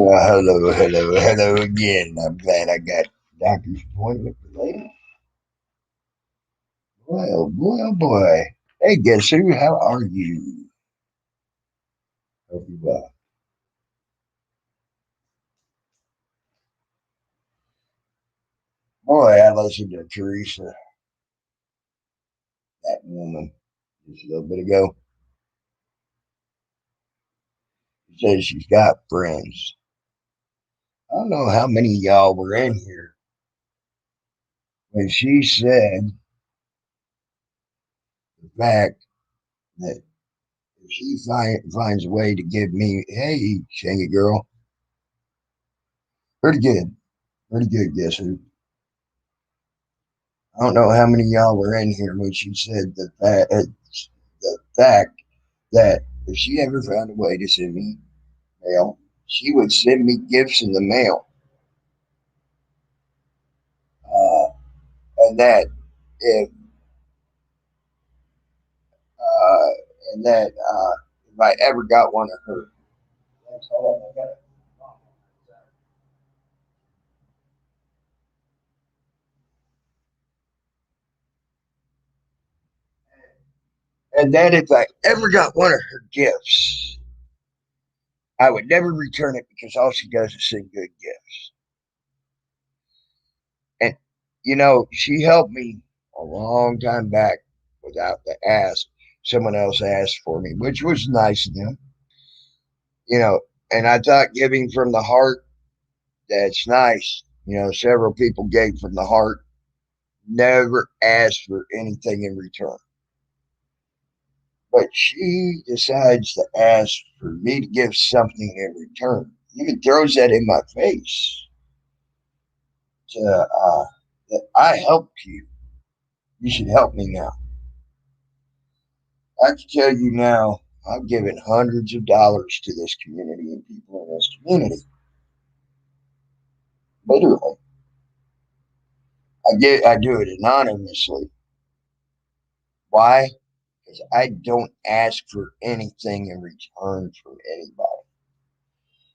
Hello again. I'm glad I got doctor's appointment for later. Boy, oh boy, oh boy. Hey, guess who? How are you? Hope you well. Boy, I listened to Teresa, that woman, just a little bit ago. She says she's got friends. I don't know how many of y'all were in here when she said the fact that if she finds a way to give me, hey, sing it, girl, pretty good, pretty good, guess who? I don't know how many of y'all were in here when she said the fact that if she ever found a way to send me mail, she would send me gifts in the mail, uh, and that if uh, and that if I ever got one of her, and that if I ever got one of her gifts, I would never return it because all she does is send good gifts. And she helped me a long time back without the ask. Someone else asked for me, which was nice of them. you know, and I thought giving from the heart, that's nice. Several people gave from the heart, never asked for anything in return. But she decides to ask for me to give something in return. Even throws that in my face that I helped you. You should help me now. I can tell you now, I've given hundreds of dollars to this community and people in this community. Literally. I do it anonymously. Why? Because I don't ask for anything in return from anybody.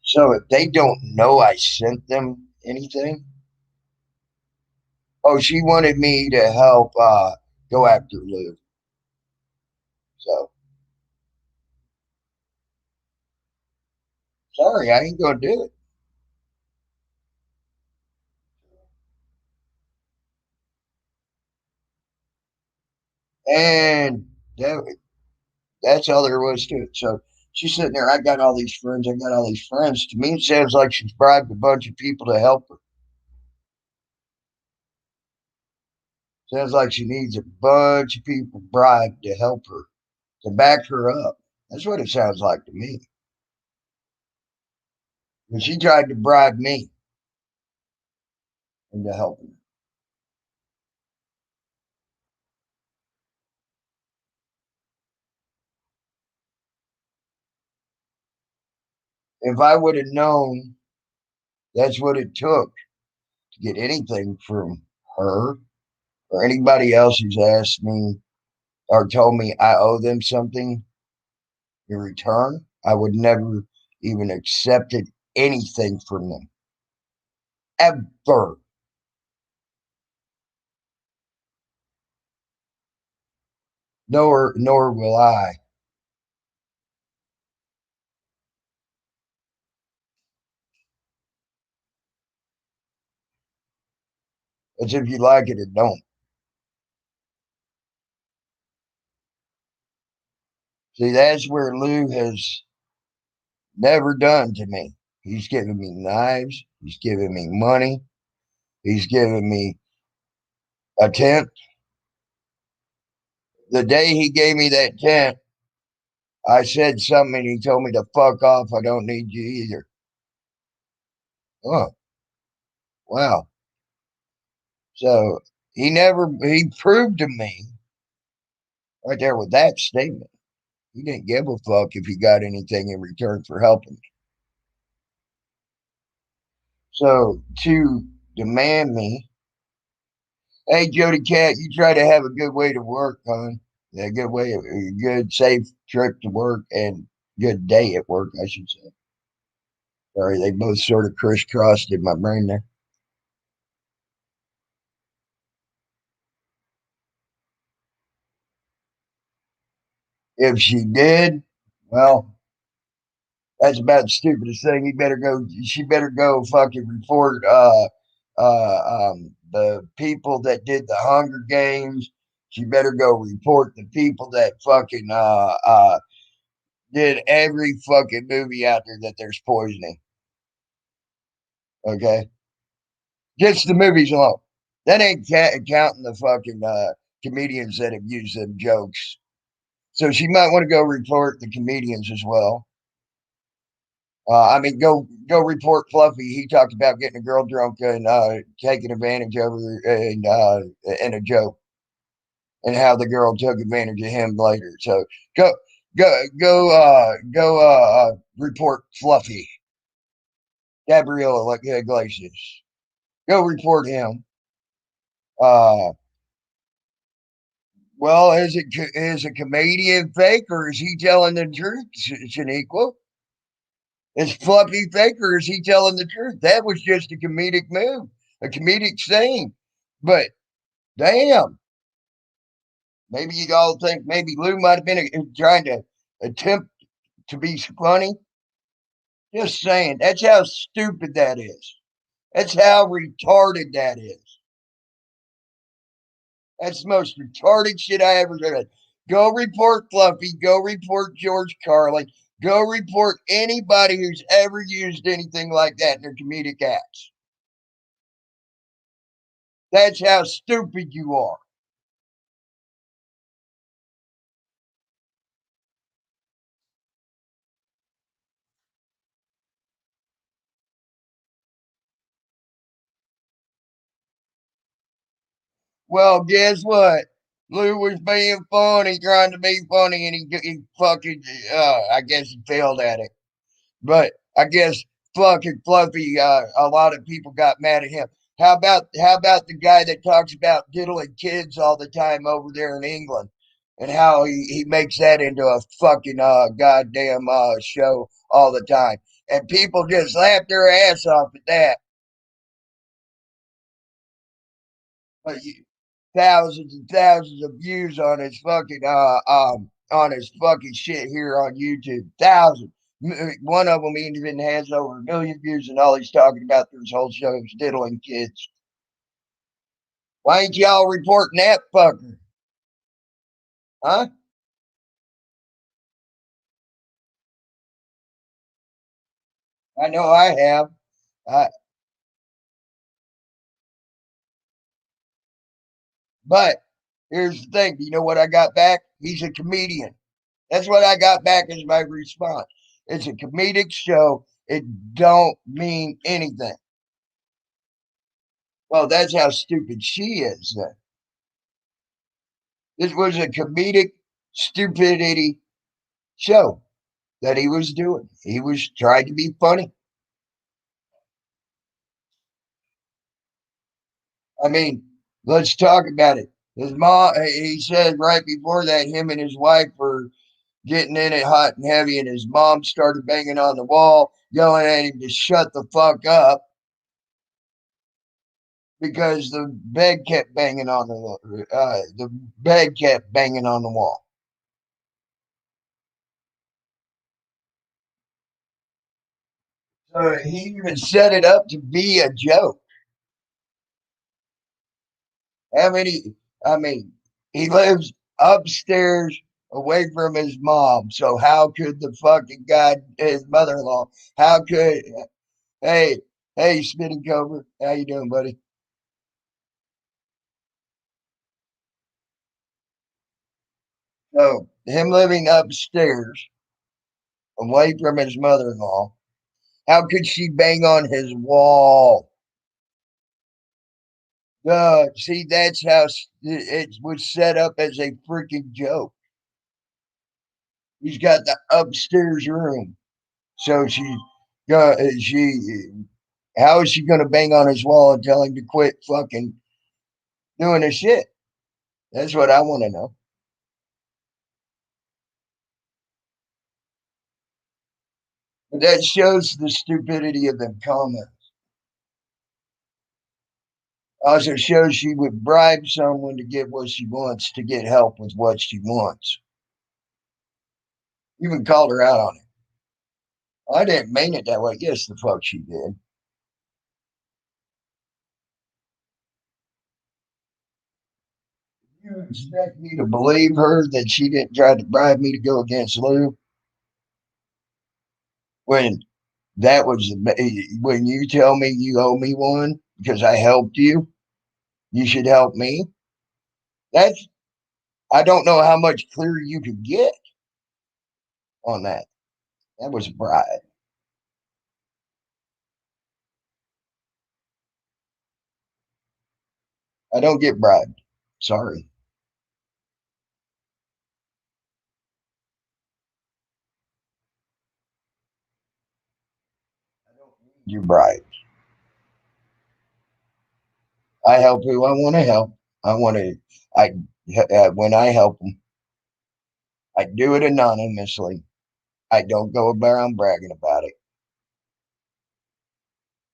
So if they don't know I sent them anything, oh, she wanted me to help go after Lou. So sorry, I ain't gonna do it. And that's all there was to it. So she's sitting there. I got all these friends. I got all these friends. To me, it sounds like she's bribed a bunch of people to help her. Sounds like she needs a bunch of people bribed to help her, to back her up. That's what it sounds like to me. And she tried to bribe me into helping her. If I would have known that's what it took to get anything from her or anybody else who's asked me or told me I owe them something in return, I would never even accepted anything from them. Ever. Nor will I. It's if you like it or don't. See, that's where Lou has never done to me. He's given me knives. He's given me money. He's given me a tent. The day he gave me that tent, I said something and he told me to fuck off. I don't need you either. Oh, wow. So he proved to me right there with that statement. He didn't give a fuck if he got anything in return for helping me. So to demand me, hey, Jody Cat, you try to have a good way to work, hon. A good way, a good safe trip to work and good day at work, I should say. Sorry, they both sort of crisscrossed in my brain there. If she did, well, that's about the stupidest thing. He better go. She better go fucking report the people that did the Hunger Games. She better go report the people that fucking did every fucking movie out there that there's poisoning. Okay, just the movies alone. That ain't counting the fucking comedians that have used them jokes. So she might want to go report the comedians as well. I mean, go report Fluffy. He talked about getting a girl drunk and taking advantage of her in a joke, and how the girl took advantage of him later. So go go report Fluffy. Gabriella Iglesias. Go report him. Uh, well, is a comedian fake, or is he telling the truth, Shaniqua? Is Fluffy fake, or is he telling the truth? That was just a comedic move, a comedic saying. But damn, maybe you all think maybe Lou might have been trying to attempt to be funny. Just saying. That's how stupid that is. That's how retarded that is. That's the most retarded shit I ever heard. Go report Fluffy. Go report George Carlin. Go report anybody who's ever used anything like that in their comedic acts. That's how stupid you are. Well, guess what? Lou was being funny, trying to be funny, and he fucking, I guess he failed at it. But I guess fucking Fluffy, a lot of people got mad at him. How about the guy that talks about diddling kids all the time over there in England, and how he makes that into a fucking goddamn show all the time, and people just laugh their ass off at that. But thousands and thousands of views on his fucking shit here on YouTube. Thousands. One of them even has over 1 million views, and all he's talking about through his whole show is diddling kids. Why ain't y'all reporting that fucker? Huh? I know I have. Uh, but here's the thing. You know what I got back? He's a comedian. That's what I got back as my response. It's a comedic show. It don't mean anything. Well, that's how stupid she is then. This was a comedic stupidity show that he was doing. He was trying to be funny. I mean, let's talk about it. His mom, he said right before that, him and his wife were getting in it hot and heavy, and his mom started banging on the wall, yelling at him to shut the fuck up because the bed kept banging on the wall. So he even set it up to be a joke. How many? I mean, he lives upstairs away from his mom. So how could the fucking guy, his mother-in-law, how could? Hey, hey, spitting cover, how you doing, buddy? So him living upstairs away from his mother-in-law, how could she bang on his wall? See, that's how it was set up as a freaking joke. He's got the upstairs room. So she, how is she going to bang on his wall and tell him to quit fucking doing his shit? That's what I want to know. That shows the stupidity of them comments. Also shows she would bribe someone to get what she wants, to get help with what she wants. Even called her out on it. I didn't mean it that way. Yes, the fuck she did. You expect me to believe her that she didn't try to bribe me to go against Lou when that was when you tell me you owe me one because I helped you, you should help me. That's I don't know how much clearer you could get on that. That was a bribe. I don't get bribed. Sorry. I don't need your bribe. I help who I want to help. I want to. I when I help them, I do it anonymously. I don't go around bragging about it,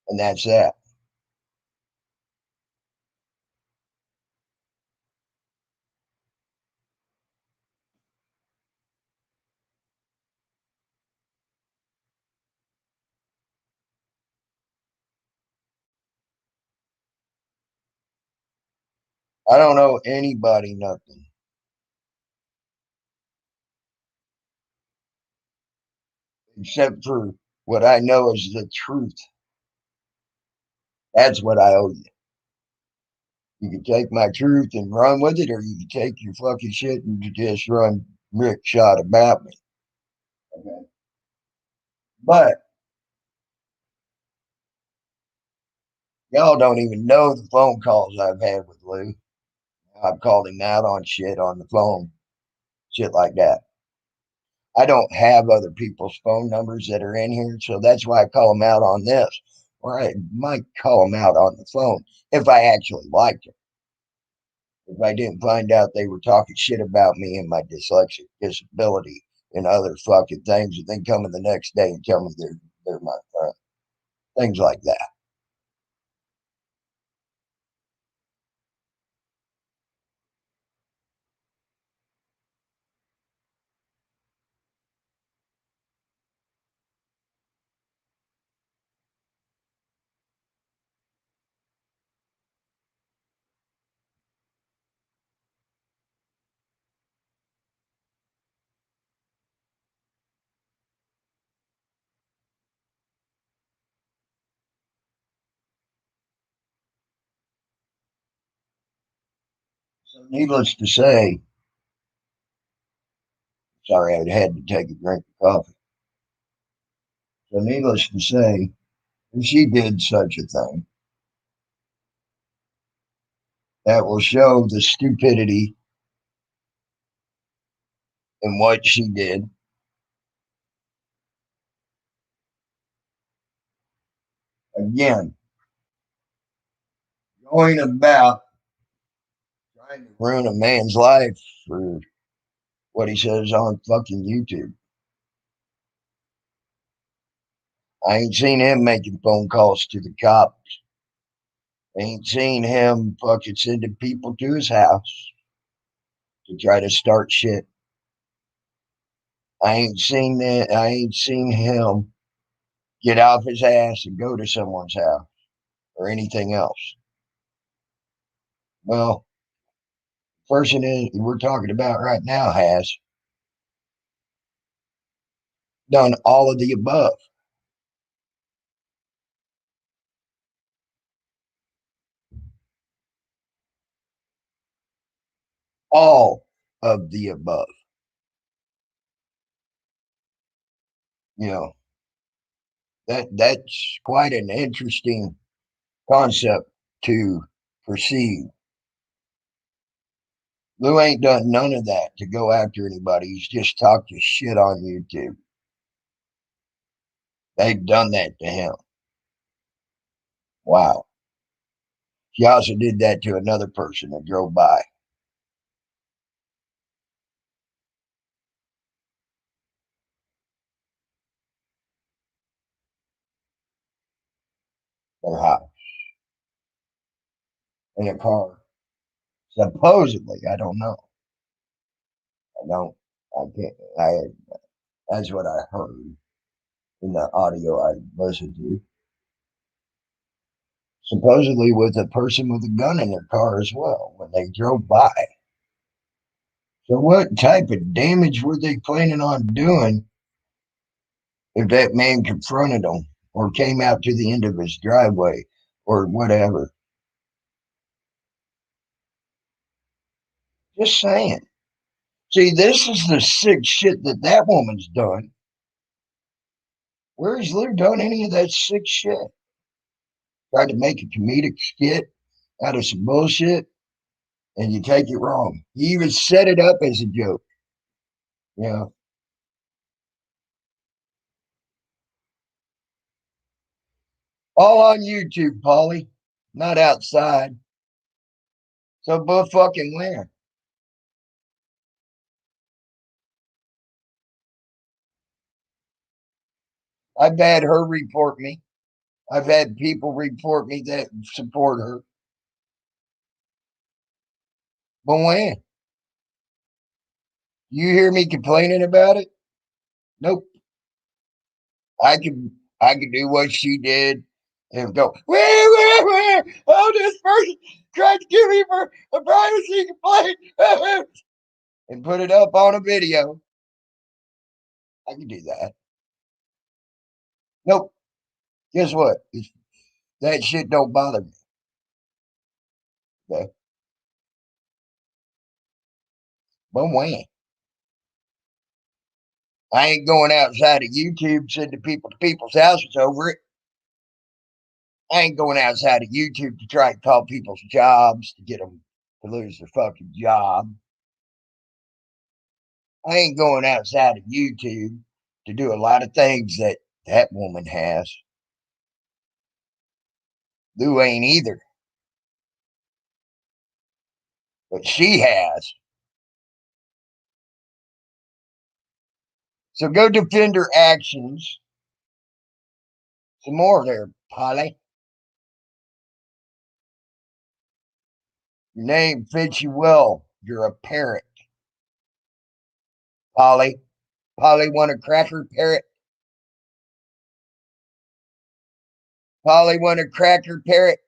and that's that. I don't owe anybody nothing except for what I know is the truth. That's what I owe you. You can take my truth and run with it, or you can take your fucking shit and just run rickshot about me. Okay. But y'all don't even know the phone calls I've had with Lou. I've called him out on shit on the phone, shit like that. I don't have other people's phone numbers that are in here, so that's why I call them out on this. Or I might call them out on the phone if I actually liked them. If I didn't find out they were talking shit about me and my dyslexic disability and other fucking things, and then come in the next day and tell me they're my friend. Things like that. So needless to say, sorry, I had to take a drink of coffee. So needless to say, if she did such a thing, that will show the stupidity in what she did. Again, going about trying to ruin a man's life for what he says on fucking YouTube. I ain't seen him making phone calls to the cops. I ain't seen him fucking sending people to his house to try to start shit. I ain't seen that. I ain't seen him get off his ass and go to someone's house or anything else. Well, person we're talking about right now has done all of the above. All of the above. You know, that's quite an interesting concept to perceive. Lou ain't done none of that to go after anybody. He's just talked his shit on YouTube. They've done that to him. Wow. He also did that to another person that drove by. their house in a car. Supposedly, I don't know. I don't. I can't. That's what I heard in the audio I listened to. Supposedly, with a person with a gun in their car as well when they drove by. So, what type of damage were they planning on doing if that man confronted them or came out to the end of his driveway or whatever? Just saying. See, this is the sick shit that that woman's done. Where has Lou done any of that sick shit? Tried to make a comedic skit out of some bullshit, and you take it wrong. You even set it up as a joke. You know, all on YouTube, Polly, not outside. So, but fucking where? I've had her report me. I've had people report me that support her. But when? You hear me complaining about it? Nope. I could do what she did and go, where? Oh, this person tried to give me for a privacy complaint and put it up on a video. I can do that. Nope. Guess what? That shit don't bother me. Okay? But when? I ain't going outside of YouTube sending people to people's houses over it. I ain't going outside of YouTube to try and call people's jobs to get them to lose their fucking job. I ain't going outside of YouTube to do a lot of things that that woman has. Lou ain't either, but she has. So go defend her actions. Some more there, Polly. Your name fits you well. You're a parrot, Polly. Polly want a cracker parrot. Polly want a cracker parrot.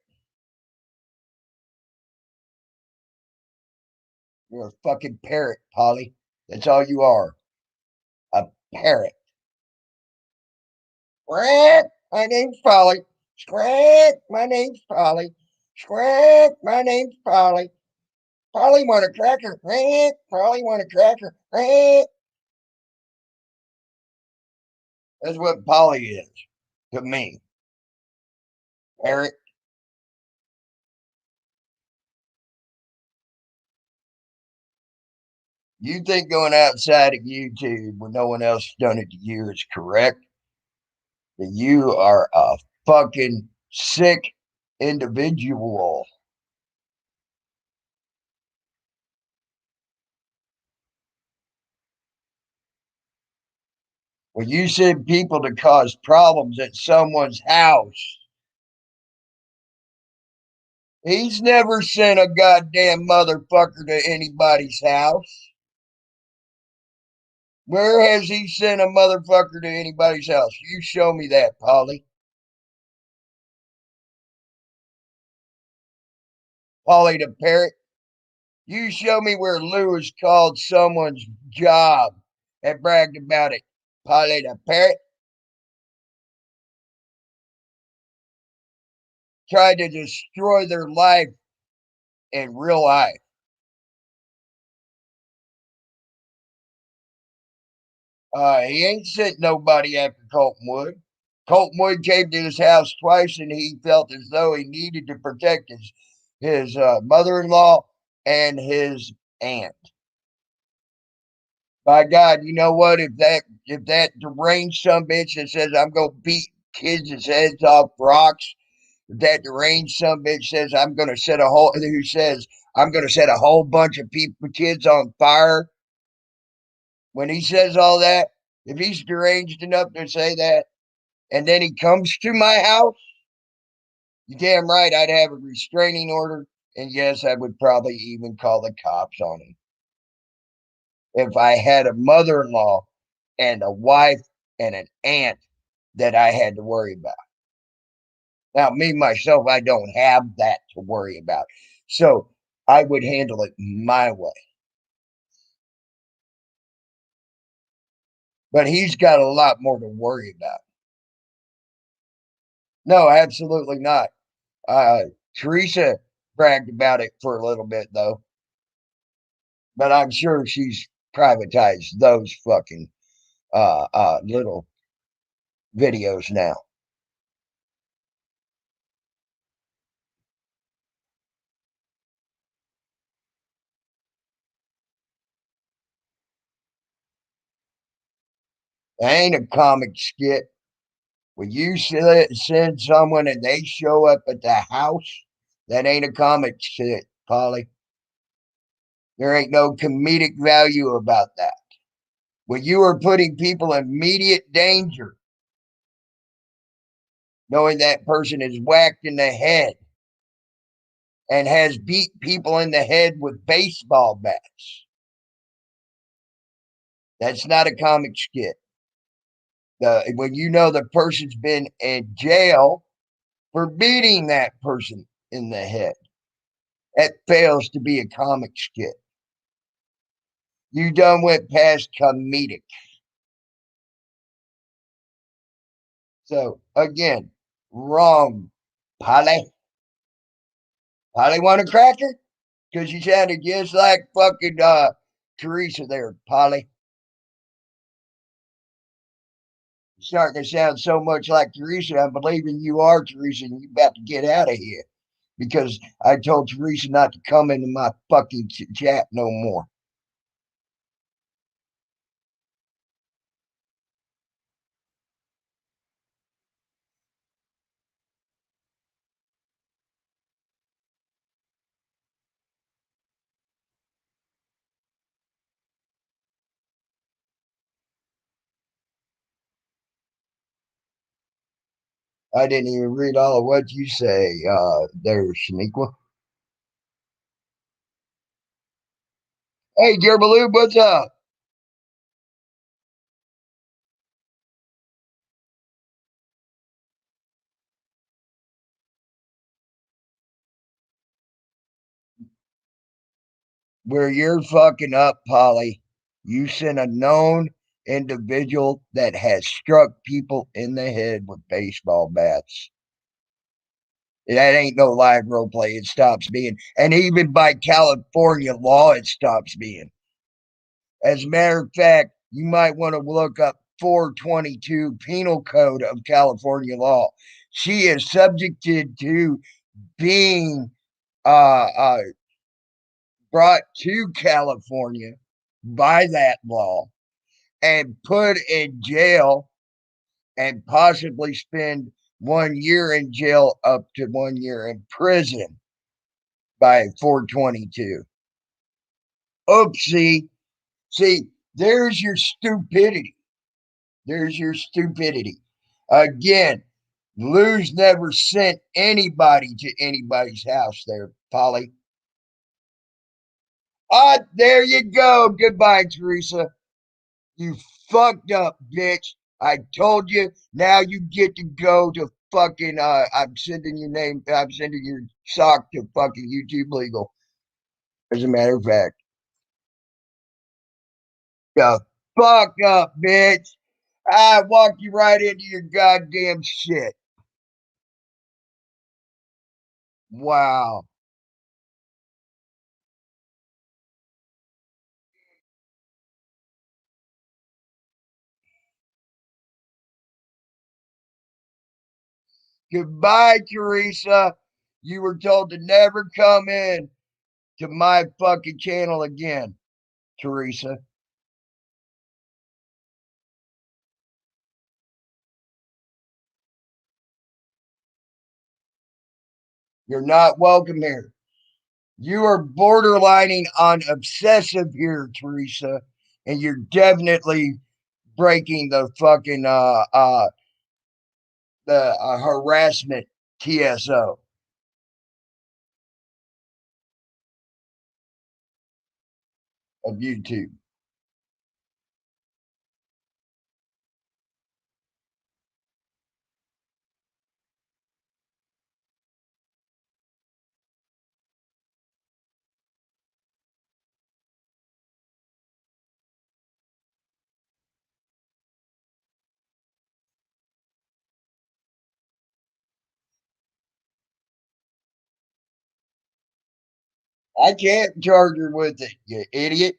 You're a fucking parrot, Polly. That's all you are. A parrot. Squawk, my name's Polly. Squawk, my name's Polly. Squawk, my name's Polly. Polly want a cracker. Squawk, Polly want a cracker. Squawk. That's what Polly is to me. Parrot. You think going outside of YouTube when no one else has done it to you is correct? That you are a fucking sick individual. When you send people to cause problems at someone's house, he's never sent a goddamn motherfucker to anybody's house. Where has he sent a motherfucker to anybody's house? You show me that, Polly. Polly the parrot. You show me where Lewis called someone's job and bragged about it. Polly the parrot tried to destroy their life in real life. He ain't sent nobody after Colton Wood. Colton Wood came to his house twice, and he felt as though he needed to protect his mother-in-law and his aunt. By God, you know what? If that deranged some bitch that says I'm gonna beat kids' heads off rocks, if that deranged some bitch says who says I'm gonna set a whole bunch of people kids on fire, when he says all that, if he's deranged enough to say that, and then he comes to my house, You damn right I'd have a restraining order. And yes, I would probably even call the cops on him. If I had a mother in law and a wife and an aunt that I had to worry about. Now, me, myself, I don't have that to worry about. So I would handle it my way. But he's got a lot more to worry about. No, absolutely not. Teresa bragged about it for a little bit, though. But I'm sure she's privatized those fucking little videos now. That ain't a comic skit. When you send someone and they show up at the house, that ain't a comic skit, Polly. There ain't no comedic value about that. When you are putting people in immediate danger, knowing that person is whacked in the head and has beat people in the head with baseball bats, that's not a comic skit. When you know the person's been in jail for beating that person in the head, that fails to be a comic skit. You done went past comedic. So again, wrong, Polly. Polly want a cracker? Because you sounded just like fucking Teresa there, Polly. You're starting to sound so much like Teresa. I'm believing you are Teresa, and you about to get out of here because I told Teresa not to come into my fucking chat no more. I didn't even read all of what you say there, Shaniqua. Hey, Gerbaloo, what's up? Where you're fucking up, Polly, you sent a known individual that has struck people in the head with baseball bats. That ain't no live role play. It stops being. And even by California law, it stops being. As a matter of fact, you might want to look up 422 Penal Code of California law. She is subjected to being uh, uh, brought to California by that law and put in jail and possibly spend 1 year in jail up to 1 year in prison by 422. Oopsie. See, there's your stupidity. There's your stupidity. Again, Lou's never sent anybody to anybody's house there, Polly. Ah, there you go. Goodbye, Teresa. You fucked up, bitch. I told you. Now you get to go to fucking. I'm sending your name. I'm sending your sock to fucking YouTube legal. As a matter of fact, the fuck up, bitch. I walked you right into your goddamn shit. Wow. Goodbye, Teresa. You were told to never come in to my fucking channel again, Teresa. You're not welcome here. You are borderlining on obsessive here, Teresa, and you're definitely breaking the fucking the harassment TSO of YouTube. I can't charge her with it, you idiot.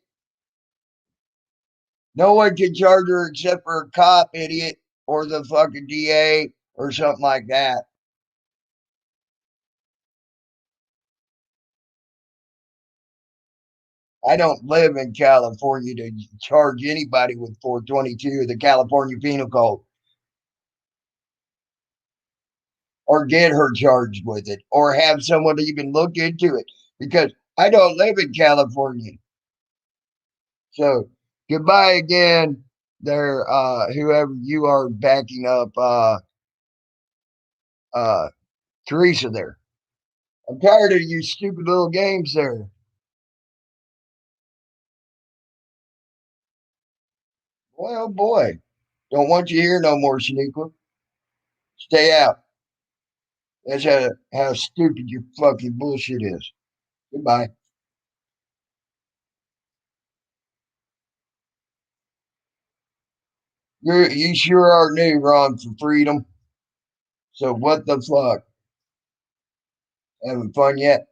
No one can charge her except for a cop, idiot, or the fucking DA or something like that. I don't live in California to charge anybody with 422, the California Penal Code, or get her charged with it, or have someone even look into it because I don't live in California. So goodbye again, there, whoever you are backing up, uh, Teresa there. I'm tired of you stupid little games there. Boy, oh boy. Don't want you here no more, Shaniqua. Stay out. That's how stupid your fucking bullshit is. Goodbye. You sure are new, Ron, for freedom. So what the fuck? Having fun yet?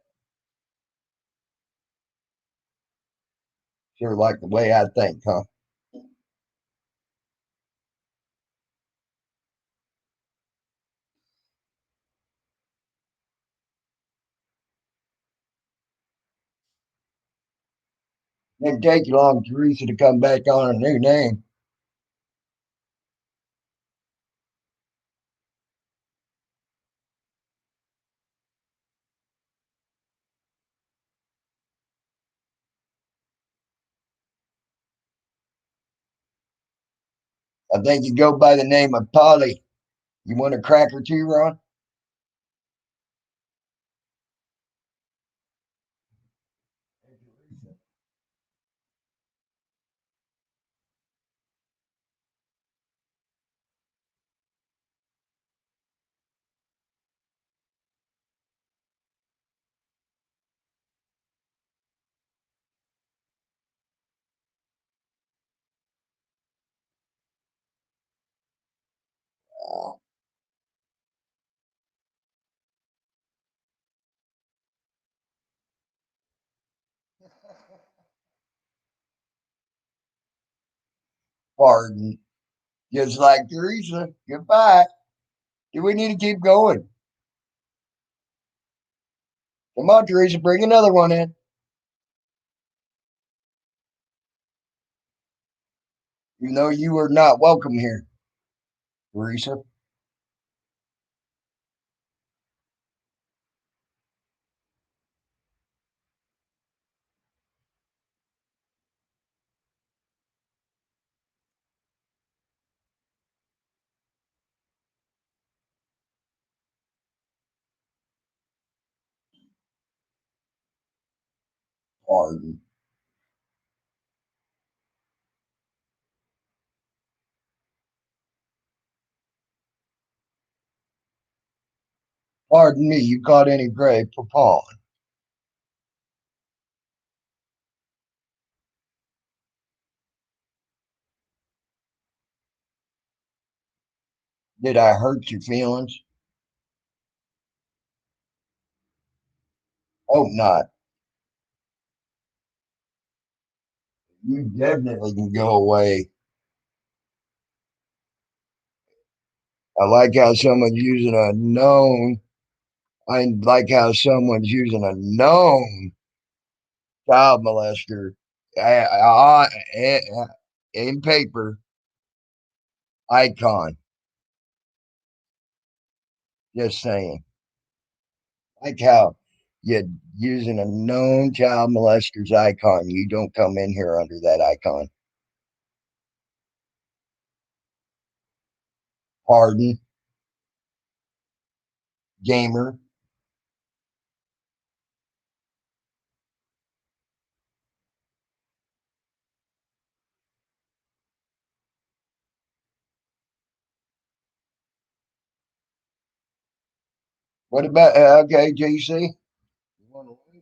Sure like the way I think, huh? Didn't take you long, Teresa, to come back on a new name. I think you go by the name of Polly. You want a cracker too, Ron? Oh, pardon. Just like Teresa. Goodbye. Do we need to keep going? Come on, Teresa, bring another one in. You know you are not welcome here, Teresa. Pardon. Pardon me, you caught any gray papaw? Did I hurt your feelings? Hope not. You definitely can go away. I like how someone's using a known. I like how someone's using a known child molester in paper icon. Just saying. Like how you using a known child molester's icon. You don't come in here under that icon. Pardon. gamer. What about okay, JC? You want to leave?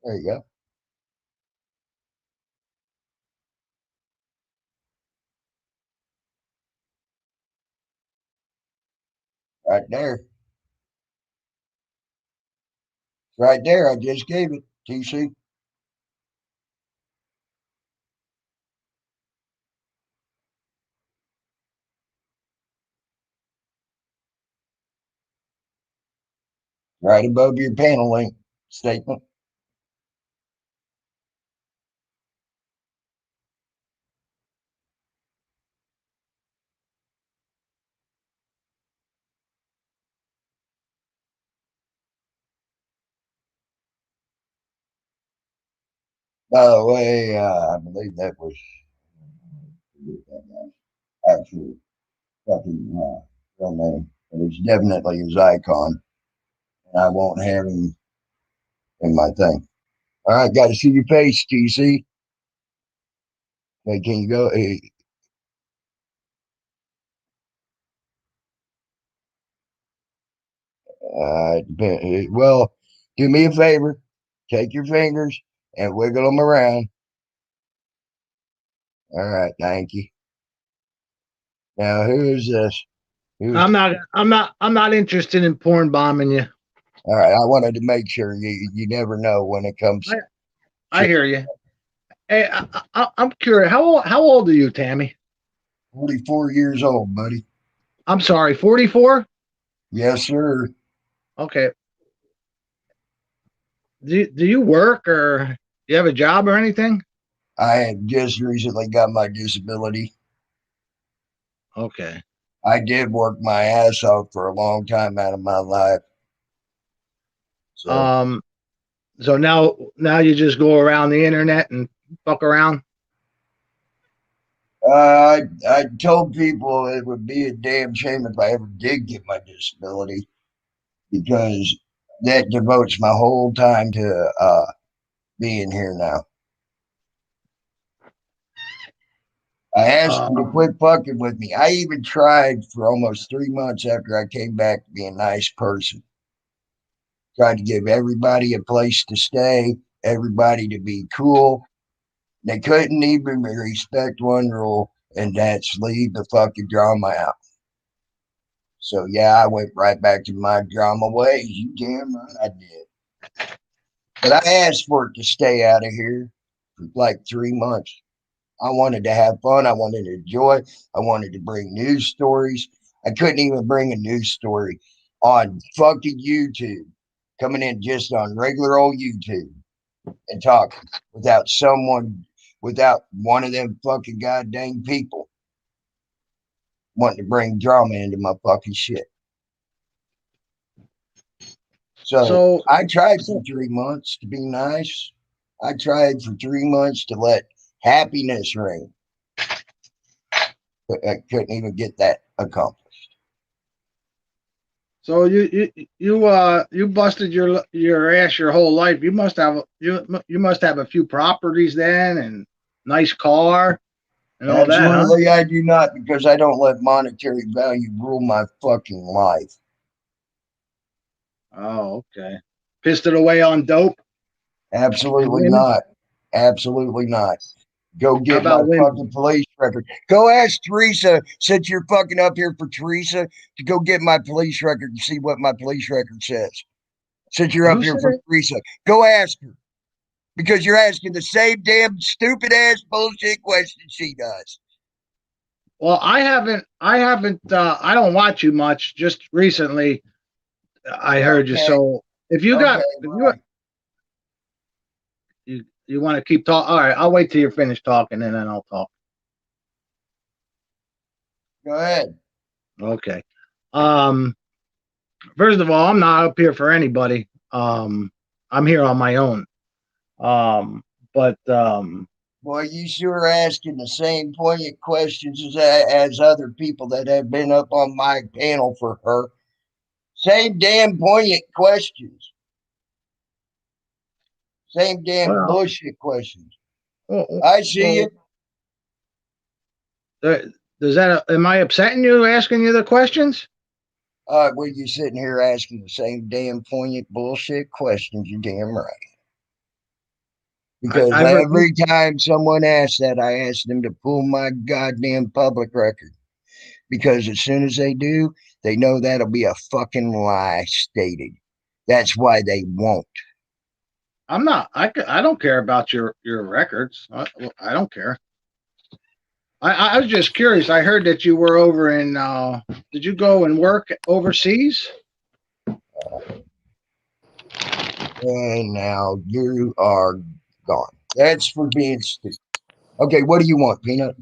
There you go. Right there. Right there. I just gave it. TC. Right above your panel link statement. By the way, I believe that was actual fucking real name. But it's definitely his icon. And I won't have him in my thing. All right, got to see your face, TC. Hey, can you go? Hey, well, do me a favor. Take your fingers and wiggle them around. All right, thank you. Now, who is this? Who's I'm not interested in porn bombing you. all right? I wanted to make sure you never know when it comes I I to hear you. Hey, I'm curious. How old are you, Tammy? 44 years old, buddy. I'm sorry, 44. Yes, sir. Okay. Do you work or do you have a job or anything? I had just recently got my disability. Okay. I did work my ass off for a long time out of my life. So Um. So now you just go around the internet and fuck around. I told people it would be a damn shame if I ever did get my disability because that devotes my whole time to being here now. I asked them to Um. quit fucking with me. I even tried for almost 3 months after I came back to be a nice person. Tried to give everybody a place to stay, everybody to be cool. They couldn't even respect one rule, and that's leave the fucking drama out. So yeah, I went right back to my drama ways. You damn right I did. But I asked for it to stay out of here for like 3 months. I wanted to have fun. I wanted to enjoy. I wanted to bring news stories. I couldn't even bring a news story on fucking YouTube, coming in just on regular old YouTube and talking without someone, without one of them fucking goddamn people wanting to bring drama into my fucking shit. So So I tried for so 3 months to be nice. I tried for 3 months to let happiness reign. But I couldn't even get that accomplished. so you busted your ass your whole life. You must have a few properties then and nice car and all that, huh? Absolutely, I do not because I don't let monetary value rule my fucking life. Oh, okay. Pissed it away on dope and Absolutely women. not. Absolutely not. Go How get my about women? fucking police record. Go ask Teresa, since you're fucking up here for Teresa, to go get my police record and see what my police record says. Since you're up Who here said for it? Teresa, go ask her because you're asking the same damn stupid ass bullshit question she does. Well, I haven't. I don't watch you much. Just recently, I heard you. Okay, So if you okay, got, if well, you want to keep talking, all right. I'll wait till you're finished talking, and then I'll talk. go ahead. Okay. Um. First of all, I'm not up here for anybody. I'm here on my own. Um. But Boy, you sure asking the same poignant questions as other people that have been up on my panel for her. Same damn poignant questions. Same damn well, bullshit questions. well, I see well it. does that am I upsetting you asking you the questions? Well, you sitting here asking the same damn poignant bullshit questions. You're damn right. Because I every time someone asks that, I ask them to pull my goddamn public record. Because as soon as they do, they know that'll be a fucking lie stated. That's why they won't. I'm not. I don't care about your records. I don't care. I was just curious. I heard that you were over in. Did you go and work overseas? And now you are gone. That's for being stupid. Okay, what do you want, Peanut?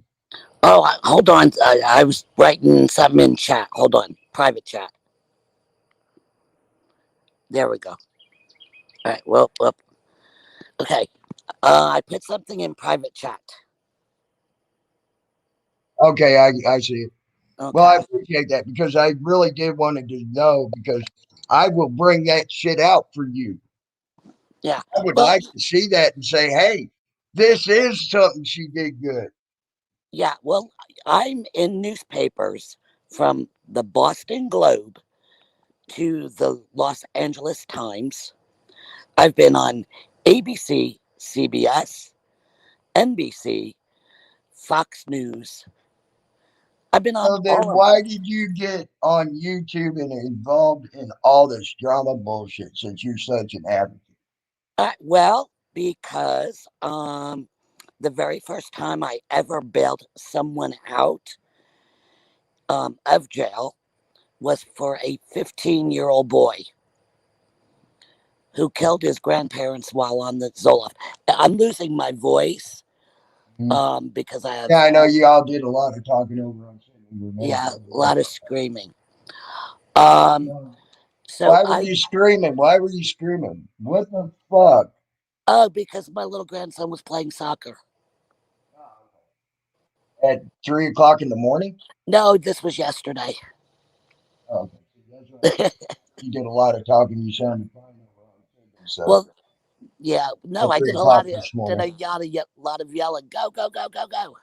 Oh, hold on. I was writing something in chat. Hold on. Private chat. There we go. All right. Well. Okay. I put something in private chat. Okay, I see it. Well, I Okay. appreciate that because I really did wanted to know because I will bring that shit out for you. Yeah. I would Well, like to see that and say, hey, this is something she did good. yeah. Well, I'm in newspapers from the Boston Globe to the Los Angeles Times. I've been on ABC, CBS, NBC, Fox News. I've been on So then all of why them. did you get on YouTube and involved in all this drama bullshit since you're such an advocate? Well, because the very first time I ever bailed someone out of jail was for a 15-year-old boy who killed his grandparents while on the Zoloft. I'm losing my voice Mhm. because I Yeah, have, I know you all did a lot of talking over on your yeah, medical. a lot of screaming. Um, so Why were you screaming? Why were you screaming? What the fuck? oh, because my little grandson was playing soccer. At 3 o'clock in the morning? No, this was yesterday. Oh, okay. That's right. You did a lot of talking. You sounded fine. So Well, yeah, no, at I three did o'clock this a morning. lot of yelling, go, go, go, go, go.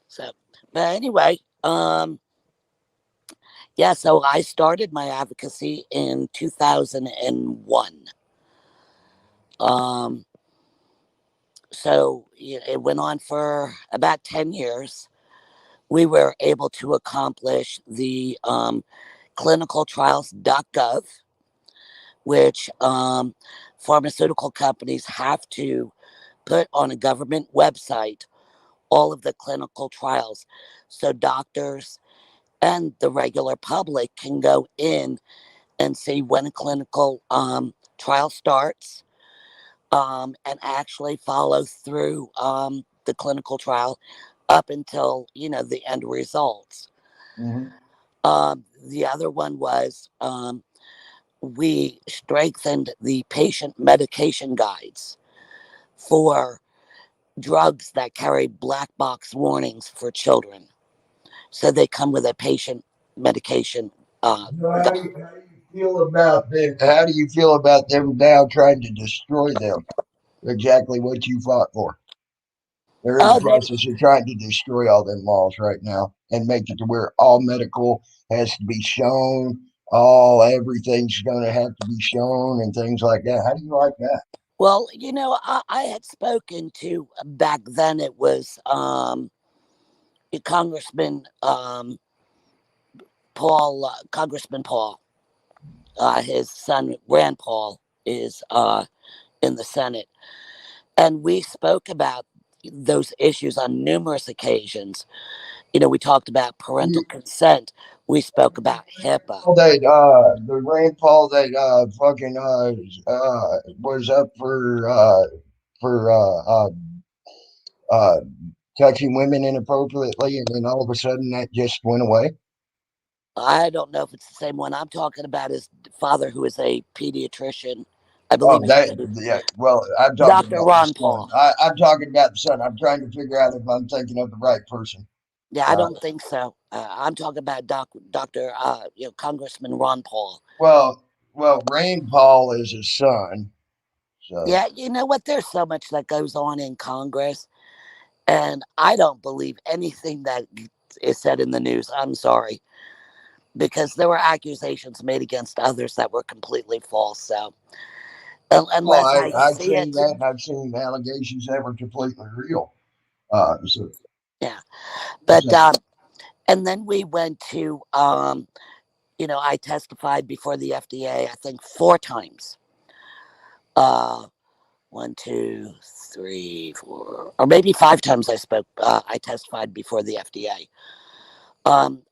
So, but anyway, yeah, so I started my advocacy in 2001. Um, so it went on for about 10 years. We were able to accomplish the clinicaltrials.gov, which pharmaceutical companies have to put on a government website all of the clinical trials. So doctors and the regular public can go in and see when a clinical trial starts and actually follow through the clinical trial up until the end results. Mm-hmm. The other one was we strengthened the patient medication guides for drugs that carry black box warnings for children. So they come with a patient medication. So how do you feel about them? How do you feel about them now trying to destroy them? Exactly what you fought for. They're in the Oh, they process of trying to destroy all them laws right now and make it to where all medical has to be shown, all everything's going to have to be shown, and things like that. How do you like that? well, I had spoken to back then. It was Congressman Congressman Paul. His son Rand Paul is in the Senate, and we spoke about those issues on numerous occasions. We talked about parental consent. We spoke about HIPAA. Oh, that the rainfall that fucking was up for uh touching women inappropriately, and then all of a sudden that just went away. I don't know if it's the same one I'm talking about. His father, who is a pediatrician, I Oh, believe his that, name is yeah. Well, I'm talking Dr. about the Ron son. Paul. I'm talking about the son. I'm trying to figure out if I'm thinking of the right person. Yeah, I Uh, don't think so. I'm talking about Dr. Congressman Ron Paul. well, Rand Paul is his son. So, Yeah, you know what? There's so much that goes on in Congress, and I don't believe anything that is said in the news. I'm sorry, because there were accusations made against others that were completely false. So, well, unless I I've see seen it, that, and I've seen allegations that were completely real. So, yeah. But so and then we went to I testified before the FDA. I think 4 times. Uh, 1, 2, 3, 4, or maybe 5 times. I spoke. I testified before the FDA.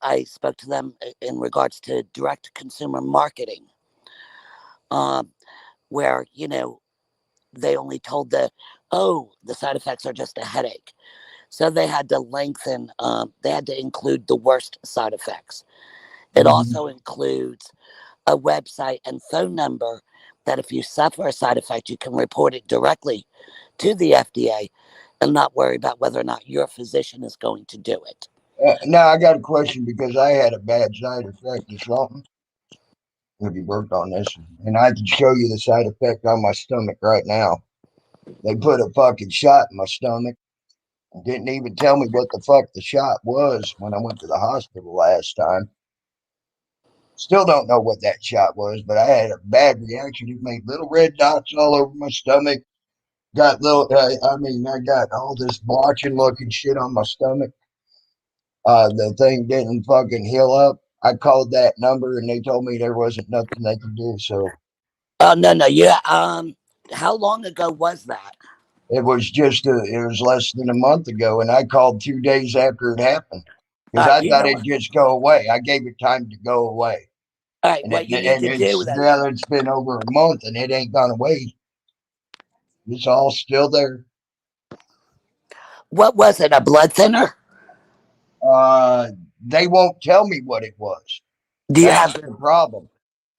I spoke to them in regards to direct consumer marketing, um, where they only told the side effects are just a headache. So they had to lengthen. They had to include the worst side effects. It mhm. also includes a website and phone number that if you suffer a side effect, you can report it directly to the FDA and not worry about whether or not your physician is going to do it. Now I got a question because I had a bad side effect or something. Have you worked on this? And I can show you the side effect on my stomach right now. They put a fucking shot in my stomach and didn't even tell me what the fuck the shot was when I went to the hospital last time. Still don't know what that shot was, but I had a bad reaction. It made little red dots all over my stomach. Got little, I got all this blotching looking shit on my stomach. The thing didn't fucking heal up. I called that number and they told me there wasn't nothing they could do. So Oh no, no, yeah. How long ago was that? it was less than a month ago, and I called 2 days after it happened All because right, I you thought know it'd what? just go away. I gave it time to go away, All right, what you need to do then? it's been over a month and it ain't gone away. It's all still there. What was it? A blood thinner? Uh, they won't tell me what it was. Do you That's have? the problem.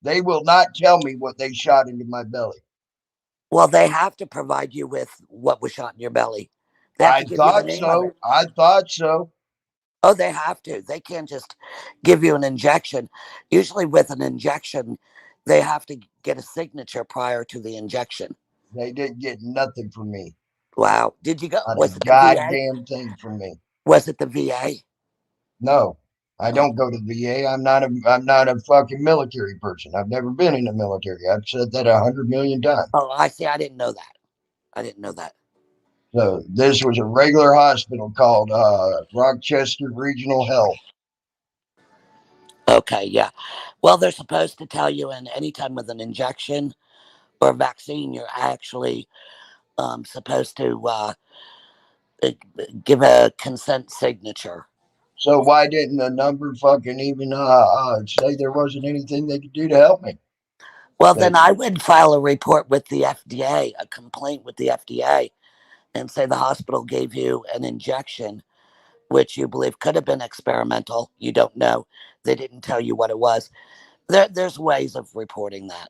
They will not tell me what they shot into my belly. Well, they have to provide you with what was shot in your belly. They have I to give you the thought name of so. it. I thought so. Oh, they have to. They can't just give you an injection. Usually, with an injection, they have to get a signature prior to the injection. They didn't get nothing from me. Wow. Did you go? Not a Was it the VA? goddamn thing from me. Was it the VA? No, I Oh, don't go to the VA. I'm not a fucking military person. I've never been in the military. I've said that 100 million times. oh, I see. I didn't know that. I didn't know that. So this was a regular hospital called Rochester Regional Health. Okay, yeah. Well, they're supposed to tell you, and anytime with an injection or vaccine, you're actually supposed to uh, give a consent signature. So why didn't the number fucking even say there wasn't anything they could do to help me? Well, They, then I would file a report with the FDA, a complaint with the FDA, and say the hospital gave you an injection which you believe could have been experimental. You don't know. They didn't tell you what it was. There's ways of reporting that.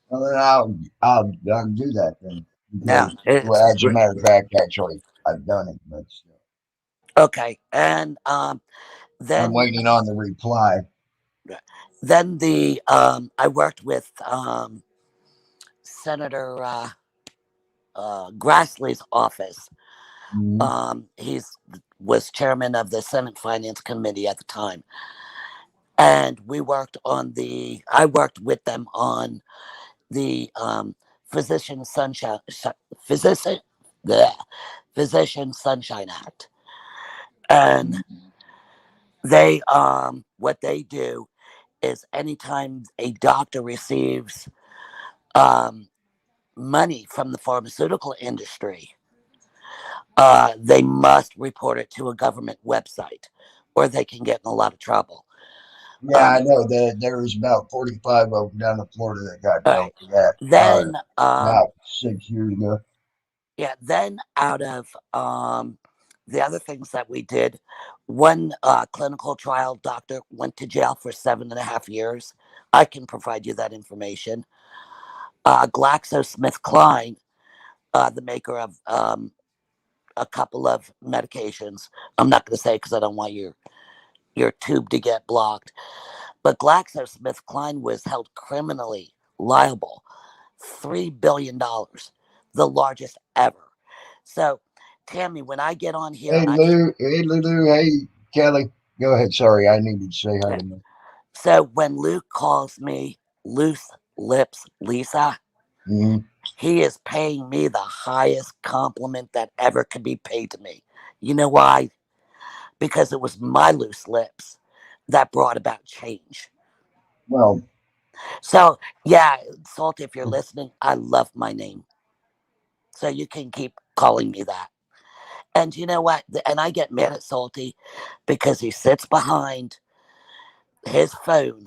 well, then I'll do that then Yeah, because it's well, as a matter of fact, actually I've done it, but still, okay. And I'm then waiting on the reply. the I worked with Senator Grassley's office. Mhm. He's was chairman of the Senate Finance Committee at the time, and we worked on the. I worked with them on the Physician Sunshine Physician the Physician Sunshine Act, and they what they do is anytime a doctor receives um, money from the pharmaceutical industry, they must report it to a government website, or they can get in a lot of trouble. Yeah, I Um, know that there was about 45 of them down in Florida that got all nailed right. for that Then, about 6 years ago. yeah, then out of the other things that we did, one clinical trial doctor went to jail for 7.5 years. I can provide you that information. GlaxoSmithKline, the maker of a couple of medications. I'm not going to say because I don't want your tube to get blocked. But GlaxoSmithKline was held criminally liable, $3 billion, the largest ever. So, Tammy, when I get on here Hey and Lou, hey Lulu, hey Kelly. Go ahead. Sorry, I needed to say hi to me. so when Luke calls me loose lips Lisa, Mm-hmm. he is paying me the highest compliment that ever could be paid to me. You know why? Because it was my loose lips that brought about change. Well, So, yeah, Salty, if you're listening, I love my name. So you can keep calling me that. And you know what? And I get mad at Salty because he sits behind his phone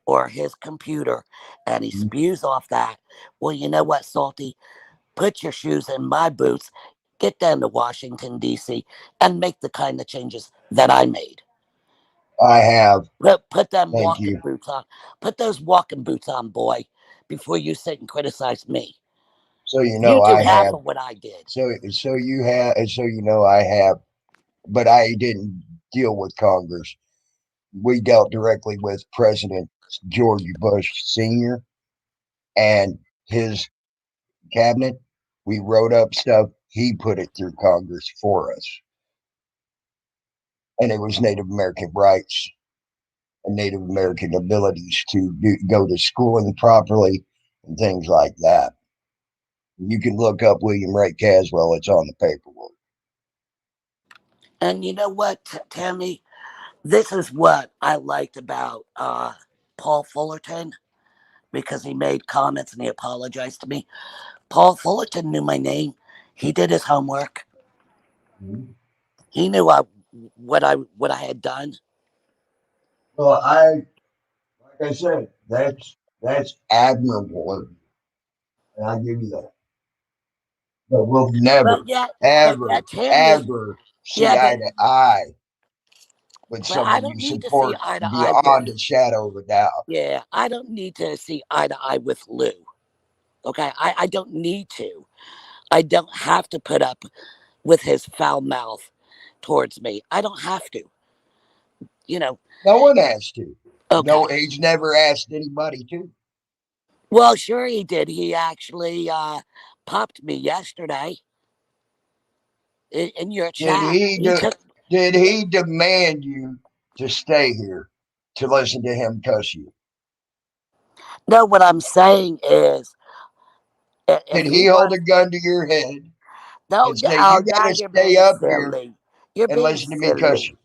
or his computer and he spews off that. Well, you know what, Salty? Put your shoes in my boots, get down to Washington, D.C., and make the kind of changes that I made. I have. Put them Thank walking you. boots on. Put those walking boots on, boy, before you sit and criticize me. So you You know do I half have. of what I did. So you have. So you know I have. But I didn't deal with Congress. We dealt directly with President George Bush Sr. and his cabinet. We wrote up stuff. He put it through Congress for us, and it was Native American rights and Native American abilities to go to schooling properly and things like that. You can look up William Ray Caswell. It's on the paperwork. And you know what, Tammy? This is what I liked about Paul Fullerton because he made comments and he apologized to me. Paul Fullerton knew my name. He did his homework. Mhm. He knew what I had done. Well, like I said, that's admirable, and I give you that. But we'll But never, yet, but ever, yet, Tammy, ever see yeah, eye to eye with but I someone you don't need to see support eye to eye with. beyond a shadow of a doubt. Yeah, I don't need to see eye to eye with Lou. Okay, I don't need to. I don't have to put up with his foul mouth towards me. I don't have to. You know. No one has to. No, Okay. he's never asked anybody to. Well, sure he did. He actually popped me yesterday in your Did chat. he He do, took. did he demand you to stay here to listen to him cuss you? No, what I'm saying is, Did if he he hold wants, a gun to your head no, and say oh, you got now to you're stay being up here silly. You're and being listen to me cuss silly. you?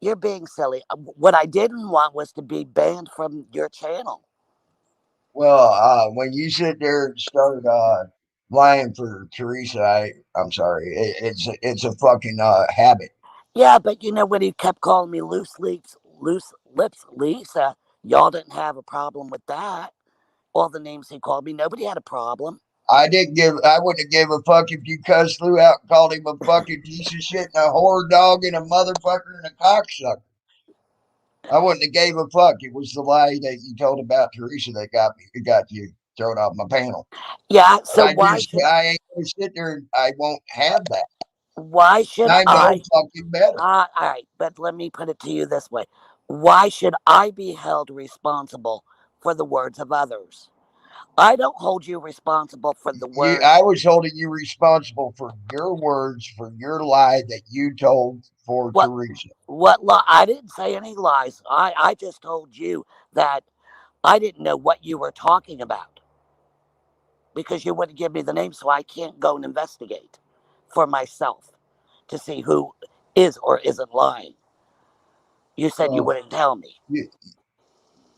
You're being silly. What I didn't want was to be banned from your channel. Well, when you sit there and start lying for Teresa, I'm sorry, it's a fucking habit. Yeah, but when he kept calling me loose lips, Lisa, y'all didn't have a problem with that. All the names he called me, nobody had a problem. I wouldn't have gave a fuck if you cussed Lou out and called him a fucking piece of shit and a whore dog and a motherfucker and a cocksucker. I wouldn't have gave a fuck. It was the lie that you told about Teresa that got you thrown off my panel. Yeah, But so I ain't gonna sit there and I won't have that. why should I know I fucking better. all right, but let me put it to you this way. Why should I be held responsible for the words of others? I don't hold you responsible for the I words. was holding you responsible for your words, for your lie that you told for What Teresa. I didn't say any lies. I just told you that I didn't know what you were talking about because you wouldn't give me the name, so I can't go and investigate for myself to see who is or isn't lying. You said you Well, wouldn't tell me. you,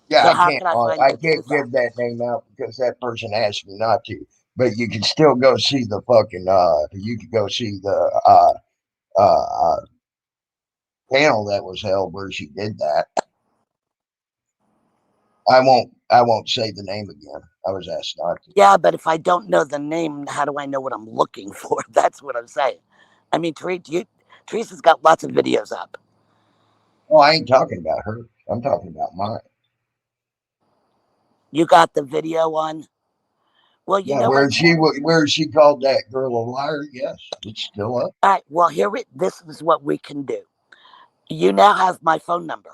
yeah, So how can I find I the can't truth out? give that name out because that person asked me not to. But you can still go see the fucking you can go see the panel that was held where she did that. I won't say the name again. I was asked not to. Yeah, but if I don't know the name, how do I know what I'm looking for? That's what I'm saying. I mean, Teresa's got lots of videos up. Oh, I ain't talking about her. I'm talking about mine. You got the video on. Well, you Yeah, know what? where she called that girl a liar? Yes, it's still up. All right. Well, this is what we can do. You now have my phone number.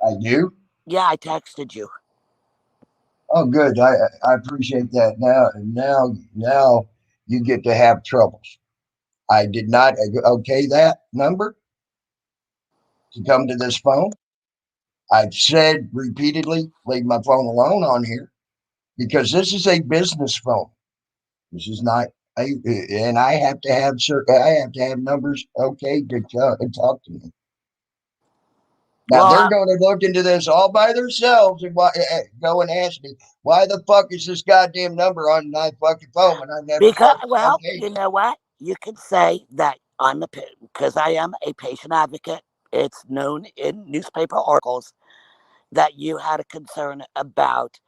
I do. Yeah, I texted you Oh, good. I appreciate that. Now you get to have troubles. I did not okay that number to come to this phone. I've said repeatedly, leave my phone alone on here because this is a business phone. This is not a, and I have to have I have to have numbers okay to talk to me. Now well they're going to look into this all by themselves and go and ask me why the fuck is this goddamn number on my fucking phone when I never because fucking well, okayed you it. know what? You can say that because I am a patient advocate. It's known in newspaper articles that you had a concern about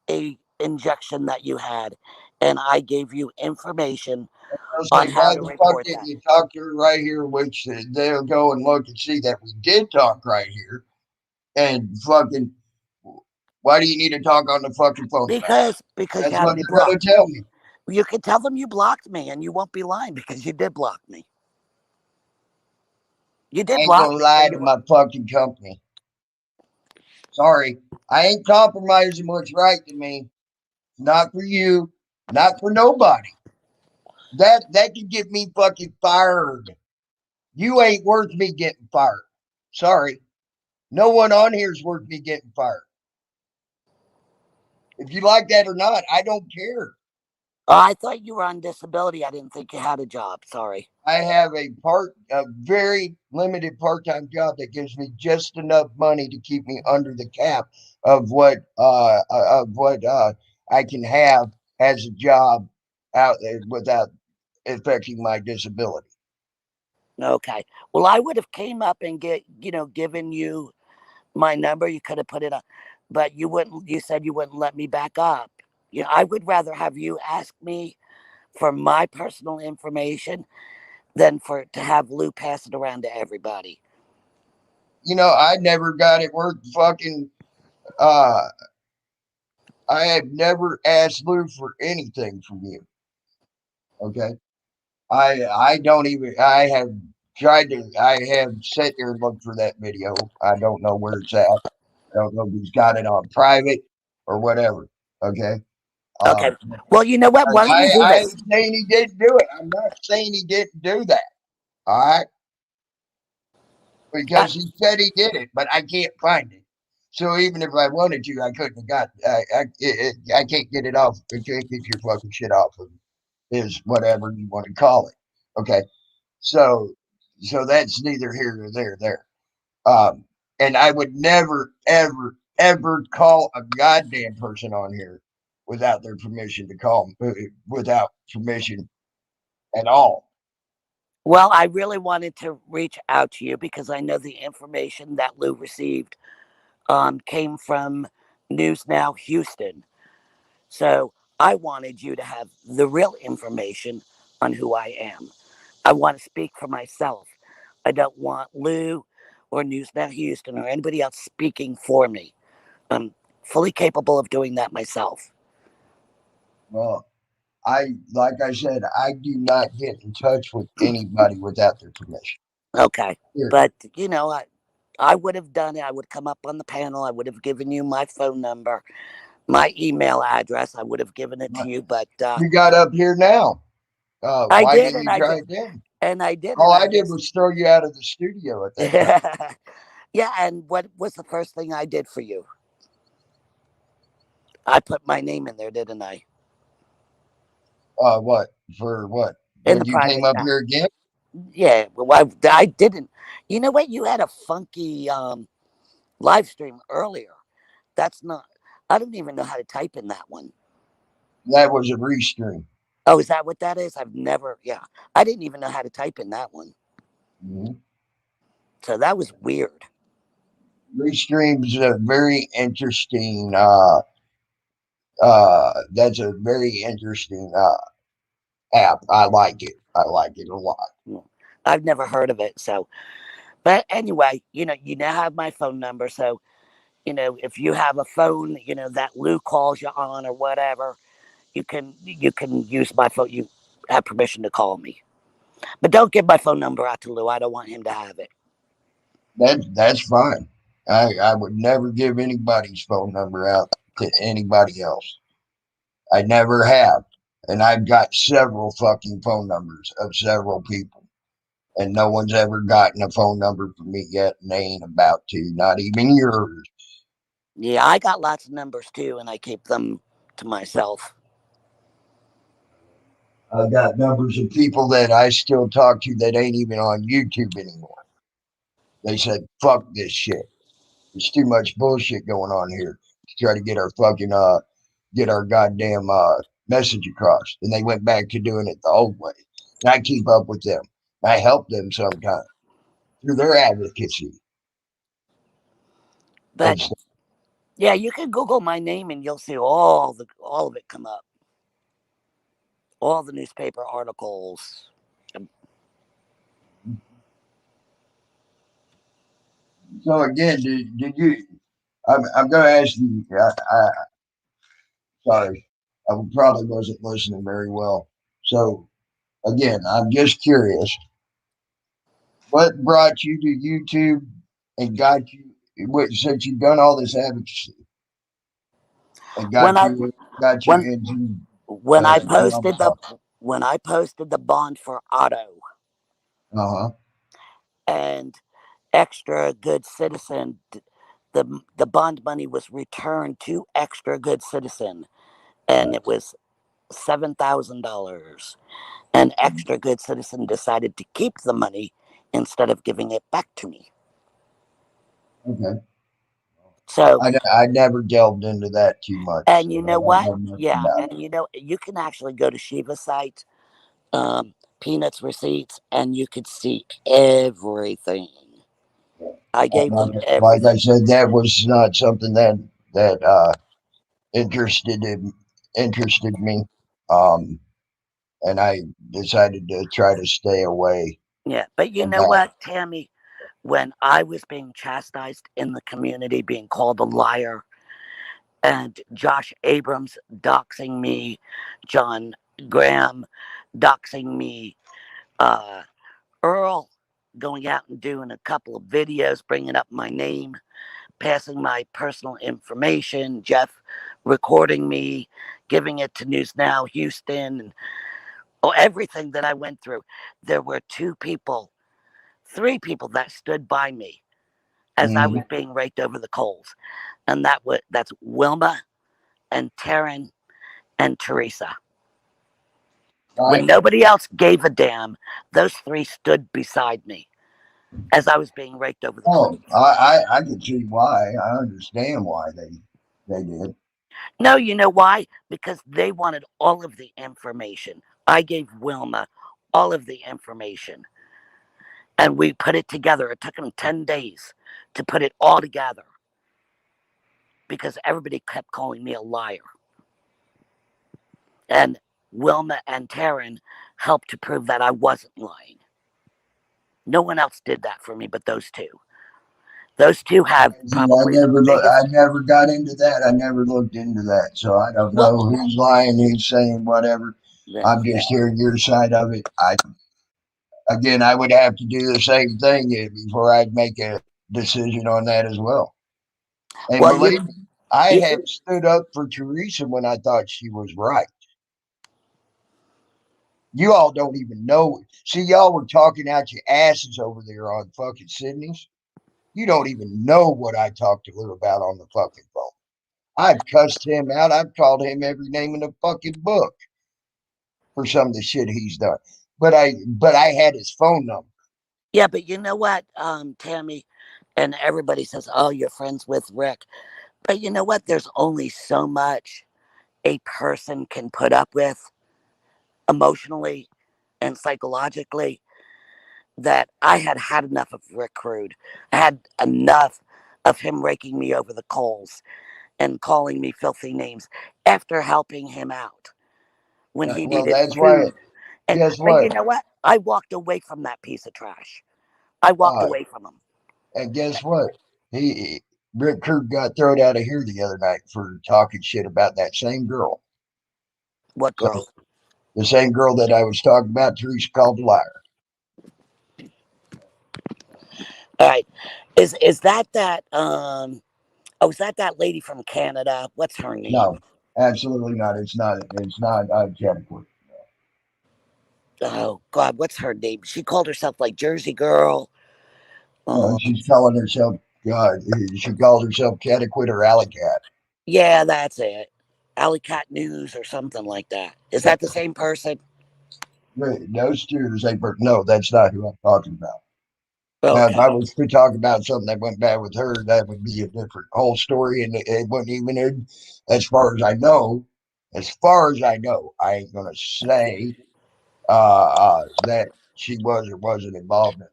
a injection that you had, and I gave you information They'll on say, how why to the fuck report didn't that. you talk to her right here? Which they'll go and look and see that we did talk right here. And fucking, why do you need to talk on the fucking phone about it? Because you That's had what me they're going blocked. to tell me. You can tell them you blocked me, and you won't be lying because you did block me. You I did ain't block going to me, so lie you to won't. my fucking company. Sorry. I ain't compromising what's right to me. Not for you. Not for nobody. That could get me fucking fired. You ain't worth me getting fired. Sorry. No one on here is worth me getting fired. If you like that or not, I don't care. Oh, I thought you were on disability. I didn't think you had a job. Sorry. I have a very limited part-time job that gives me just enough money to keep me under the cap of what I can have as a job out there without affecting my disability. Okay. Well, I would have came up and given you my number. You could have put it up, but you wouldn't. You said you wouldn't let me back up. I would rather have you ask me for my personal information than for to have Lou pass it around to everybody. I never got it worth fucking. Uh, I have never asked Lou for anything from you. Okay, I don't even. I have sat there and looked for that video. I don't know where it's at. I don't know if he's got it on private or whatever. Okay. Okay. Well, you know what? But Why don't you do I this? ain't saying he didn't do it. I'm not saying he didn't do that. All right. Uh, Because he said he did it, but I can't find it. So even if I wanted to, I couldn't have got. I can't get it off. I can't get your fucking shit off of is whatever you want to call it. Okay. So that's neither here nor there. There. Um, and I would never, ever, ever call a goddamn person on here without their permission to call them, without permission at all. well, I really wanted to reach out to you because I know the information that Lou received came from News Now Houston. So I wanted you to have the real information on who I am. I want to speak for myself. I don't want Lou or News Now Houston or anybody else speaking for me. I'm fully capable of doing that myself. Well, like I said, I do not get in touch with anybody without their permission. Okay. Here, But, I would have done it. I would come up on the panel. I would have given you my phone number, my email address. I would have given it to you. But you got up here now. I Why did, didn't and you I try did, it then? and I did, All and I I did just, was throw you out of the studio at that time. yeah. And what was the first thing I did for you? I put my name in there, didn't I? What for? What In the when you came private up chat. here again? Yeah. Well, I didn't. You know what? You had a funky live stream earlier. That's not. I don't even know how to type in that one. That was a restream. Oh, is that what that is? I've never. Yeah, I didn't even know how to type in that one. Mm-hmm. So that was weird. Restream's a very interesting. That's a very interesting app. I like it. I like it a lot. Mm. I've never heard of it. So, but anyway, you now have my phone number. So if you have a phone, that Lou calls you on or whatever, you can use my phone. You have permission to call me, but don't give my phone number out to Lou. I don't want him to have it. That's fine. I would never give anybody's phone number out to anybody else. I never have. And I've got several fucking phone numbers of several people. And no one's ever gotten a phone number from me yet, and they ain't about to, not even yours. Yeah, I got lots of numbers too, and I keep them to myself. I've got numbers of people that I still talk to that ain't even on YouTube anymore. They said, fuck this shit. There's too much bullshit going on here to try to get our goddamn message across. And they went back to doing it the old way. And I keep up with them. I help them sometimes through their advocacy But of stuff. yeah, you can Google my name and you'll see all of it come up, all the newspaper articles. So again, did you? I'm going to ask you. Sorry, I probably wasn't listening very well. So again, I'm just curious. What brought you to YouTube and got you? Since you've done all this advocacy and When I got you when into when I doing all this posted the stuff. when I posted the bond for auto Uh huh. and extra good citizen, the bond money was returned to extra good citizen, and it was $7,000. And extra good citizen decided to keep the money instead of giving it back to me. Okay. So, I never delved into that too much, and so you I know don't what? know much Yeah, about it. and you can actually go to Shiva site, Peanuts receipts, and you could see everything. I gave them Like I everything. said, that was not something that interested in, interested me, um, and I decided to try to stay away Yeah, but you from know that. what, Tammy? When I was being chastised in the community, being called a liar, and Josh Abrams doxing me, John Graham doxing me, uh, Earl going out and doing a couple of videos, bringing up my name, passing my personal information, Jeff recording me, giving it to News Now Houston, and everything that I went through. There were three people that stood by me as I was Hmm. being raked over the coals, and that's Wilma and Taryn and Teresa. When Right. nobody else gave a damn, those three stood beside me as I was being raked over the Oh, coals. I can see why. I understand why they did. No, you know why? Because they wanted all of the information. I gave Wilma all of the information and we put it together. It took them 10 days to put it all together because everybody kept calling me a liar. And Wilma and Taryn helped to prove that I wasn't lying. No one else did that for me but those two. Those two have See, probably the biggest. I never got into that. I never looked into that, so I don't Well, know who's lying, who's saying whatever. yeah. I'm just hearing your side of it. Again, I would have to do the same thing before I'd make a decision on that as well. And Well, you believe me, I you have can. stood up for Teresa when I thought she was right. You all don't even know it. See, y'all were talking out your asses over there on fucking Sydney's. You don't even know what I talked to her about on the fucking phone. I've cussed him out. I've called him every name in the fucking book for some of the shit he's done. But I had his phone number. Yeah, but you know what, Tammy, and everybody says, "Oh, you're friends with Rick," but you know what? There's only so much a person can put up with emotionally and psychologically that I had had enough of Rick Rude. I had enough of him raking me over the coals and calling me filthy names after helping him out when he Well, needed that's why. food. And Guess but you what? know what? I walked away from that piece of trash. I walked Uh, away from him. and guess what? He Rick Kirk got thrown out of here the other night for talking shit about that same girl. What So girl? the same girl that I was talking about, Teresa called a liar. All right. Is that? Oh, is that lady from Canada? What's her name? No, absolutely not. It's not. It's not Jennifer. Oh God, what's her name? She called herself like Jersey Girl. Um, She's calling herself. God, she calls herself Cataquit or Alley Cat. yeah, that's it. Alley Cat News or something like that. Is that the same person? Those two are the same person. No, that's not who I'm talking about. Now, if Okay. I was to talk about something that went bad with her, that would be a different whole story, and it wouldn't even. As far as I know, I ain't gonna say that she was or wasn't involved in it.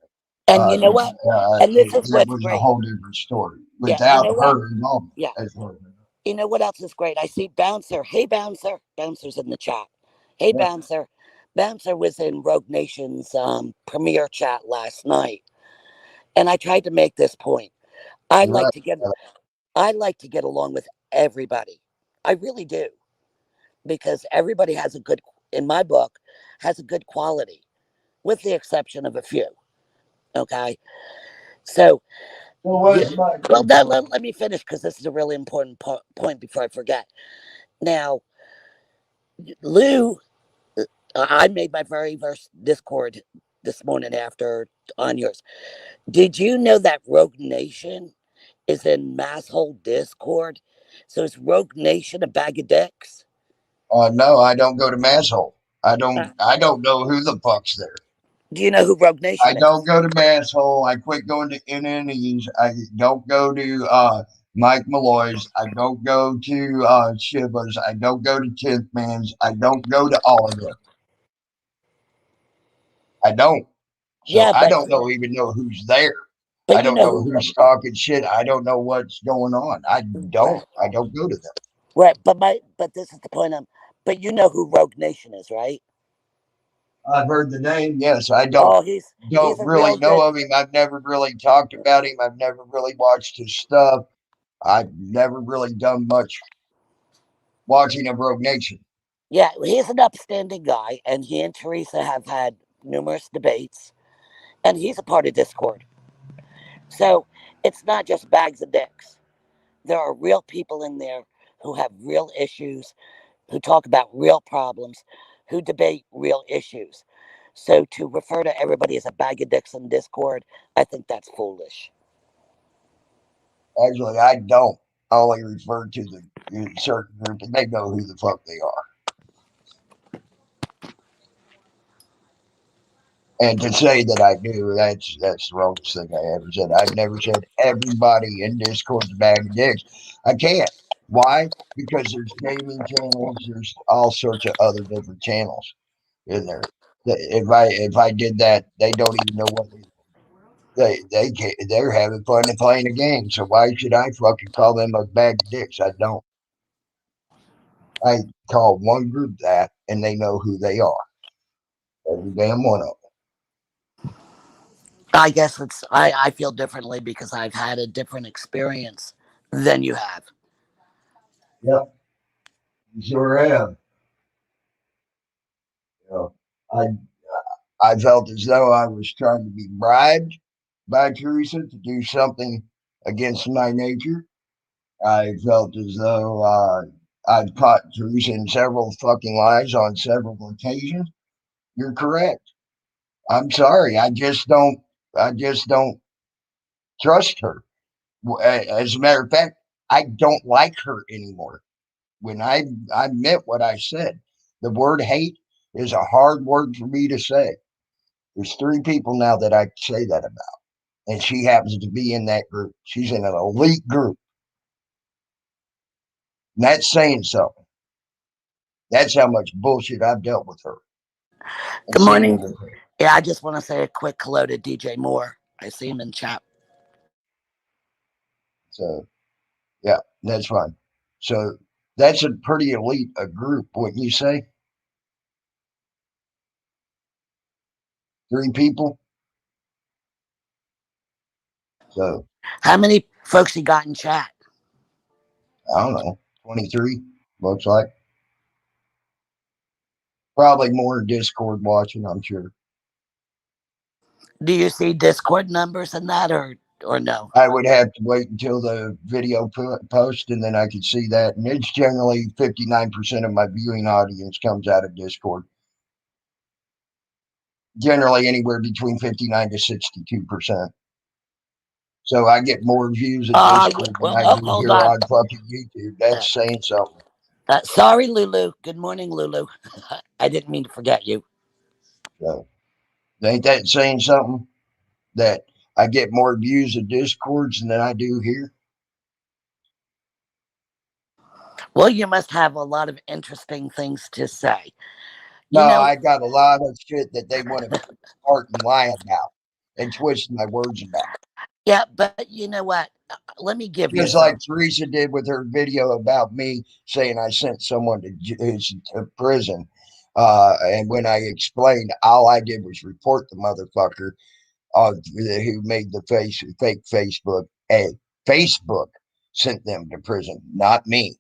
And you know what? And this is That what's was a great. whole different story Yeah, you without know what? her involvement. Yeah. As far as I You know what else is great? I see Bouncer. Hey, Bouncer. Bouncer's in the chat. Hey, know. Bouncer. Bouncer was in Rogue Nation's premiere chat last night, and I tried to make this point. I You're like right. to get I like to get along with everybody. I really do because everybody has a good, in my book, has a good quality, with the exception of a few. Okay, so So you, what's my well, now let me finish because this is a really important point before I forget. Now, Lou, I made my very first Discord this morning after on yours. Did you know that Rogue Nation is in Masshole Discord? So is Rogue Nation a bag of dicks? No, I don't go to Masshole. I Uh, don't. I don't know who the fuck's there. do you know who Rogue I Nation don't is? go to Masshole. I quit going to NNEs. I don't go to Mike Malloy's. I don't go to Shiva's. I don't go to Tenth Man's. I don't go to all of them. I don't. So Yeah, I don't know even know who's there. I but you don't know know who. who's talking shit. I don't know what's going on. I don't. Right, I don't go to them. right. But this is the point. But you know who Rogue Nation is, right? I've heard the name. Yes, I Oh, he's don't a really real know good. of him. I've never really talked about him. I've never really watched his stuff. I've never really done much watching of Rogue Nation. Yeah, he's an upstanding guy, and he and Teresa have had numerous debates, and he's a part of Discord. So it's not just bags of dicks. There are real people in there who have real issues, who talk about real problems, who debate real issues. So to refer to everybody as a bag of dicks in Discord, I think that's foolish. Actually, I don't. I only refer to the certain group, and they know who the fuck they are. And to say that I do, that's the wrongest thing I ever said. I've never said everybody in Discord's a bag of dicks. I can't. Why? Because there's gaming channels. There's all sorts of other different channels in there. If I did that, they don't even know what they can't, they're having fun and playing a game. So why should I fucking call them a bag of dicks? I don't. I call one group that, and they know who they are. Every damn one of I guess I feel differently because I've had a different experience than you have. them. Yep, you sure have. You know, I felt as though I was trying to be bribed by Teresa to do something against my nature. I felt as though I've caught Teresa in several fucking lies on several occasions. You're correct. I'm sorry. I just don't trust her. As a matter of fact, I don't like her anymore. When I meant what I said. The word hate is a hard word for me to say. There's three people now that I say that about, and she happens to be in that group. She's in an elite group. And that's saying something. That's how much bullshit I've dealt with her and Good seen morning. with her. Yeah, I just want to say a quick hello to DJ Moore. I see him in chat. So yeah, that's fine. So that's a pretty elite a group, wouldn't you say? Three people. So How many folks you got in chat? I don't know, 23 looks like. Probably more Discord watching, I'm sure. Do you see Discord numbers and that, or no? I would have to wait until the video post, and then I could see that. And it's generally 59% of my viewing audience comes out of Discord. Generally, anywhere between 59 to 62%. So I get more views at Discord than Well, I oh, do hold here on. on fucking YouTube. Uh, That's saying something. Sorry, Lulu. Good morning, Lulu. I didn't mean to forget you. So ain't that saying something? That I get more views at Discords than I do here. Well, you must have a lot of interesting things to say. No, You know, I got a lot of shit that they want to part and lie about and twist my words about. yeah, but you know what? Let me give you Just like some. Teresa did with her video about me saying I sent someone to prison. And when I explained, all I did was report the motherfucker who made the fake Facebook. Hey, Facebook sent them to prison, not me.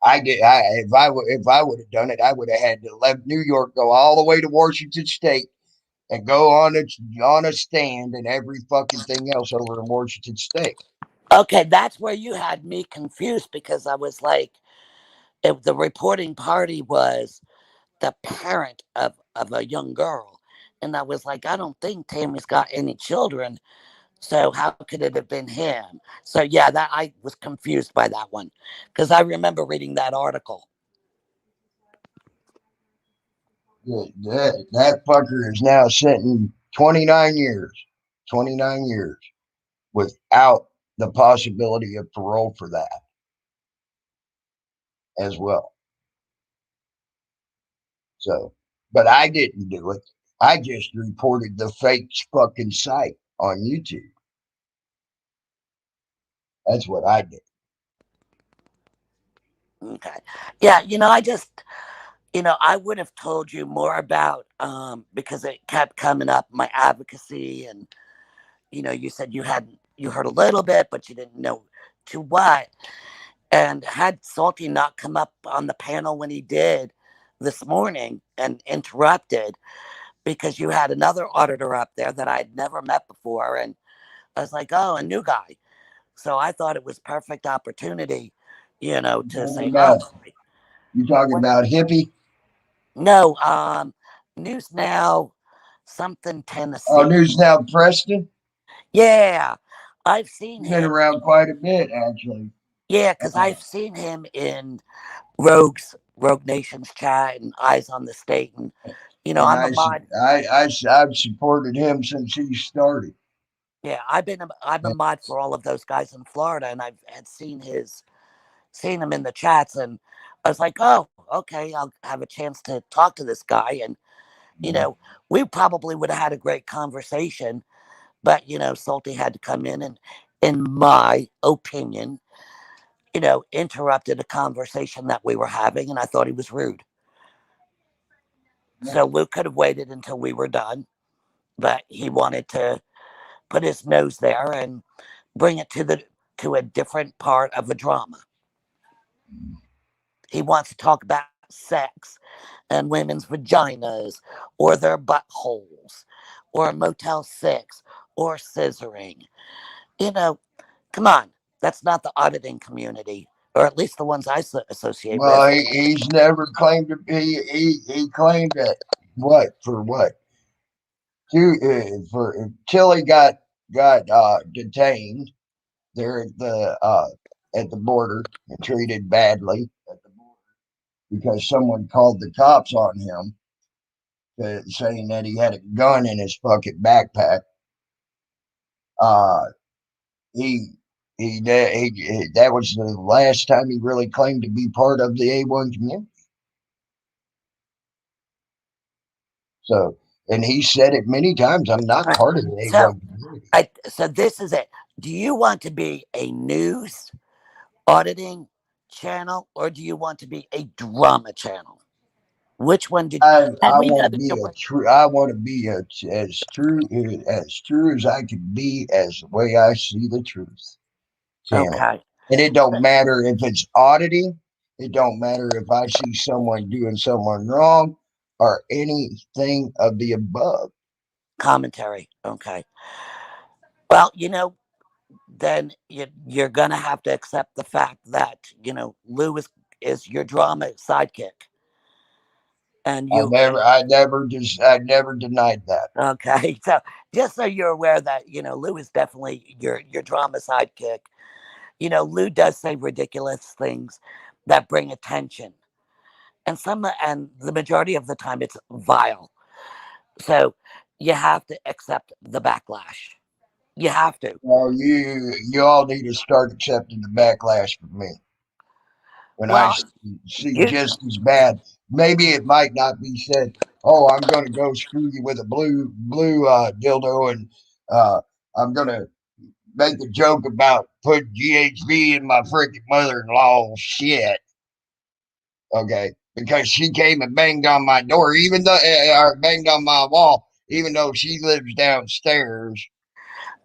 I did. If I would have done it, I would have had to let New York go all the way to Washington State and go on a stand and every fucking thing else over in Washington State. Okay, that's where you had me confused because I was like, if the reporting party was the parent of a young girl. And I was like, I don't think Tammy's got any children. So how could it have been him? So yeah, that I was confused by that one because I remember reading that article. That fucker is now sitting 29 years, 29 years without the possibility of parole for that as well. So, but I didn't do it. I just reported the fake fucking site on YouTube. That's what I did. Okay. Yeah, I just I would have told you more about because it kept coming up my advocacy and you said you heard a little bit but you didn't know to what. And had Salty not come up on the panel when he did this morning and interrupted because you had another auditor up there that I'd never met before. And I was like, oh, a new guy. So I thought it was perfect opportunity, You to talking say, oh, about you talking what? about hippie? No, News Now, something Oh, Tennessee. News Now Preston. Yeah, I've seen He's been him. around quite a bit, actually. Yeah, because Uh, I've seen him in Rogue Nations chat and Eyes on the State, and and I'm a mod. I've supported him since he started. Yeah, I'm a mod for all of those guys in Florida, and I've had seen him in the chats, and I was like, oh, okay, I'll have a chance to talk to this guy, and you Mhm. know, we probably would have had a great conversation, but Salty had to come in in my opinion, interrupted a conversation that we were having, and I thought he was rude. Yeah. So we could have waited until we were done, but he wanted to put his nose there and bring it to a different part of the drama. He wants to talk about sex and women's vaginas or their buttholes or Motel 6 or scissoring. You know, come on. That's not the auditing community, or at least the ones I associate with. Well, he's never claimed to be. He claimed that what for what for until he got detained there at the border and treated badly at the border because someone called the cops on him saying that he had a gun in his fucking backpack. Uh, he that was the last time he really claimed to be part of the A1 community. So, and he said it many times. I'm not part of the So, A1 community. so this is it. Do you want to be a news auditing channel or do you want to be a drama channel? Which one did? And I we know want to that be you're. a true. I want to be as true as I can be, as the way I see the truth, Tammy. Okay, And it don't matter if it's auditing. It don't matter if I see someone doing someone wrong or anything of the above. commentary. Okay. Well, then you're gonna have to accept the fact that Lou is your drama sidekick, and you and I never denied that. okay. So just so you're aware that Lou is definitely your drama sidekick. Lou does say ridiculous things that bring attention, and the majority of the time it's vile. So you have to accept the backlash. You have to. Well, you all need to start accepting the backlash from me when I Well, see you just as bad. Maybe it might not be said, "Oh, I'm going to go screw you with a blue dildo," and uh, I'm going to make a joke about putting GHB in my freaking mother-in-law shit. Okay, because she came and banged on my door, even though or banged on my wall, even though she lives downstairs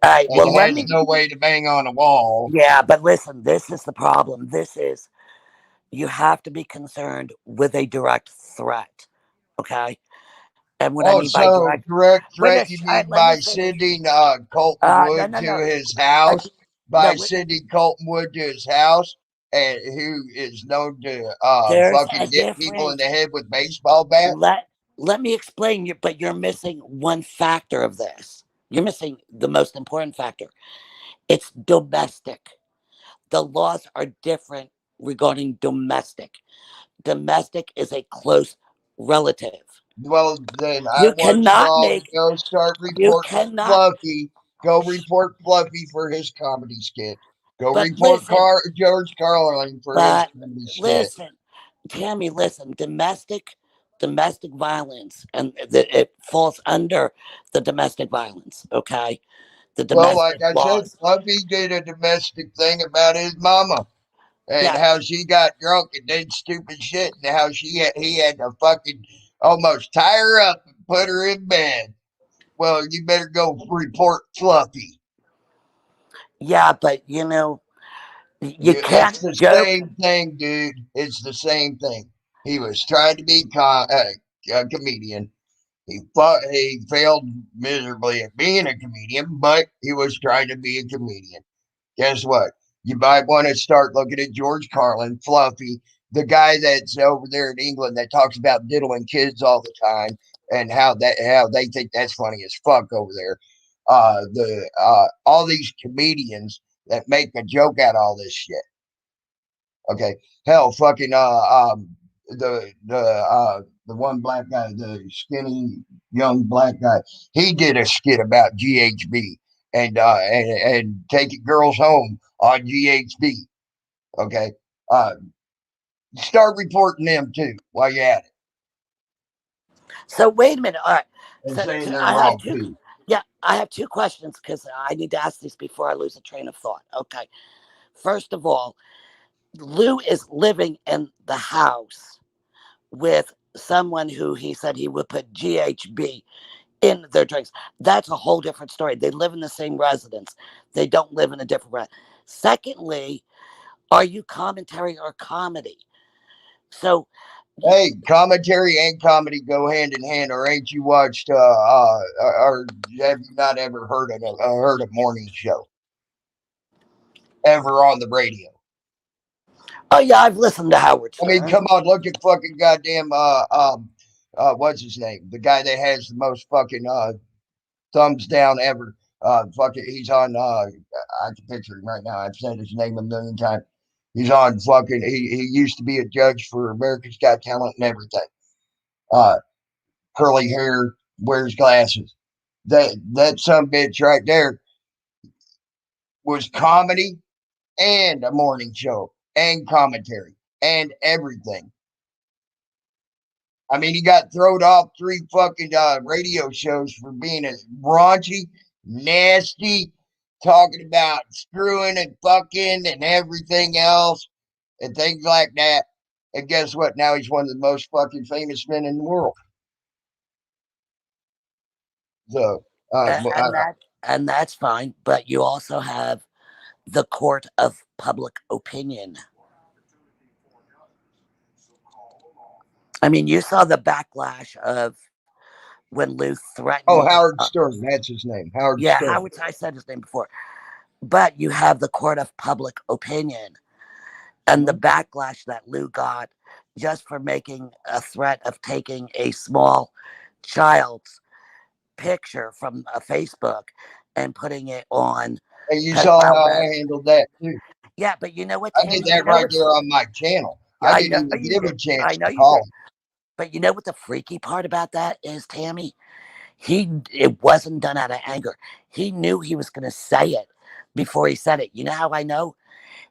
all right. Well, and let has me. no way to bang on a wall. Yeah, but listen, this is the problem. This is you have to be concerned with a direct threat. Okay, and what I Oh, mean by so direct, direct when threat you mean let me by finish. sending Colton No, Wood no, to no. his I, house? no, By sending Colton Wood to his house, and who is known to there's a fucking hit people in difference. the head with baseball bats? Let me explain. But you're missing one factor of this. You're missing the most important factor. It's domestic. The laws are different regarding domestic. Domestic is a close relative. Well, then I You want you cannot all to make. go start You reporting cannot. Fluffy. Go report Fluffy for his comedy skit. Go But report listen. George Carlin for his But comedy skit. listen, Tammy. Listen. Domestic violence, and it falls under the domestic violence. Okay, the Well, like domestic I said, laws. Fluffy did a domestic thing about his mama and Yeah, how she got drunk and did stupid shit and how he had to fucking almost tie her up and put her in bed. Well, you better go report Fluffy. yeah, but you It's can't the joke. same thing, dude. It's the same thing. He was trying to be a comedian. He failed miserably at being a comedian, but he was trying to be a comedian. Guess what? You might want to start looking at George Carlin, Fluffy, the guy that's over there in England that talks about diddling kids all the time and how they think that's funny as fuck over there. The All these comedians that make a joke out of all this shit. Okay, hell, fucking the one black guy, the skinny young black guy, he did a skit about GHB and taking girls home on GHB. Okay, uh, start reporting them too while you're at it So wait a minute. All right. and saying they're I have wrong two. too. Yeah, I have two questions because I need to ask these before I lose a train of thought. Okay. First of all, Lou is living in the house with someone who he said he would put GHB in their drinks. That's a whole different story. They live in the same residence. They don't live in a different Secondly, are you commentary or comedy? So, Hey, commentary and comedy go hand in hand, or ain't you watched? Or have you not ever heard a morning show ever on the radio? oh yeah, I've listened to Howard I mean, Stern. come on, look at fucking goddamn what's his name? The guy that has the most fucking thumbs down ever. Fucking, he's on. I can picture him right now. I've said his name a million times. He's on fucking. He used to be a judge for America's Got Talent and everything. Uh, Curly hair, wears glasses. That some bitch right there was comedy and a morning show and commentary and everything. I mean, he got thrown off 3 fucking radio shows for being a raunchy, nasty, talking about screwing and fucking and everything else and things like that. And guess what? Now he's one of the most fucking famous men in the world. So, And that's fine. But you also have the court of public opinion. I mean, you saw the backlash of when Lou threatened. Howard Stern. That's his name. Howard Yeah, Stern. Howard. I said his name before. But you have the court of public opinion and the Mhm. backlash that Lou got just for making a threat of taking a small child's picture from a Facebook and putting it on And you saw pedophile how web. I handled that too. Yeah, but you know what, I did Tammy? You that know right what's there on my channel. yeah, I I didn't know even you give a did. I chance know to you call did. him. But you know what the freaky part about that is, Tammy? It wasn't done out of anger. He knew he was going to say it before he said it. You know how I know?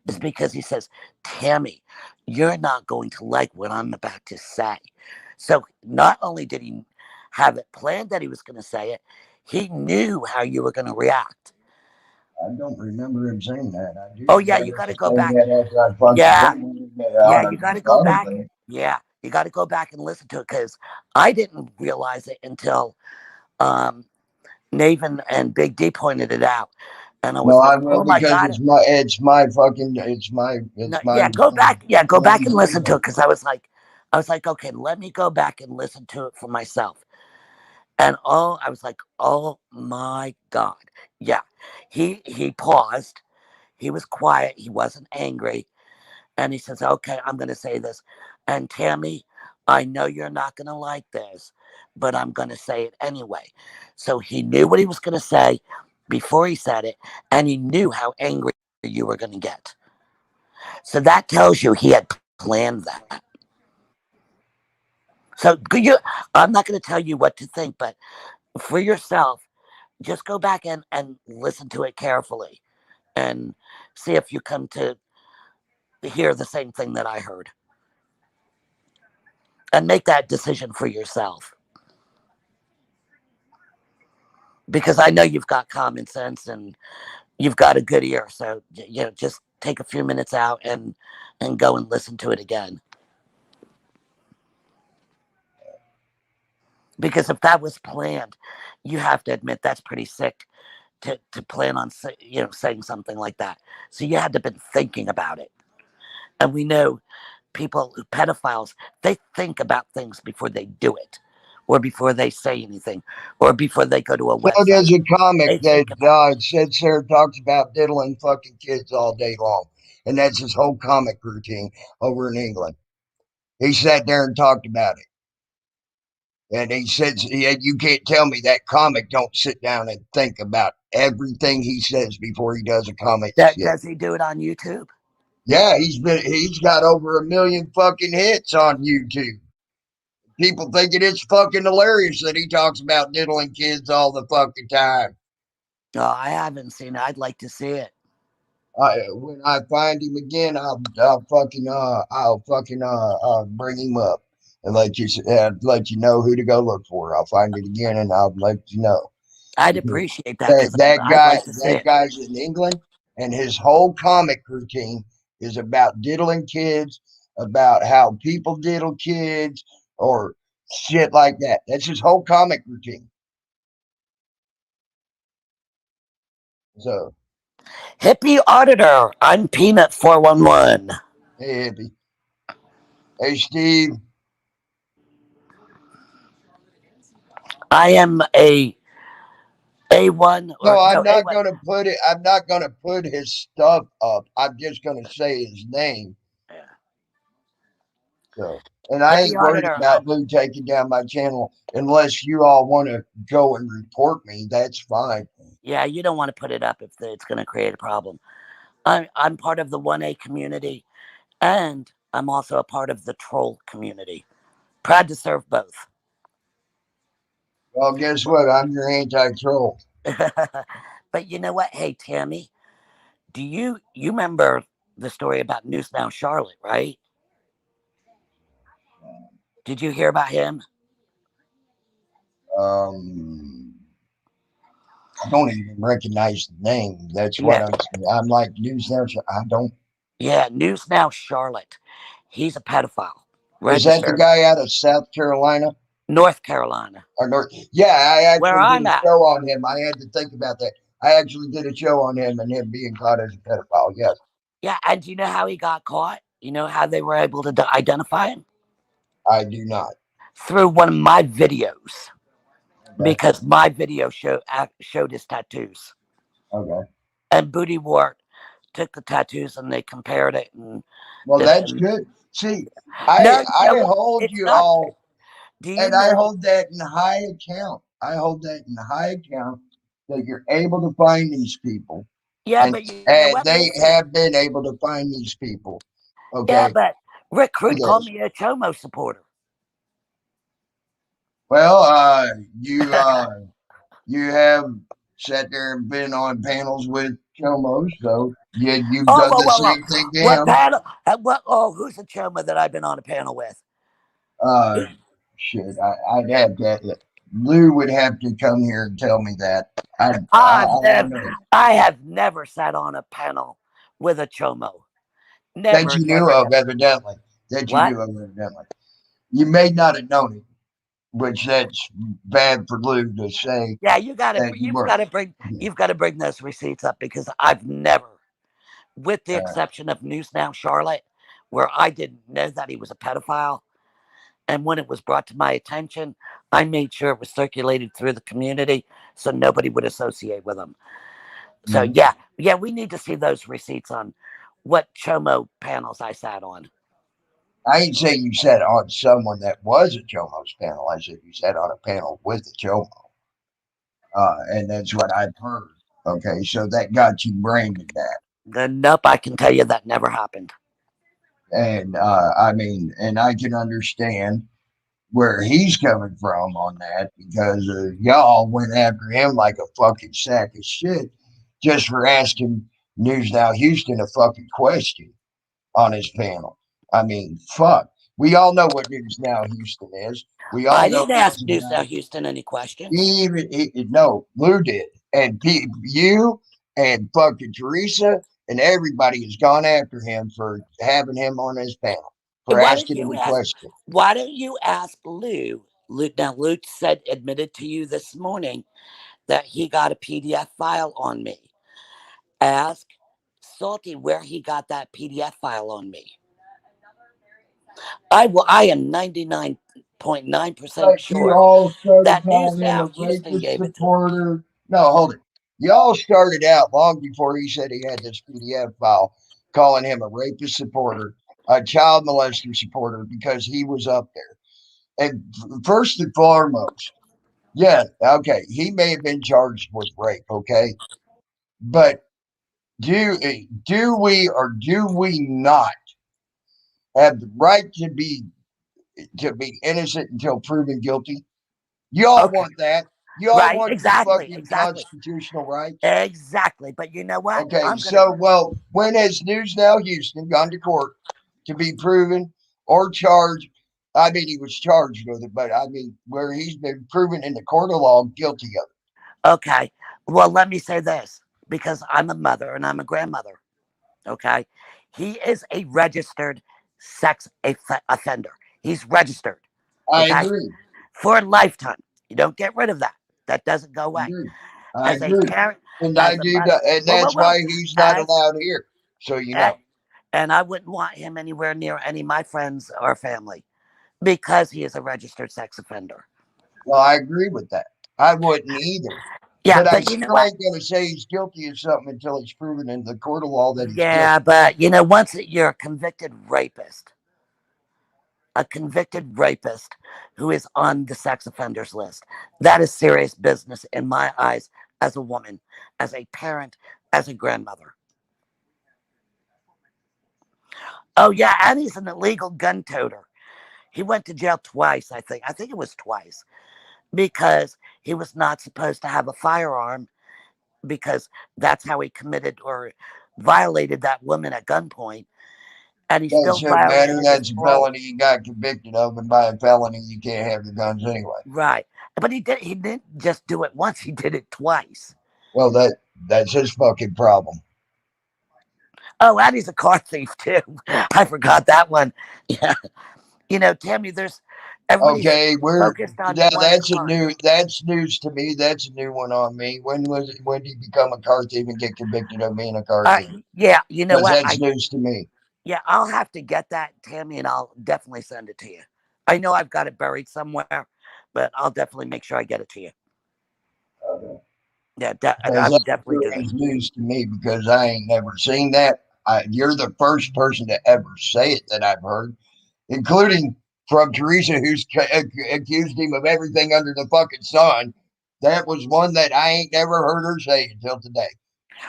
It's because he says, Tammy, you're not going to like what I'm about to say. So not only did he have it planned that he was going to say it, he knew how you were going to react. I don't remember him saying that. I do Oh yeah, you remember got him to go saying back. that after I fucking Yeah, told him yeah, on you got to a go phone back. thing. Yeah, you got to go back and listen to it because I didn't realize it until um, Nathan and Big D pointed it out, and I No, was like, I will "Oh my because god!" it's my fucking No, it's my yeah, go back. Yeah, go back and listen to responsibility. it because I was like, okay, let me go back and listen to it for myself. And I was like, oh my god, yeah. He paused. He was quiet. He wasn't angry, and he says, okay, I'm going to say this. And Tammy, I know you're not going to like this, but I'm going to say it anyway. So he knew what he was going to say before he said it, and he knew how angry you were going to get. So that tells you he had planned that. So I'm not going to tell you what to think, but for yourself, just go back and listen to it carefully and see if you come to hear the same thing that I heard and make that decision for yourself. Because I know you've got common sense and you've got a good ear. So, just take a few minutes out and go and listen to it again. Because if that was planned, you have to admit that's pretty sick to plan on saying something like that. So you had to have been thinking about it. And we know people, pedophiles, they think about things before they do it, or before they say anything, or before they go to a So website. there's a comic They that think about it. sits there and talks about diddling fucking kids all day long, and that's his whole comic routine over in England. He sat there and talked about it. And he says, yeah, you can't tell me that comic don't sit down and think about everything he says before he does a comic shit. Does he do it on YouTube? Yeah, he's got over 1 million fucking hits on YouTube. People think it is fucking hilarious that he talks about diddling kids all the fucking time. No, I haven't seen it. I'd like to see it. When I find him again, I'll fucking bring him up and let you know who to go look for. I'll find it again and I'll let you know. I'd appreciate that That because that I'd guy like to see that it. guy's in England, and his whole comic routine is about diddling kids, about how people diddle kids, or shit like that. That's his whole comic routine. So, Hippie Auditor, I'm Peanut 411. hey, hippie. Hey, Steve. I am A1 No, or I'm no not A1. gonna put it. I'm not gonna put his stuff up. I'm just gonna say his name. So, and I Hippie ain't worried Auditor, about Lou taking down my channel unless you all want to go and report me. That's fine. yeah, you don't want to put it up if it's going to create a problem. I'm part of the 1A community and I'm also a part of the troll community. Proud to serve both. Well, guess what? I'm your anti-troll. But you know what? Hey, Tammy, do you remember the story about News Now Charlotte, right? Did you hear about him? Um, I don't even recognize the name. That's what Yeah. I'm saying. I'm like news there. I don't. Yeah, News Now Charlotte. He's a pedophile, Is that the registered, guy out of South Carolina North Carolina, or North? Yeah, I where actually did I'm a at. show on him. I had to think about that. I actually did a show on him and him being caught as a pedophile. Yes, Yeah, and do you know how he got caught? You know how they were able to identify him? I do not. Through one of my videos, Okay. because my video showed his tattoos. Okay. And Booty Wart took the tattoos and they compared it and Well, did it. that's And good. See, no, you I know what? hold It's you not. all, Do you and I know? hold that in high account. I hold that in high account that you're able to find these people, Yeah, but you know what? and they Listen. have been able to find these people. Yeah, Okay, but Rick for Crude called this. me a Chomo supporter. Well, you you have sat there and been on panels with Chomos, so you've Oh, done whoa, the whoa, whoa. same thing to What him. panel? What? Oh, who's the Choma that I've been on a panel with? Uh, shit, I'd have to. Lou would have to come here and tell me that. I I've don't never, know I have never sat on a panel with a Chomo. that Never, you knew never, of, never. evidently. That you What? knew of, evidently. You may not have known it, which that's bad for Lou to say Yeah, you got to, that you were. you've got to bring those receipts up because I've never, with the Uh, exception of News Now Charlotte, where I didn't know that he was a pedophile. And when it was brought to my attention, I made sure it was circulated through the community so nobody would associate with him. So mhm. yeah, we need to see those receipts on what Chomo panels I sat on. I ain't saying you sat on someone that was a Chomos panel. I said you sat on a panel with a Chomo. And that's what I've heard. Okay, so that got you branded that. Nope, I can tell you that never happened. And I mean, and I can understand where he's coming from on that because y'all went after him like a fucking sack of shit just for asking News Now Houston a fucking question on his panel. I mean, fuck. We all know what News Now Houston is. We all I know didn't he's ask a News Now guy. Houston any questions. No, Lou did, and you and fucking Teresa and everybody has gone after him for having him on his panel for Why don't asking him you a ask? question. Why don't you ask Lou? Luke now Luke said admitted to you this morning that he got a PDF file on me. Ask Salty where he got that PDF file on me. I am 99.9% But you sure all started that News calling him Now a Houston rapist gave it to him. supporter. No, hold it. Y'all started out long before he said he had this PDF file, calling him a rapist supporter, a child molester supporter, because he was up there. And first and foremost, yeah, okay, he may have been charged with rape, okay, but do we or do we not have the right to be innocent until proven guilty? You all Okay. want that. You all Right, want your exactly, fucking exactly. constitutional rights. Exactly. But you know what? Okay, I'm gonna so well, when has News Now Houston gone to court to be proven or charged? I mean, he was charged with it, but I mean, where he's been proven in the court of law guilty of it. okay. Well, let me say this because I'm a mother and I'm a grandmother. Okay. He is a registered offender. He's registered. I Okay. agree. For a lifetime. You don't get rid of that. That doesn't go I away. agree. I As a agree. parent, And I as a do, mother, and whoa, whoa, that's whoa. why he's not As, allowed here. So you as know. and I wouldn't want him anywhere near any of my friends or family because he is a registered sex offender. Well, I agree with that. I wouldn't either. Yeah, But I but you know still what? ain't going to say he's guilty of something until it's proven in the court of law that he's Yeah, guilty. but you know, once you're a convicted rapist who is on the sex offenders list, that is serious business in my eyes as a woman, as a parent, as a grandmother. Oh, yeah, and he's an illegal gun toter. He went to jail twice, I think. I think it was twice because he was not supposed to have a firearm because that's how he committed or violated that woman at gunpoint. And he That still shouldn't matter. violated his That's a parole. felony you got convicted of, and by a felony you can't have the guns anyway. Right. But he didn't just do it once, he did it twice. Well, that's his fucking problem. Oh, and he's a car thief too. I forgot that one. Yeah, Tammy, there's everybody's Okay, we're focused on yeah. one car. That's news to me. That's a new one on me. When was it? When did you become a car thief and get convicted of being a car thief? Yeah, you know Because what? that's news to me. Yeah, I'll have to get that, Tammy, and I'll definitely send it to you. I know I've got it buried somewhere, but I'll definitely make sure I get it to you. Okay. Yeah, I Because that would definitely sure do that. is news to me because I ain't never seen that. You're the first person to ever say it that I've heard, including from Teresa, who's accused him of everything under the fucking sun. That was one that I ain't never heard her say until today.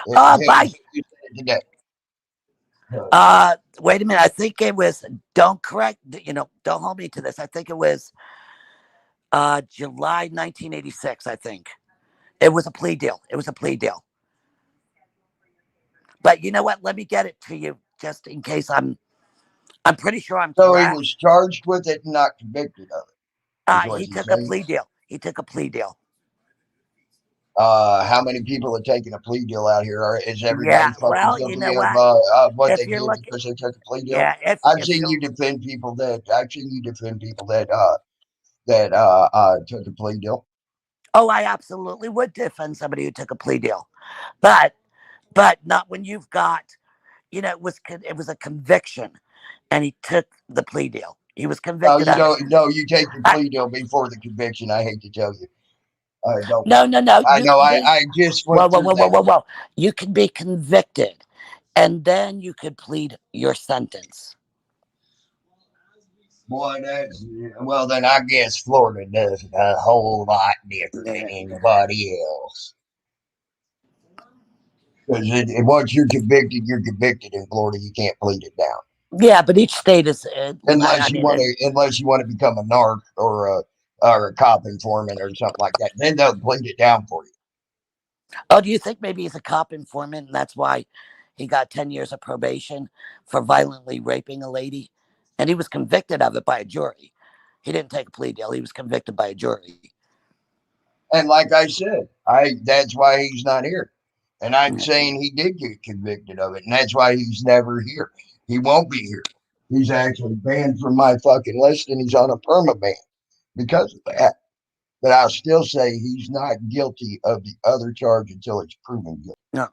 By You said it today. So, wait a minute. I think it was. Don't correct. Don't hold me to this. I think it was July 1986. I think it was a plea deal. It was a plea deal. But you know what? Let me get it to you just in case I'm pretty sure I'm so he correct. was charged with it and not convicted of it, is what He you're took a saying. plea deal. He took a plea deal. How many people are taking a plea deal out here? Is Yeah. everybody fucking Well, you know guilty of what? what If they you're did looking, because they took a plea deal? yeah. I've If seen you you're, defend people that took a plea deal. oh, I absolutely would defend somebody who took a plea deal, but not when you've got, it was a conviction, and he took the plea deal. He was No, convicted you of it. don't. No, you take the I, plea deal before the conviction. I hate to tell you. Don't. no, no, no. I You know. can be I just whoa, went whoa, through whoa, whoa, that. whoa, whoa. You can be convicted, and then you could plead your sentence. Boy, well. Then I guess Florida does it a whole lot different than Yeah. anybody else. Because once you're convicted in Florida. You can't plead it down Yeah, but each state is. I unless you mean, want to. Unless you want to become a narc or a cop informant or something like that. Then they'll plead it down for you. oh, do you think maybe he's a cop informant, and that's why he got 10 years of probation for violently raping a lady, and he was convicted of it by a jury. He didn't take a plea deal. He was convicted by a jury. And like I said, I that's why he's not here. And I'm Yeah. saying he did get convicted of it, and that's why he's never here. He won't be here. He's actually banned from my fucking list, and he's on a perma ban because of that. But I'll still say he's not guilty of the other charge until it's proven guilty. No.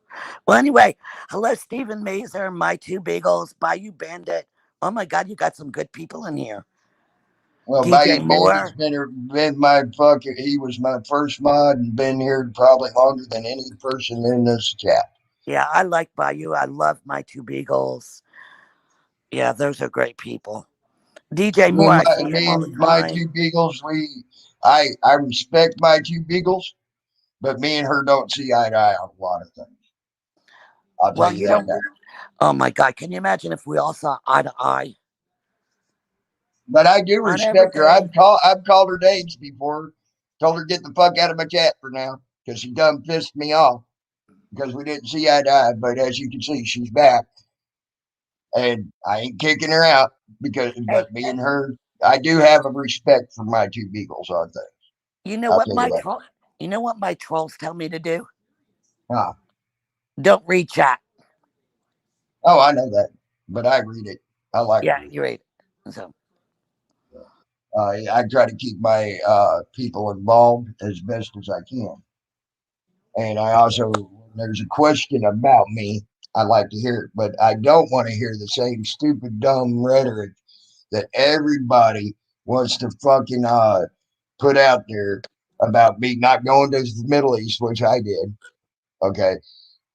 Well, anyway, hello, Stephen Mazer, My Two Bagels, Bayou Bandit. Oh my God, you got some good people in here. Well, DJ Bayou Bandit's Moore. been my fucking. He was my first mod and been here probably longer than any person in this chat. Yeah, I like Bayou. I love My Two Beagles. Yeah, those are great people. DJ Me Moore, and I see him me all the and my time. two beagles, I respect my two beagles, but me and her don't see eye to eye on a lot of things. I'll tell Well, you that now. oh my God, can you imagine if we all saw eye to eye But I do on respect her. everything? I've called her names before. Told her get the fuck out of my chat for now because she done pissed me off because we didn't see eye to eye. But as you can see, she's back, and I ain't kicking her out because. Hey, But me and her, I do have a respect for my two beagles on things. you know I'll what tell you my that. troll? You know what my trolls tell me to do? Ah, Don't read chat. oh, I know that, but I read it. I like to Yeah, read. you read it. So, I try to keep my people involved as best as I can. And I also, when there's a question about me, I like to hear it, but I don't want to hear the same stupid, dumb rhetoric that everybody wants to fucking put out there about me not going to the Middle East, which I did. Okay.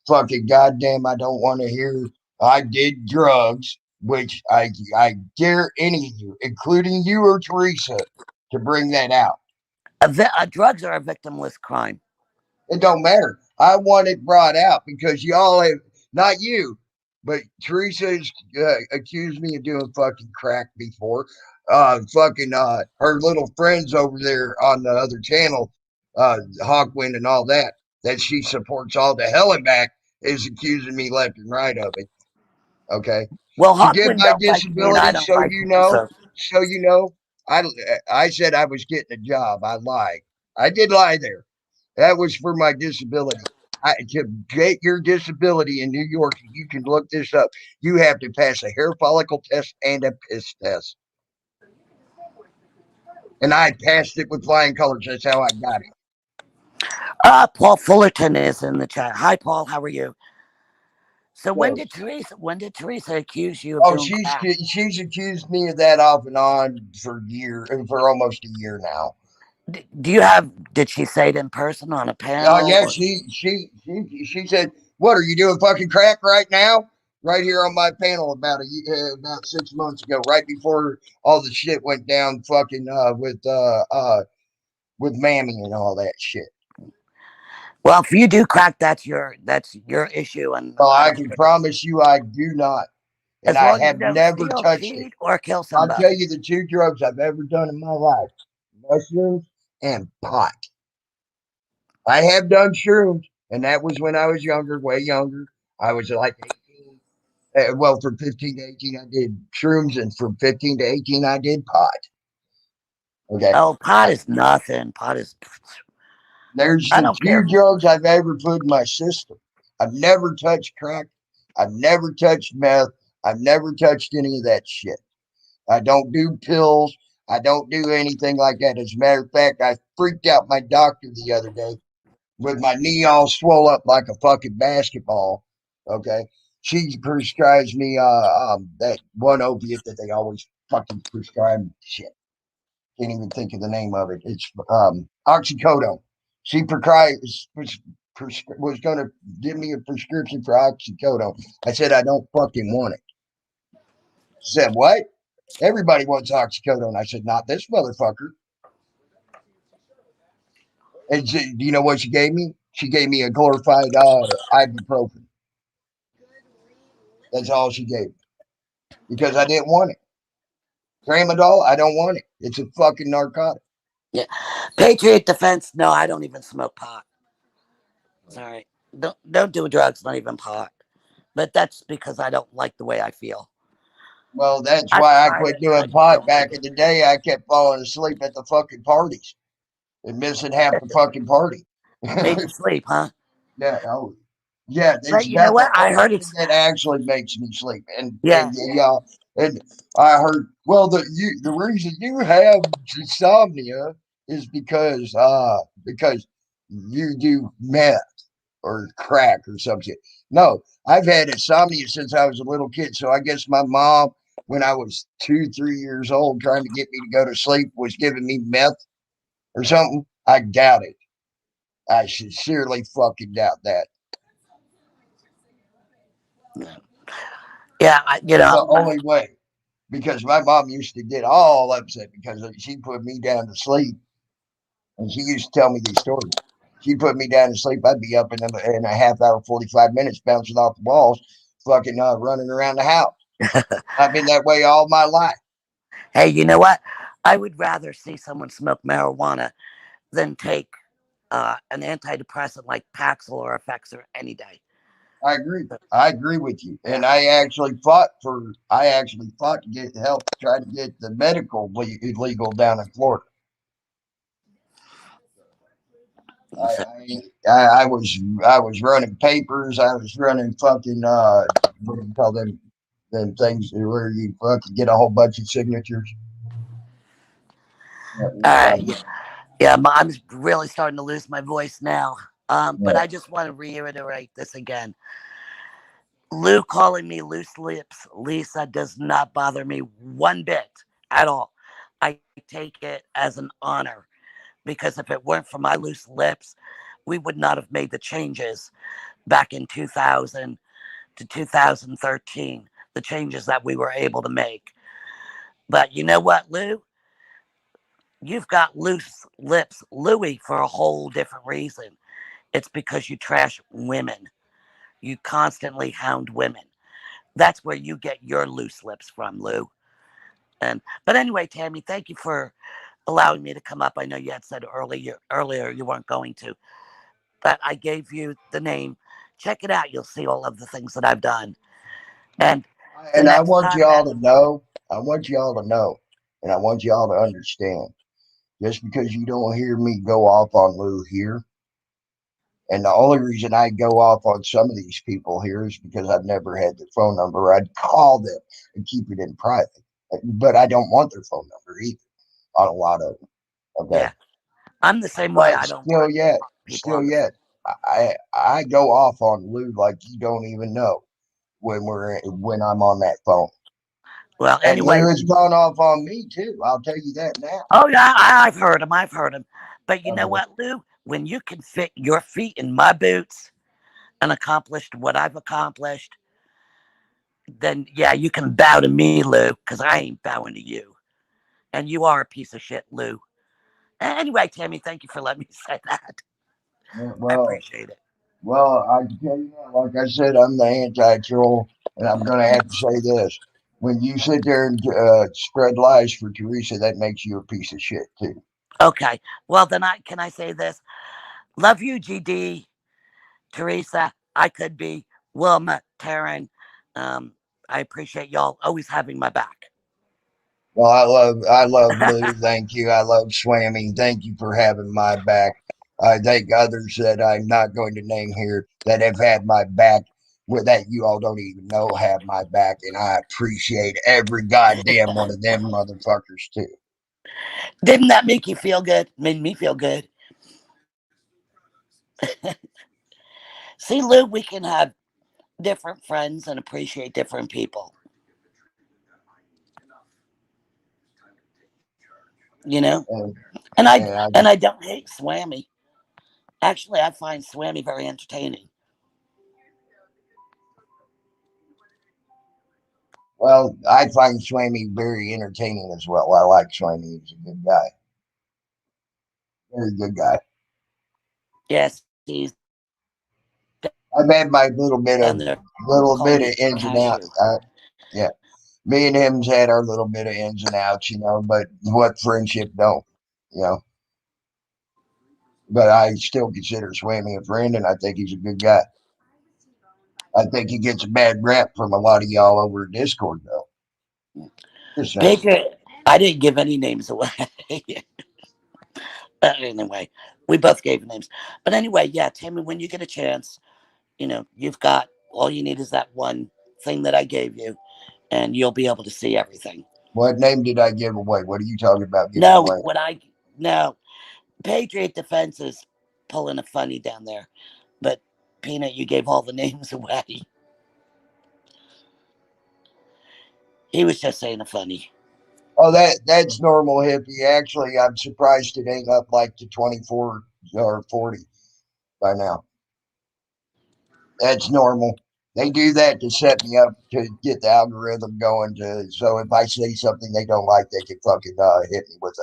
Fucking goddamn, I don't want to hear I did drugs, which I dare any of you, including you or Teresa, to bring that out. drugs are a victimless crime. It don't matter. I want it brought out because y'all have not you, but Teresa has accused me of doing fucking crack before. Her little friends over there on the other channel, Hawkwind and all that, that she supports all the hell and back, is accusing me left and right of it. Okay, Well, to get Hawkwind my don't like me, and I disability, don't like him. So, so you know, I I said I was getting a job. I lied. I did lie there. That was for my disability. To get your disability in New York, you can look this up. You have to pass a hair follicle test and a piss test. And I passed it with flying colors. That's how I got it. Paul Fullerton is in the chat. Hi, Paul. How are you? So So, when did Teresa accuse you of oh, doing crack? she's accused me of that off and on for almost a year now. Do you have? Did she say it in person on a Oh panel? yeah, Or, she said, "What are you doing, fucking crack right now?" Right here on my panel about 6 months ago, right before all the shit went down, fucking with Mammy and all that shit. well, if you do crack, that's your issue, and Well, I I don't can care. promise you, I do not, and As I long as you have don't never steal, touched it. cheat, or kill I'll tell somebody. you the two drugs I've ever done in my life: mushrooms and pot. I have done shrooms, and that was when I was younger, way younger. I was like 18. Well, from 15 to 18, I did shrooms, and from 15 to 18, I did pot. Okay. Oh, pot I, is nothing. Pot is. there's I the don't care. two drugs I've ever put in my system. I've never touched crack. I've never touched meth. I've never touched any of that shit. I don't do pills. I don't do anything like that. As a matter of fact, I freaked out my doctor the other day with my knee all swole up like a fucking basketball. Okay. She prescribes me that one opiate that they always fucking prescribe. Shit. Can't even think of the name of it. It's oxycodone. She was going to give me a prescription for oxycodone. I said, I don't fucking want it. She said, what? Everybody wants oxycodone. I said, not this motherfucker. And do you know what she gave me? She gave me a glorified ibuprofen. That's all she gave me because I didn't want it. Tramadol, I don't want it. It's a fucking narcotic. Yeah. Patriot Defense. No, I don't even smoke pot. Sorry. Don't do drugs, not even pot. But that's because I don't like the way I feel. Well, that's I've why I tried quit it and I doing just pot don't like back in it. the day. I kept falling asleep at the fucking parties and missing half the fucking party. Made you sleep, huh? Yeah, oh, yeah. But It's you know that's the what? I only heard thing it's that actually makes me sleep. And yeah. yeah, and I heard well the reason you have insomnia is because you do meth or crack or something. No, I've had insomnia since I was a little kid. So I guess my mom, when I was 2, 3 years old, trying to get me to go to sleep, was giving me meth or something. I doubt it. I sincerely fucking doubt that. Yeah, That's the only way. Because my mom used to get all upset because she put me down to sleep, and she used to tell me these stories. She put me down to sleep. I'd be up in a half hour, 45 minutes, bouncing off the walls, fucking running around the house. I've been that way all my life. hey, you know what? I would rather see someone smoke marijuana than take an antidepressant like Paxil or Effexor any day. I agree. I agree with you. And I actually fought to get help, try to get the medical illegal down in Florida. So, I was running papers. I was running fucking what do you call them things where you fucking get a whole bunch of signatures. Yeah, all was, right, yeah, I'm really starting to lose my voice now. But yeah. I just want to reiterate this again. Lou calling me loose lips, Lisa, does not bother me one bit at all. I take it as an honor because if it weren't for my loose lips, we would not have made the changes back in 2000 to 2013, the changes that we were able to make. But you know what, Lou? You've got loose lips, Louie, for a whole different reason. It's because you trash women. You constantly hound women. That's where you get your loose lips from, Lou. And but anyway, Tammy, thank you for allowing me to come up. I know you had said earlier you weren't going to, but I gave you the name. Check it out. You'll see all of the things that I've done. And the And I next want time y'all that to know. I want y'all to know, and I want y'all to understand. Just because you don't hear me go off on Lou here, And the only reason I go off on some of these people here is because I've never had their phone number. I'd call them and keep it in private, but I don't want their phone number either on a lot of them. Okay, Yeah, I'm the same way. but I don't want people still on the. yet, I go off on Lou like you don't even know when I'm on that phone. Well, And anyway. Lou has gone off on me too. I'll tell you that now. Oh yeah, I've heard him. I've heard him. But you know Okay. what, Lou? When you can fit your feet in my boots and accomplish what I've accomplished, then yeah, you can bow to me, Lou, because I ain't bowing to you. And you are a piece of shit, Lou. Anyway, Tammy, thank you for letting me say that. Yeah, I appreciate it. I can tell you now, like I said, I'm the anti-troll, and I'm going to have to say this. When you sit there and spread lies for Teresa, that makes you a piece of shit, too. Okay. Well, then I can I say this? Love you, GD, Teresa. I could be Wilma, Taryn. Um, I appreciate y'all always having my back. Well, I love Lou. Thank you. I love Swammy. Thank you for having my back. I thank others that I'm not going to name here that have had my back, with that you all don't even know have my back, and I appreciate every goddamn one of them motherfuckers too. Didn't that make you feel good? Made me feel good. See, Lou, we can have different friends and appreciate different people. You know, And, and I and I, and I don't hate Swammy. Actually, I find Swammy very entertaining. well, I find Swammy very entertaining as well. I like Swammy. He's a good guy, very good guy. Yes, he's I've had my down there little calling bit me of ins and cashew. outs. Yeah, me and him's had our little bit of ins and outs, but what friendship don't, you know. But I still consider Swammy a friend, and I think he's a good guy. I think he gets a bad rap from a lot of y'all over Discord, though. Just saying. Bigger. I didn't give any names away. But anyway, we both gave names. But anyway, yeah, Tammy, when you get a chance, you've got all you need is that one thing that I gave you, and you'll be able to see everything. What name did I give away? What are you talking about giving No, away? no, Patriot Defense is pulling a funny down there, but Peanut, you gave all the names away. He was just saying a funny. Oh, that's normal, hippie. Actually, I'm surprised it ain't up like to 24 or 40 by now. That's normal. They do that to set me up to get the algorithm going. So if I say something they don't like, they can fucking hit me with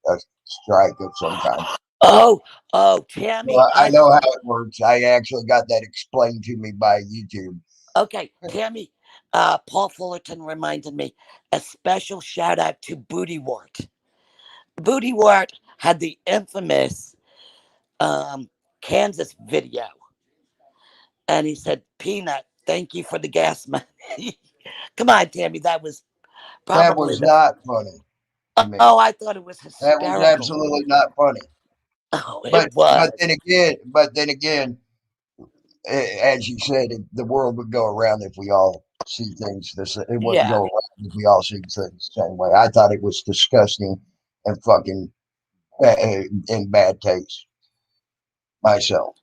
a strike of some kind. Oh, oh, Tammy, Well, I know how it works. I actually got that explained to me by YouTube. okay, Tammy. Paul Fullerton reminded me a special shout out to Booty Wart. Booty Wart had the infamous Kansas video, and he said, "Peanut, thank you for the gas money." Come on, Tammy, that was That probably was the. not funny to Oh, me. I thought it was That was hysterical. absolutely not funny. Oh, it But was. then again, as you said, the world would go around if we all see things this. It wouldn't Yeah. go around if we all see things the same way. I thought it was disgusting and fucking in bad taste myself.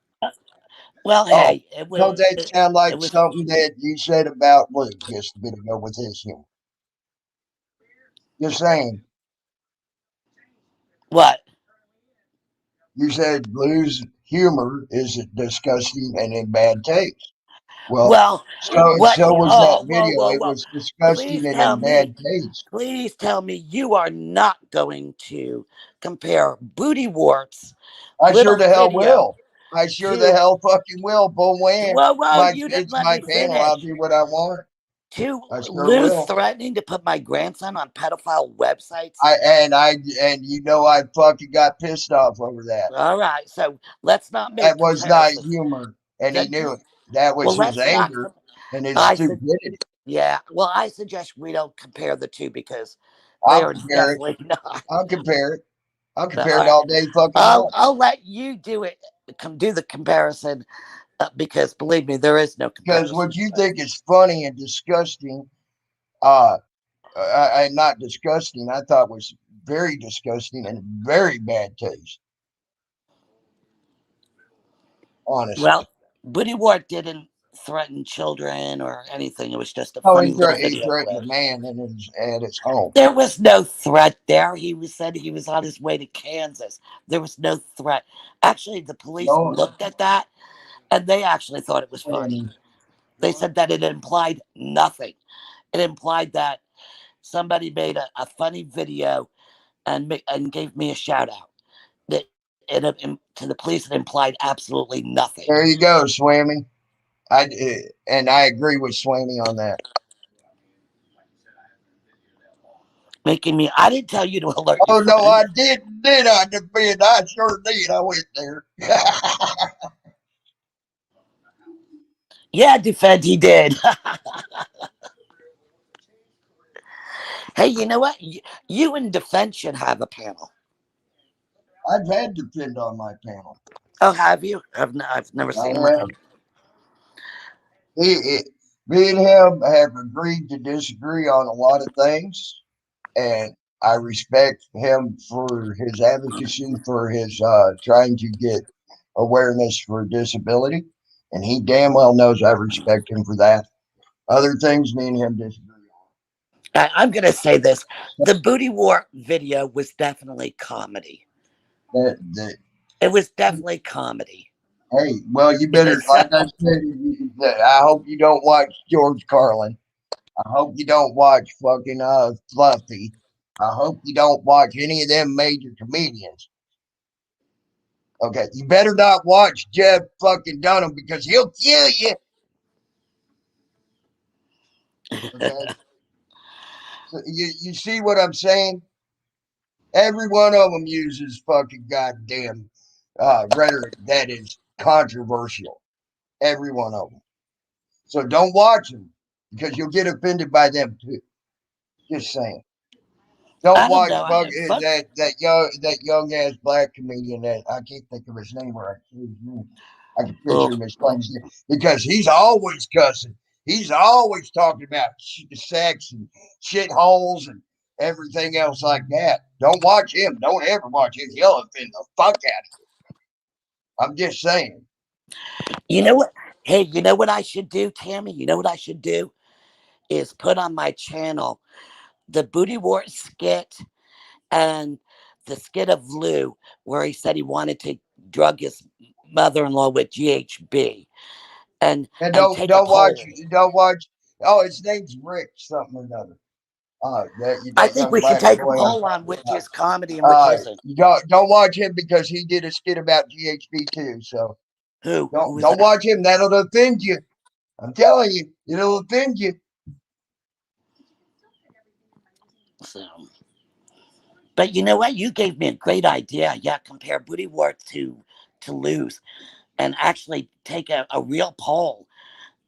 Well, Oh, hey, it was. don't that sound It like was something that you said about Luke just a bit ago with his humor? Just saying. what? You said Lou's humor is disgusting and in bad taste. Well, Well, what? so was that Oh, whoa, video. whoa, It whoa! was disgusting Please and tell in me. bad taste. Please tell me you are not going to compare Booty Wart's I sure little the hell video will. I sure the to. hell fucking will. Bull wham. Whoa, whoa! You didn't It's let my me panel. I'll finish. do what I want. To I sure Lou will. threatening to put my grandson on pedophile websites. And you know I fucking got pissed off over that. All right, so let's not That make was not comparisons. humor, and he Then, knew it. That well, was his let's not. anger and his I said, stupidity. yeah. Well, I suggest we don't compare the two because they I'll are compare it. definitely not. I'll compare it. I'll All compare it right, all day fucking I'll long. I'll let you do it, do the comparison because believe me, there is no Because comparison. what you think is funny and disgusting, uh, not disgusting, I thought was very disgusting and very bad taste, honestly. Well, Booty Ward didn't threaten children or anything. It was just a Oh, funny little he video threatened a clip. man at his home. There was no threat there. He was said he was on his way to Kansas. There was no threat. Actually, the police No, looked at that and they actually thought it was funny. Sammy. They said that it implied nothing. It implied that somebody made a funny video and gave me a shout out. That to the police it implied absolutely nothing. There you go, Swammy. And I agree with Swammy on that. Making me, I didn't tell you to alert your Oh no, friend. I didn't, did I? Defend? I sure did. I went there. Yeah, defend, he did. Hey, you know what? You and defense should have a panel. I've had defend on my panel. Oh, have you? I've never I seen have. one. Me and him have agreed to disagree on a lot of things, and I respect him for his advocacy for his trying to get awareness for disability, and he damn well knows I respect him for that. Other things me and him disagree I'm going to say this. The Booty War video was definitely comedy. on. That It was definitely comedy. hey, well, you better, Yes. like I said, I hope you don't watch George Carlin. I hope you don't watch fucking Fluffy. I hope you don't watch any of them major comedians. Okay, you better not watch Jeff fucking Dunham because he'll kill you. Okay, so you see what I'm saying? Every one of them uses fucking goddamn rhetoric that is controversial. Every one of them. So don't watch them because you'll get offended by them too. Just saying. Don't I don't watch know. Fuck. that young ass black comedian that I can't think of his name or I can his name. I can Oh, picture him as playing because he's always cussing. He's always talking about sex and shitholes and everything else like that. Don't watch him. Don't ever watch him. He'll offend the fuck out of you. I'm just saying. you know what? Hey, you know what I should do, Tammy? You know what I should do is put on my channel the Booty War skit and the skit of Lou where he said he wanted to drug his mother-in-law with GHB And and don't take a don't watch poll. don't watch. Oh, his name's Rick something or another. I That think young we should black take a boy I'm poll on talking which about. is comedy and which isn't. You don't watch him because he did a skit about GHB too. So Who? Who was don't that? watch him. That'll offend you. I'm telling you, it'll offend you. So, but you know what? You gave me a great idea. Yeah, compare Booty Wart to Lou's and actually take a real poll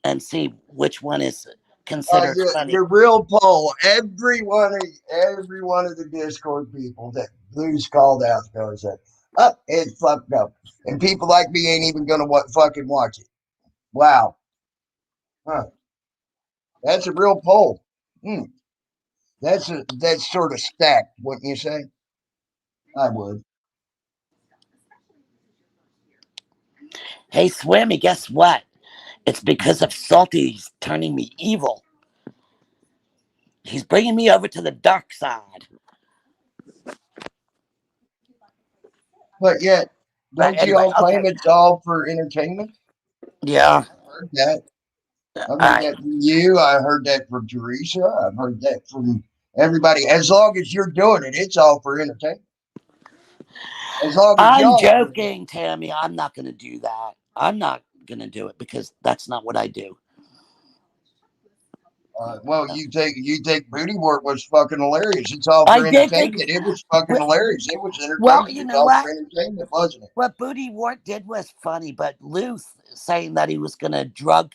and see which one is considered funny. Your real poll. Every one of the Discord people that Blues called out goes that up, it's fucked up, and people like me ain't even gonna fucking watch it. Wow, huh? That's a real poll. Hmm. That's sort of stacked, wouldn't you say? I would. Hey, Swimmy, guess what? It's because of Salty he's turning me evil. He's bringing me over to the dark side. But yet, But don't you anyway, all claim okay. it's all for entertainment? Yeah. I've heard that. All I've heard right. that from you. I heard that from Teresa. I've heard that from everybody. As long as you're doing it, it's all for entertainment. As long as I'm y'all are doing it. joking, Tammy. I'm not going to do that. I'm not going to do it because that's not what I do. Well, you think Booty Work was fucking hilarious. It's all I for did think, entertainment. It was fucking well, hilarious. It was well, entertainment. you It's know all for what? entertainment, wasn't it? What Booty Wart did was funny, but Lou saying that he was going to drug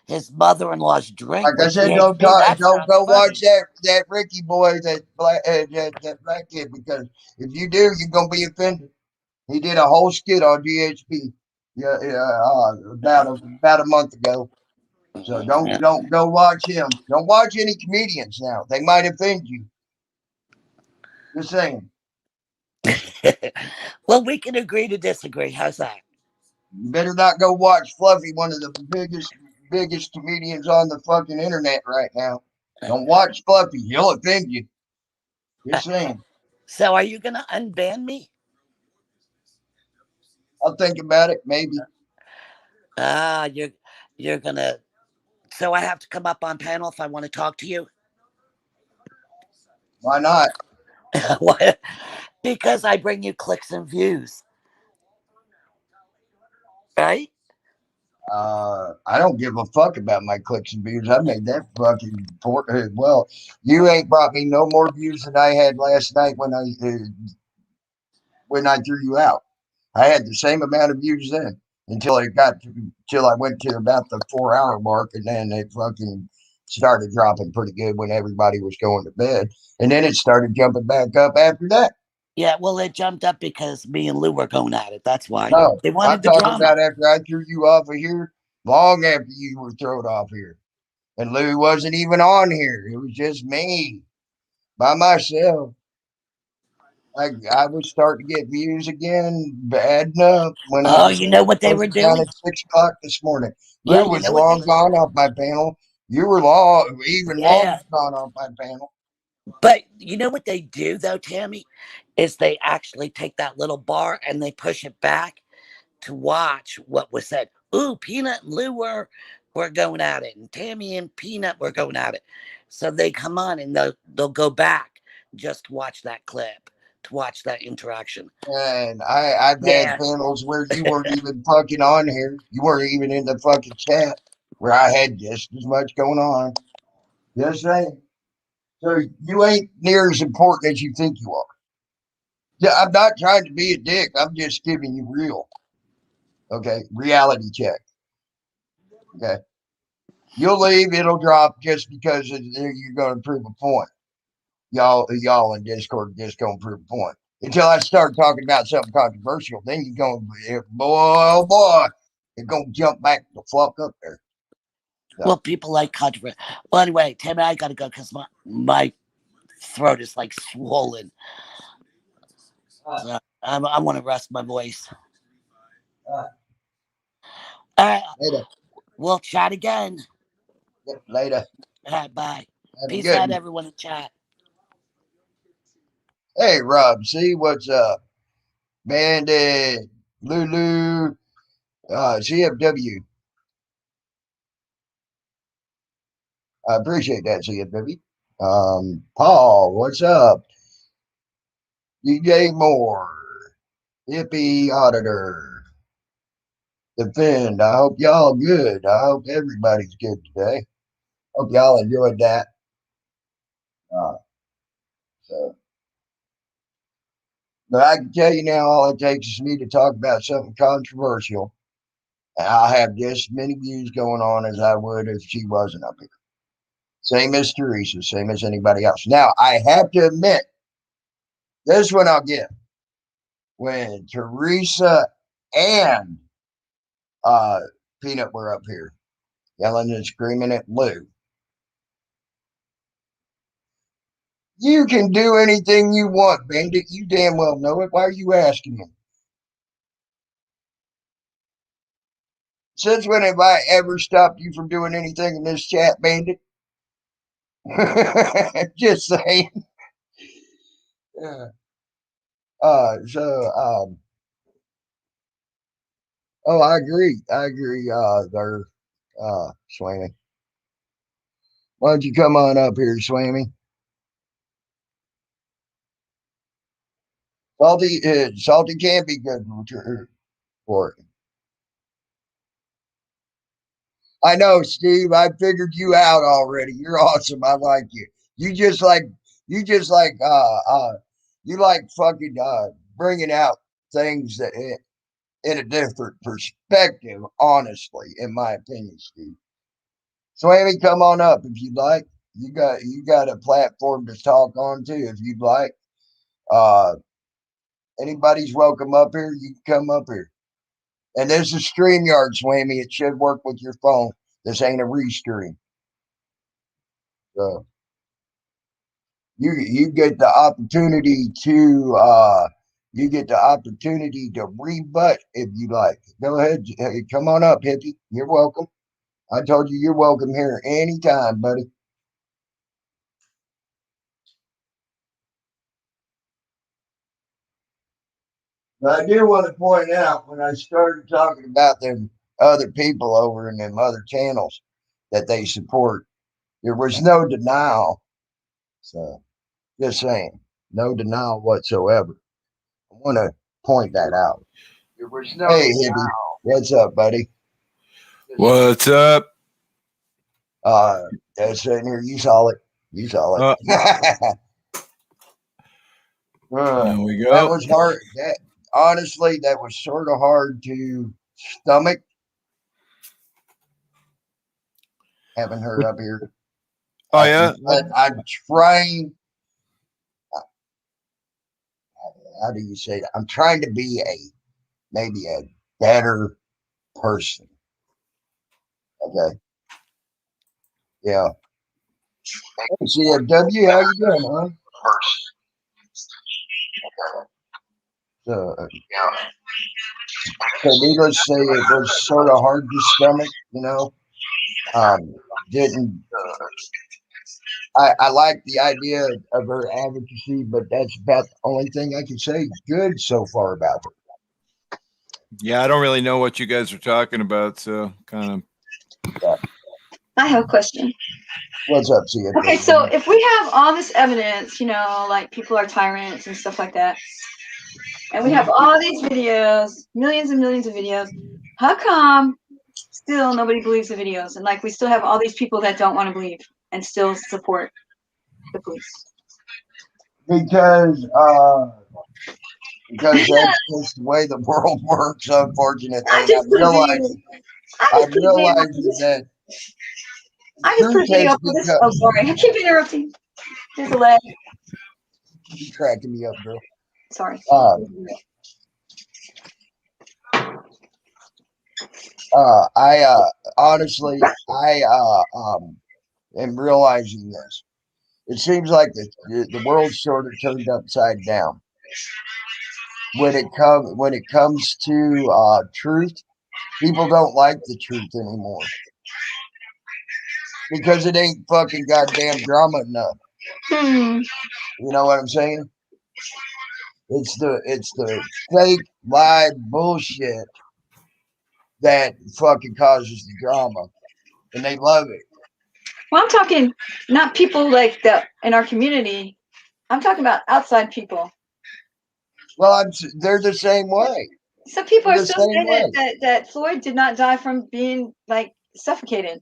his mother-in-law's drink Like I with said, GHB, that's don't not go watch funny. that Ricky boy, that black kid, because if you do, you're gonna be offended. He did a whole skit on GHB. Yeah, yeah, about a month ago. So don't go watch him. Don't watch any comedians now. They might offend you. Just saying. Well, we can agree to disagree. How's that? You better not go watch Fluffy, one of the biggest comedians on the fucking internet right now. Don't watch Fluffy. He'll offend you. Just saying. So, are you going to unban me? I'll think about it. Maybe. Ah, you're going to. So, I have to come up on panel if I want to talk to you? Why not? Why? Because I bring you clicks and views, right? I don't give a fuck about my clicks and views. I made that fucking well. You ain't brought me no more views than I had last night when I threw you out. I had the same amount of views then until I went to about the 4 hour mark, and then it fucking started dropping pretty good when everybody was going to bed, and then it started jumping back up after that. Yeah, well, it jumped up because me and Lou were going at it. That's why. No, They I'm wanted the talking drama. about after I threw you off of here, long after you were thrown off here. And Lou wasn't even on here. It was just me by myself. I was starting to get views again, bad enough when I Oh, was you know what they were closing down doing? at 6 o'clock this morning. Yeah, Lou you was know what they. long gone off my panel. You were long, even longer Yeah, gone off my panel. but you know what they do though, Tammy, is they actually take that little bar and they push it back to watch what was said. Ooh, Peanut and Lou were going at it, and Tammy and Peanut were going at it. So they come on and they'll go back just to watch that clip, to watch that interaction. And I've had Yeah. panels where you weren't even fucking on here. You weren't even in the fucking chat where I had just as much going on. Just saying. So you ain't near as important as you think you are. Yeah, I'm not trying to be a dick. I'm just giving you real. Okay, reality check. Okay, you'll leave. It'll drop just because you're going to prove a point. Y'all in Discord just going to prove a point. Until I start talking about something controversial, then you're going to boy, oh boy, it's going to jump back the fuck up there. So, Well, people like controversy. Well, anyway, Tammy, I gotta go because my throat is like swollen. uh, So I want to rest my voice. uh, All right, later, we'll chat again. later. All right, bye. Have a Peace good out, one. everyone in chat. Hey, Rob, see what's up? Bandit, Lulu, CFW. I appreciate that, CFW. Paul, what's up? DJ Moore, Hippie Auditor, Defend. I hope y'all good. I hope everybody's good today. Hope y'all enjoyed that. Uh, so, but I can tell you now, all it takes is me to talk about something controversial, and I'll have just as many views going on as I would if she wasn't up here. Same as Teresa, same as anybody else. Now, I have to admit, this one I'll give. When Teresa and uh, Peanut were up here yelling and screaming at Lou, you can do anything you want, Bandit. You damn well know it. Why are you asking me? Since when have I ever stopped you from doing anything in this chat, Bandit? Just saying. Yeah. So, oh, I agree. I agree. There, Swamy. Why don't you come on up here, Swamy? Salty can be good for it. I know, Steve. I figured you out already. You're awesome. I like you. You just like you just like you like fucking bringing out things that in a different perspective. Honestly, in my opinion, Steve. Swamy, come on up if you'd like. You got a platform to talk on too if you'd like. Uh, anybody's welcome up here. You can come up here. And this is StreamYard, Swammy. It should work with your phone. This ain't a restream. So you get the opportunity to rebut if you like. Go ahead. Hey, come on up, hippie. You're welcome. I told you you're welcome here anytime, buddy. But I do want to point out when I started talking about them other people over in them other channels that they support, there was no denial. So just saying, no denial whatsoever. I want to point that out. There was no Hey, hippie, what's up, buddy? What's up? That's sitting here. You saw it. You saw it. There we go. That was hard. That honestly, that was sort of hard to stomach. Having her up here. Oh yeah. I'm trying. How do you say that? I'm trying to be maybe a better person. Okay. Yeah. Hey, CFW, how you doing, huh? So needless to say, it was sort of hard to stomach, you know. Didn't I like the idea of her advocacy, but that's about the only thing I can say good so far about her. Yeah, I don't really know what you guys are talking about, so kind of. Yeah. I have a question. What's up, CFW? Okay, so if we have all this evidence, you know, like people are tyrants and stuff like that, and we have all these videos, millions and millions of videos, how come still nobody believes the videos? And like we still have all these people that don't want to believe and still support the police? Because that's just the way the world works, unfortunately. I realize that I just put a video up for this. Oh, sorry. I keep interrupting. There's a leg. You're cracking me up, girl. Sorry. Honestly, I am realizing this. It seems like the world's sort of turned upside down. When it comes to truth, people don't like the truth anymore because it ain't fucking goddamn drama enough. You know what I'm saying? It's the fake lie bullshit that fucking causes the drama, and they love it. Well, I'm talking not people like that in our community. I'm talking about outside people. Well, they're the same way. Some people are still saying that Floyd did not die from being like suffocated.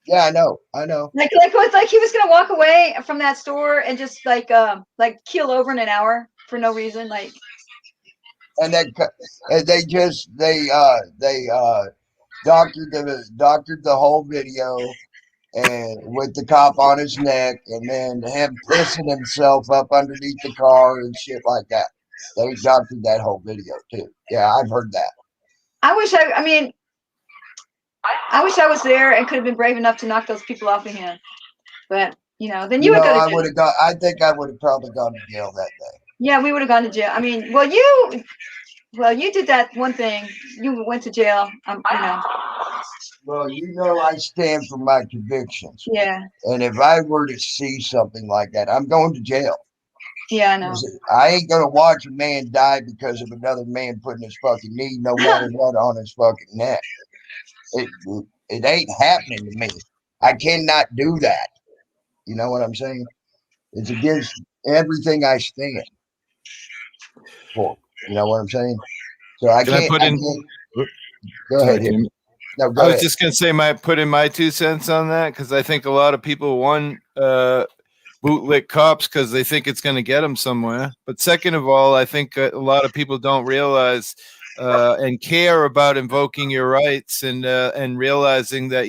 Yeah, I know. Like he was gonna walk away from that store and just like keel over in an hour for no reason, like. And they doctored the whole video, and with the cop on his neck, and then him pissing himself up underneath the car and shit like that. They doctored that whole video too. Yeah, I've heard that. I wish I was there and could have been brave enough to knock those people off of him. But then you would go to jail. I think I would have probably gone to jail that day. Yeah, we would have gone to jail. I mean, well, you did that one thing. You went to jail. Well, I stand for my convictions. Yeah. And if I were to see something like that, I'm going to jail. Yeah, I know. I ain't gonna watch a man die because of another man putting his fucking knee, no matter what, on his fucking neck. It ain't happening to me. I cannot do that. You know what I'm saying? It's against everything I stand for. You know what I'm saying? So I can't. Go ahead. No, go I was ahead. just gonna say put in my 2 cents on that, because I think a lot of people bootlick cops because they think it's going to get them somewhere. But second of all, I think a lot of people don't realize and care about invoking your rights and realizing that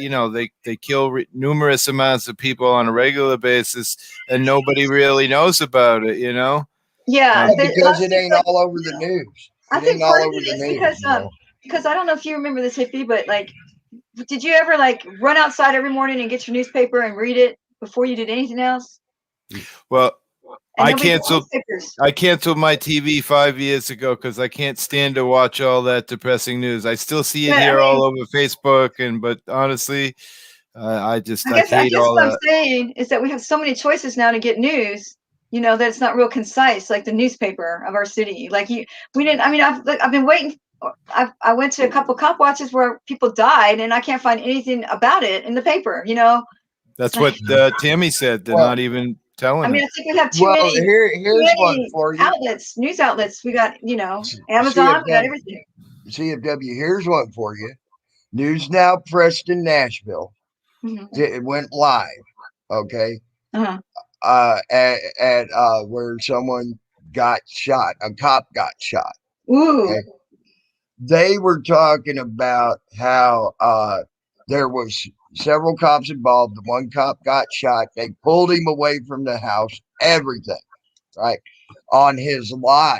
they kill numerous amounts of people on a regular basis and nobody really knows about it. Yeah, because it ain't all over the news. I It think ain't part all of over it the is news, you know. because I don't know if you remember this, hippie, but like, did you ever like run outside every morning and get your newspaper and read it before you did anything else? Well, And I nobody got canceled. newspapers. I canceled my TV 5 years ago because I can't stand to watch all that depressing news. I still see it But I here all mean, over Facebook, but honestly, I I hate guess all what I'm that. saying is that we have so many choices now to get news. You know that it's not real concise, like the newspaper of our city. Like we didn't. I mean, I've been waiting. I went to a couple cop watches where people died, and I can't find anything about it in the paper. You know, That's like what Tammy said. They're Well, not even I telling mean, it. I think we have well, too here's one many for you. outlets, news outlets. We got Amazon. We got CFW, everything. CFW. Here's one for you. News Now, Preston, Nashville. Mm-hmm. It went live. Okay. Uh-huh. At where someone got shot, a cop got shot. Ooh. Okay. They were talking about how there was several cops involved. The one cop got shot. They pulled him away from the house. Everything, right, on his live.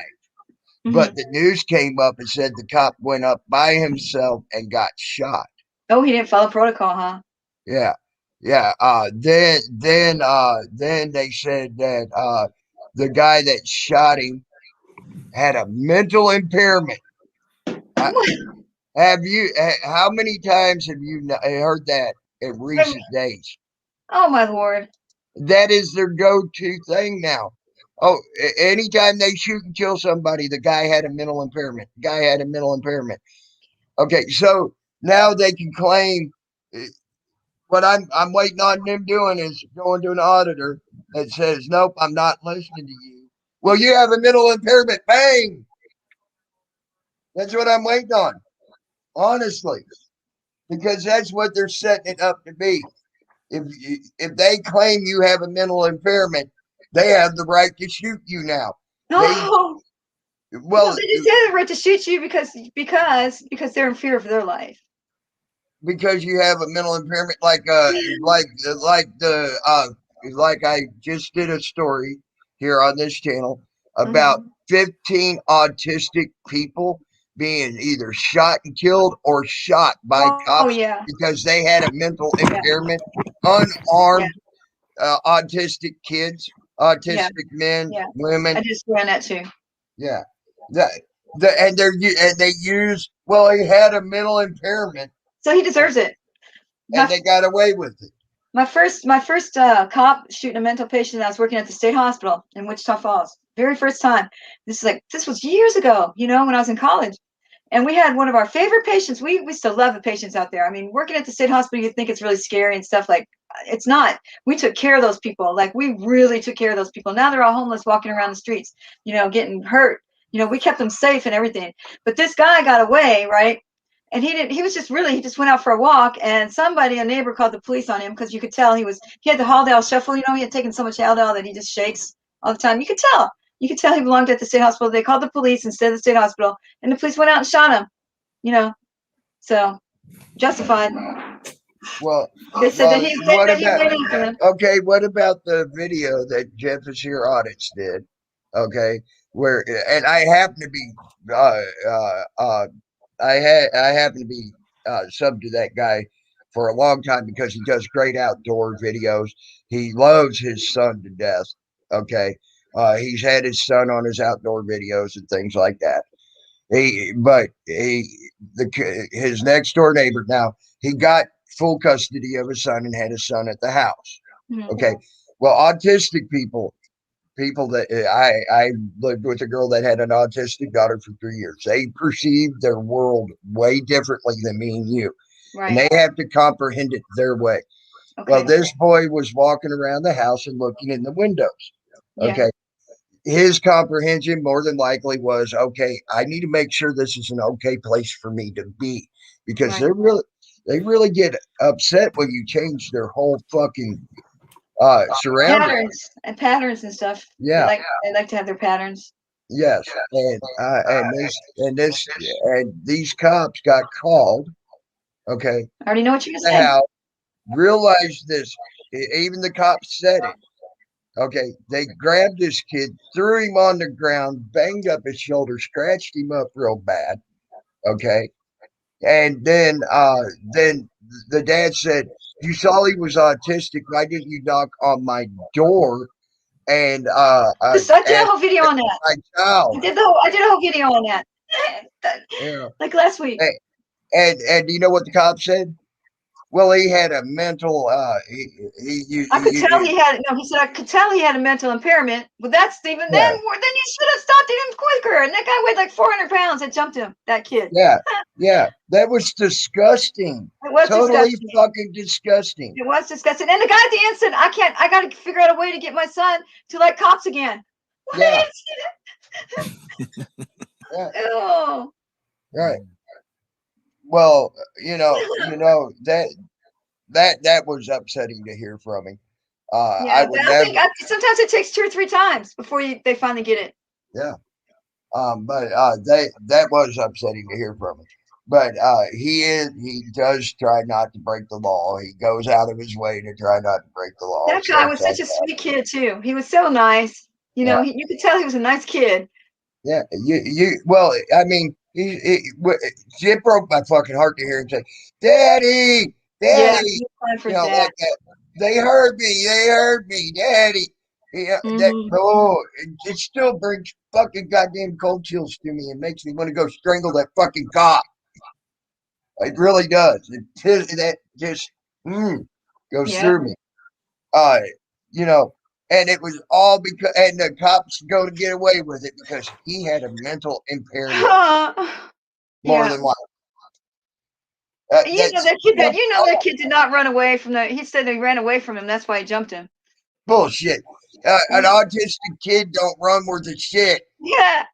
Mm-hmm. But the news came up and said the cop went up by himself and got shot. Oh, he didn't follow protocol, huh? Yeah, yeah. Then they said that the guy that shot him had a mental impairment. I, have you? How many times have you heard that in recent days? Oh my lord. That is their go-to thing now. Oh, anytime they shoot and kill somebody, the guy had a mental impairment. The guy had a mental impairment. Okay, so now they can claim. What I'm waiting on them doing is going to an auditor that says, "Nope, I'm not listening to you." Well, you have a mental impairment. Bang. That's what I'm waiting on. Honestly, because that's what they're setting it up to be. If they claim you have a mental impairment, they have the right to shoot you now. They Oh no, well they just had the right to shoot you because they're in fear for their life. because you have a mental impairment, like I just did a story here on this channel about Mhm. 15 autistic people being either shot and killed or shot by Oh cops yeah, because they had a mental yeah, impairment. yeah, Unarmed autistic kids, yeah, autistic men, yeah. I women. just ran that too. Yeah, that and they use well, he had a mental impairment, So he deserves it. and My they got away with it. my first cop shooting a mental patient. I was working at the state hospital in Wichita Falls. Very first time. This was years ago. You know, when I was in college. And we had one of our favorite patients. We still love the patients out there. I mean, working at the state hospital, you think it's really scary and stuff. Like, it's not. We took care of those people. Like, we really took care of those people. Now they're all homeless, walking around the streets, getting hurt. We kept them safe and everything. But this guy got away, right? And he didn't. He was just really. He just went out for a walk, and a neighbor, called the police on him because you could tell he had the Haldol shuffle. He had taken so much Haldol that he just shakes all the time. You could tell. You could tell he belonged at the state hospital. They called the police instead of the state hospital, and the police went out and shot him. you know, so justified. Well, They said that well, he what that he about went after them. okay? What about the video that Jeff is here audits did? Okay, where and I happen to be uh, uh, uh, I happen to be sub to that guy for a long time because he does great outdoor videos. He loves his son to death. Okay, he's had his son on his outdoor videos and things like that. His next door neighbor now he got full custody of his son and had his son at the house. Mhm. Okay, well, autistic people that I lived with a girl that had an autistic daughter for 3 years. They perceive their world way differently than me and you, and Right. they have to comprehend it their way. Well, Okay. this boy was walking around the house and looking in the windows. Yeah. Okay, his comprehension more than likely was okay. I need to make sure this is an okay place for me to be because Right. they really get upset when you change their whole fucking surroundings. Patterns and stuff. They Yeah, like to have their patterns. yes, and these cops got called. Okay, I already know what you're the gonna say. house realized this. Even the cops said it. Okay, they grabbed this kid, threw him on the ground, banged up his shoulder, scratched him up real bad. Okay, and then the dad said, "You saw he was autistic. Why didn't you knock on my door and I did a ask whole video on that. my child?" I did a whole video on that. Yeah, Like last week. and do you know what the cop said? Well, he had a mental. I could tell he had no. He said I could tell he had a mental impairment, but that's even Yeah. then. Then you should have stopped him quicker. And that guy weighed like 400 pounds. That jumped him. That kid. Yeah, that was disgusting. It was Totally disgusting. fucking disgusting. It was disgusting. And the guy at the end said, I got to figure out a way to get my son to like cops again." Yeah. Yeah. Oh. Right. Well, that was upsetting to hear from him. Yeah, I think sometimes it takes 2 or 3 times before they finally get it. Yeah. But that was upsetting to hear from him. But he does try not to break the law. He goes out of his way to try not to break the law. That guy was such a sweet kid too. He was so nice. You know, you could tell he was a nice kid. Yeah, well, I mean, it broke my fucking heart to hear him say, "Daddy, Yeah, Daddy," he was crying for you his know, dad. like that. They heard me, Daddy. Yeah, it still brings fucking goddamn cold chills to me and makes me want to go strangle that fucking cop. It really does. That just goes through me. You know, and it was all because, and the cops go to get away with it because he had a mental impairment. More than likely. You know that kid did not run away from he said they ran away from him. That's why he jumped him. Bullshit. An autistic kid don't run worth a shit. Yeah.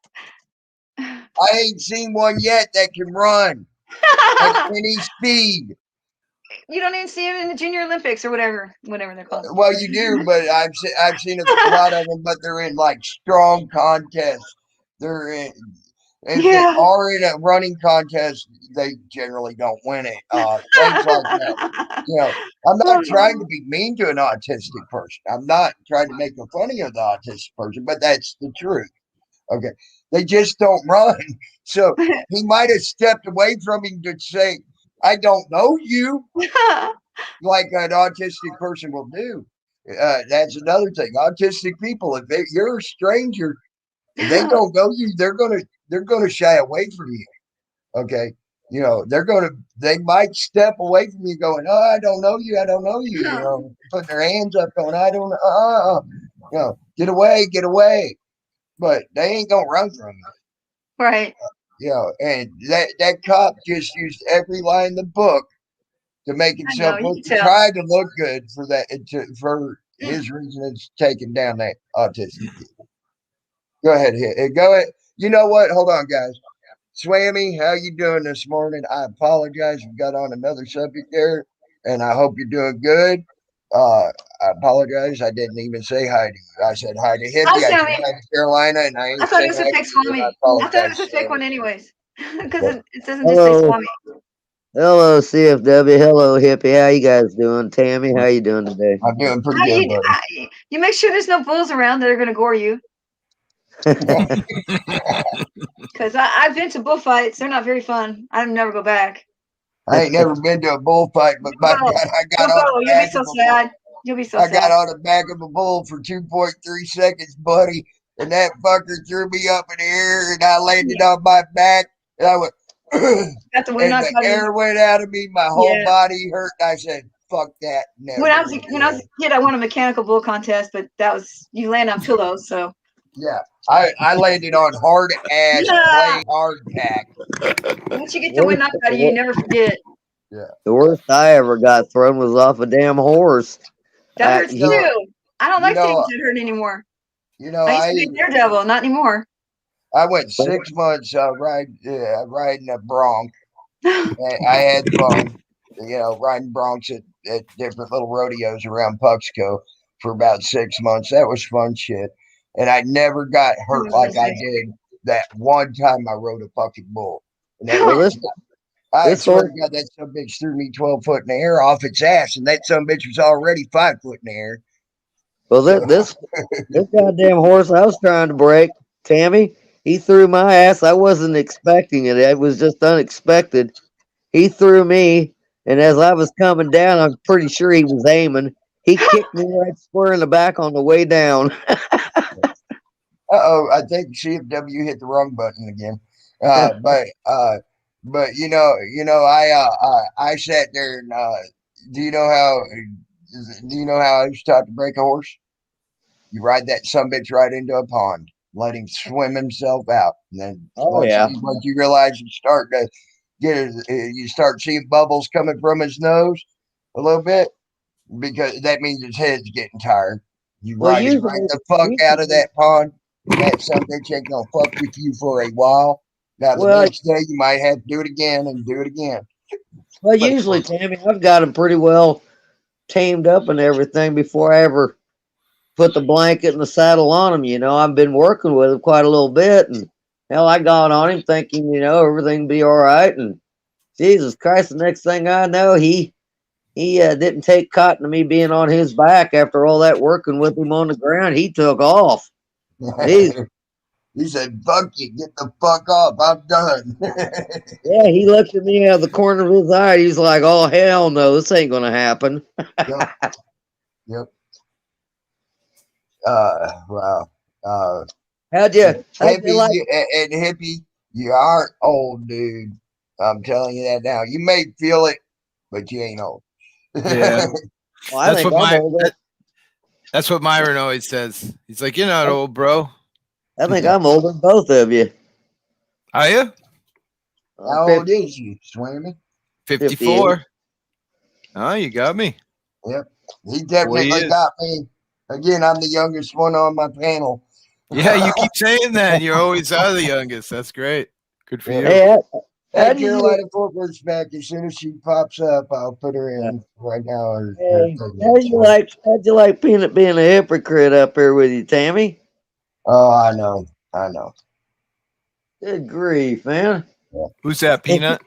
I ain't seen one yet that can run at any speed. You don't even see him in the Junior Olympics or whatever they're called. Well, you do, but I've seen a lot of them, but they're in like strong contests. They're in, if they are in a running contest, they generally don't win it. Things like that. You know, I'm not trying to be mean to an autistic person. I'm not trying to make a funny of the autistic person, but that's the truth. Okay, they just don't run. So he might have stepped away from him to say, "I don't know you," like an autistic person will do. That's another thing. Autistic people, if you're a stranger, if they don't know you, they're gonna shy away from you. Okay, you know they might step away from you, going, "Oh, I don't know you, I don't know you." You know, putting their hands up, going, "I don't know." You know, get away. But they ain't gonna run from you. Right. You know, and that cop just used every line in the book to make himself try to look good for for his reasons taking down that autistic kid. Go ahead. Go ahead. You know what? Hold on, guys. Swammy, how you doing this morning? I apologize. We got on another subject there, and I hope you're doing good. I apologize. I didn't even say hi to you. I said hi to Hippie. I said hi to Carolina, and I thought it was a fake Swami. I thought it was a fake one anyways. Because it doesn't just say Swami. Hello, CFW. Hello, Hippie. How you guys doing? Tammy, how you doing today? I'm doing pretty good, buddy. You make sure there's no bulls around that are going to gore you. Because I've been to bullfights. They're not very fun. I'd never go back. I ain't never been to a bullfight, but my God, I got on the back You'll be so sad. You'll be so sad. I got on the back of a bull for 2.3 seconds, buddy, and that fucker threw me up in the air, and I landed on my back, and I went, and the air went out of me. My whole body hurt. And I said, "Fuck that!" Never when I was a kid, I won a mechanical bull contest, but that was you land on pillows, so. Yeah, I landed on hard ass, plain hardtack. Once you get the wind knocked out of you, you never forget. Yeah. The worst I ever got thrown was off a damn horse. That hurts too. I don't like things that hurt anymore. You know, I used to be Daredevil, not anymore. I went 6 months riding a bronc. I had fun, you know, riding broncs at different little rodeos around Puxco for about 6 months. That was fun shit. And I never got hurt like I did that one time I rode a fucking bull. And that I swear to God, that some bitch threw me 12 foot in the air off its ass, and that some bitch was already 5 foot in the air. Well, So this goddamn horse I was trying to break, Tammy, he threw my ass. I wasn't expecting it. It was just unexpected. He threw me, and as I was coming down, I'm pretty sure he was aiming. He kicked me right square in the back on the way down. I think CFW hit the wrong button again. But I sat there and do you know how do you know how I was taught to break a horse? You ride that sumbitch right into a pond, let him swim himself out, and then Oh yeah. once you realize you start to you start seeing bubbles coming from his nose a little bit because that means his head's getting tired. You Well, ride him right the fuck out of that pond, and that sumbitch ain't gonna fuck with you for a while. Now the well, next day you might have to do it again and do it again. well, But usually, Tammy, I've got him pretty well tamed up and everything before I ever put the blanket and the saddle on him. I've been working with him quite a little bit, and hell, I got on him thinking, everything be all right. And Jesus Christ, the next thing I know, he didn't take cotton to me being on his back after all that working with him on the ground. He took off. He, he said, "Fuck you, get the fuck off. I'm done." yeah, he looked at me out of the corner of his eye. He's like, "Oh hell no, this ain't gonna happen." Yep. Yep. Wow. Uh, How'd you like? and hippie, you aren't old, dude. I'm telling you that now. You may feel it, but you ain't old. Yeah, Well, I that's think what I'm older. that's what Myron always says. He's like, "You're not old, bro." I think I'm older than both of you. Are you? I'm How old is you, Swimmy? 58. 54. Oh, you got me. Yep. He Boy, he definitely is. got me. Again, I'm the youngest one on my panel. Yeah, you keep saying that. You always are the youngest. That's great. Good for Yep. you. Hey, how That do you? Carolina Forward's back. As soon as she pops up, I'll put her in right now. Her Hey, thing how do is, you like? How'd you like Peanut being a hypocrite up here with you, Tammy? oh, I know. I know. Good grief, man. Yeah. Who's that, Peanut?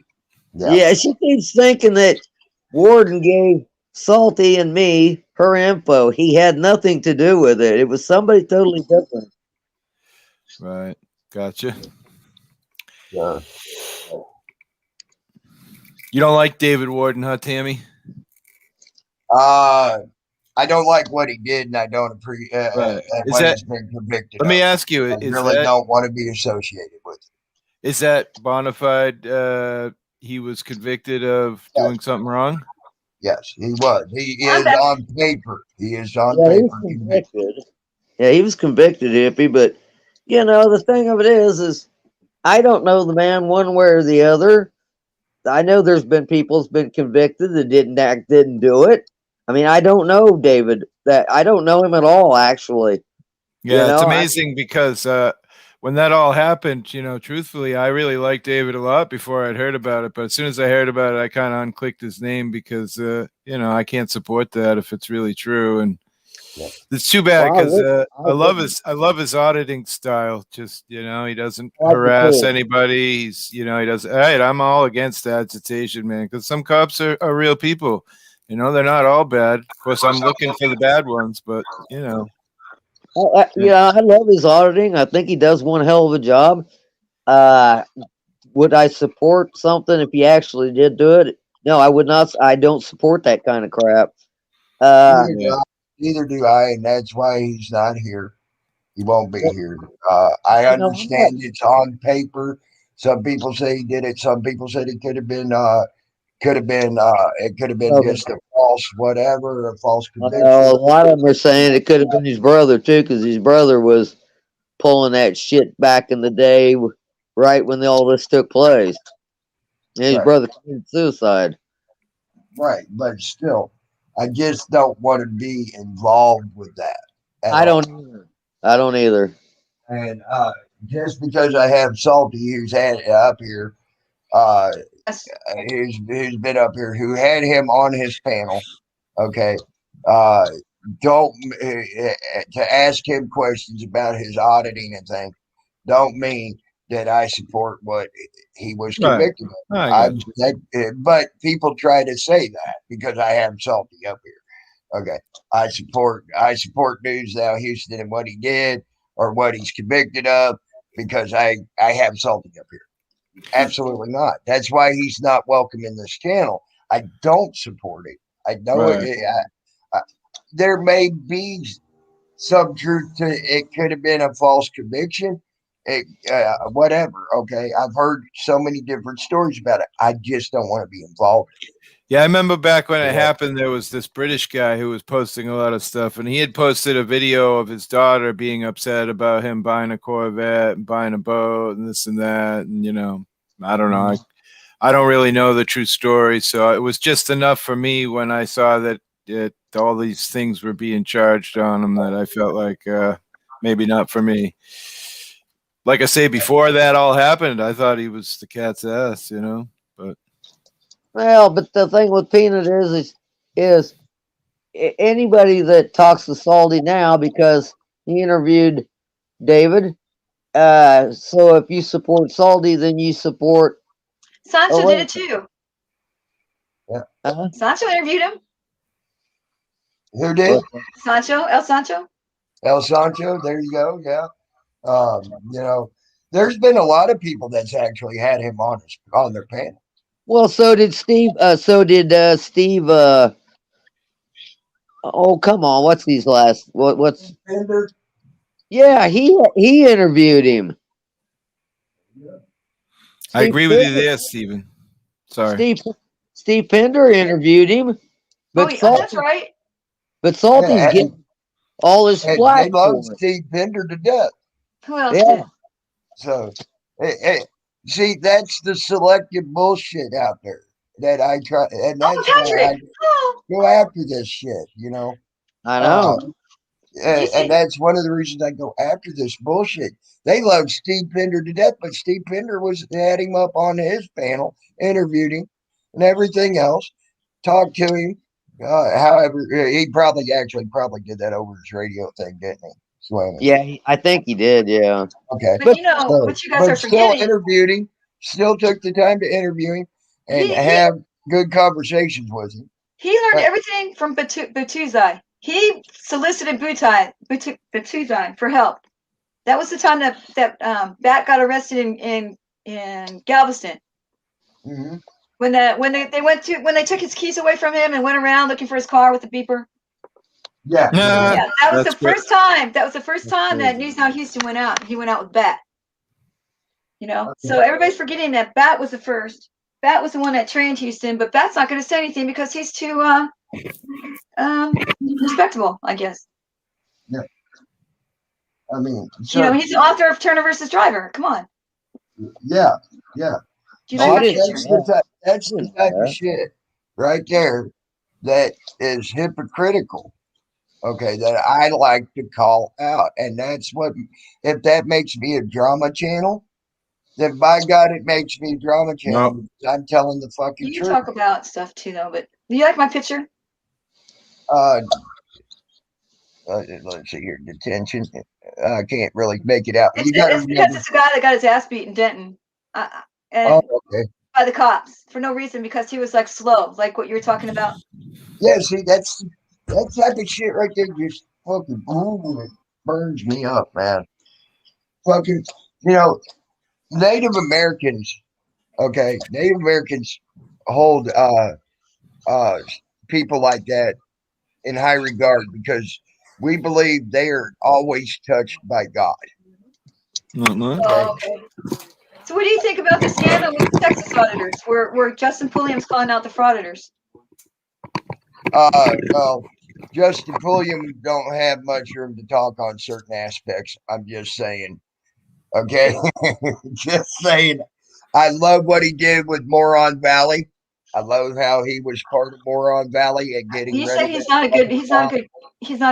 Yeah. Yeah, she keeps thinking that Warden gave Salty and me her info. He had nothing to do with it. It was somebody totally different. Right. Gotcha. Yeah. You don't like David Warden, huh, Tammy? I don't like what he did, and I don't appreciate Right. Is what that? he's been convicted Let of. me ask you: I really don't want to be associated with it. is that bona fide? He was convicted of doing something wrong. Yes, he was. He I'm is back. on paper. He is on Yeah, he was paper convicted. convicted. Yeah, he was convicted, hippie. But the thing of it is I don't know the man one way or the other. I know there's been people that's been convicted that didn't do it. I mean, I don't know David. That I don't know him at all, actually. Yeah, it's I amazing because when that all happened, truthfully, I really liked David a lot before I'd heard about it. But as soon as I heard about it, I kind of unclicked his name because, I can't support that if it's really true. And Yeah. it's too bad well, because I wouldn't. I love his auditing style. Just he doesn't I like the harass kid. anybody. He doesn't. All right, I'm all against agitation, man, because some cops are real people. They're not all bad. Of course, I'm looking for the bad ones, but yeah. I love his auditing. I think he does one hell of a job. Uh, would I support something if he actually did do it? No, I would not. I don't support that kind of crap. Uh, Neither do Yeah. I. Neither do I, and that's why he's not here. He won't be here. I I'm not. understand it's on paper. Some people say he did it. Some people said it could have been. It could have been Okay. just a false whatever, a false conviction. A lot of them are saying it could have been his brother too, because his brother was pulling that shit back in the day, right when all this took place. And his Right, brother committed suicide. right. But still, I just don't want to be involved with that at I all. don't either. I don't either. And just because I have Salty, who's had it up here, uh, Yes. who's been up here, who had him on his panel. Okay, uh, don't to ask him questions about his auditing and things. Don't mean that I support what he was Right. convicted of. I got you. But people try to say that because I have Salty up here. Okay, I support News Now Houston and what he did or what he's convicted of because I have Salty up here. Absolutely not. That's why he's not welcome in this channel. I don't support it. I know Right. there may be some truth to it. It could have been a false conviction. Whatever. Okay, I've heard so many different stories about it. I just don't want to be involved. Yeah, I remember back when it Yeah. happened, there was this British guy who was posting a lot of stuff, and he had posted a video of his daughter being upset about him buying a Corvette and buying a boat and this and that. And, I don't know. I don't really know the true story. So it was just enough for me when I saw that all these things were being charged on him that I felt like maybe not for me. Like I say, before that all happened, I thought he was the cat's ass, but. Well, but the thing with Peanut is anybody that talks to Salty now because he interviewed David. So if you support Salty, then you support. Sancho did it too. Uh, Sancho interviewed him. Who did? Sancho, El Sancho. El Sancho. There you go. Yeah. There's been a lot of people that's actually had him on their panel. Well, so did Steve. Steve. Oh, come on. What's his last? What's? Bender. Yeah, he interviewed him. I agree with you there, Stephen. Sorry. Steve Pender interviewed him, but that's right. But Salty's getting all his flack. They love Steve Pender to death. Who else did? So, see, that's the selective bullshit out there that I try, and that's why I go after this shit. I know. And that's one of the reasons I go after this bullshit. They love Steve Pender to death, but Steve Pender had him up on his panel, interviewed him, and everything else, talked to him. However, he probably did that over his radio thing, didn't he? Swimming. Yeah, I think he did. Yeah. Okay. But what you guys are forgetting. Still interviewed him. Still took the time to interview him and have good conversations with him. He learned everything from Batuzai. He solicited Batuzai for help. That was the time that Bat got arrested in Galveston. Mm-hmm. When they took his keys away from him and went around looking for his car with the beeper. Yeah. That was the first time. That was the first time that News Now Houston went out. He went out with Bat. So everybody's forgetting that Bat was the first. Bat was the one that trained Houston, but Bat's not going to say anything because he's too respectable, I guess. Yeah. I mean, he's the author of Turner versus Driver. Come on. Yeah. Do you like that's the type of shit right there that is hypocritical. Okay, that I like to call out. And that's what, if that makes me a drama channel, then by God, it makes me a drama channel. No. I'm telling the fucking truth. You talk about stuff too, though, but do you like my picture? Let's see here. Detention. I can't really make it out. It's because it's a guy that got his ass beat in Denton. Okay. By the cops for no reason because he was like slow, like what you were talking about. Yeah, see, that type of shit right there just fucking burns me up, man. Fucking, Native Americans, okay, Native Americans hold people like that in high regard because we believe they are always touched by God. Okay. So what do you think about the scandal with the Texas auditors where Justin Pulliam's calling out the frauditors? Well, Justin Pulliam don't have much room to talk on certain aspects. I'm just saying. Okay. Just saying. I love what he did with Moron Valley. I love how he was part of Moron Valley and getting you say he's not a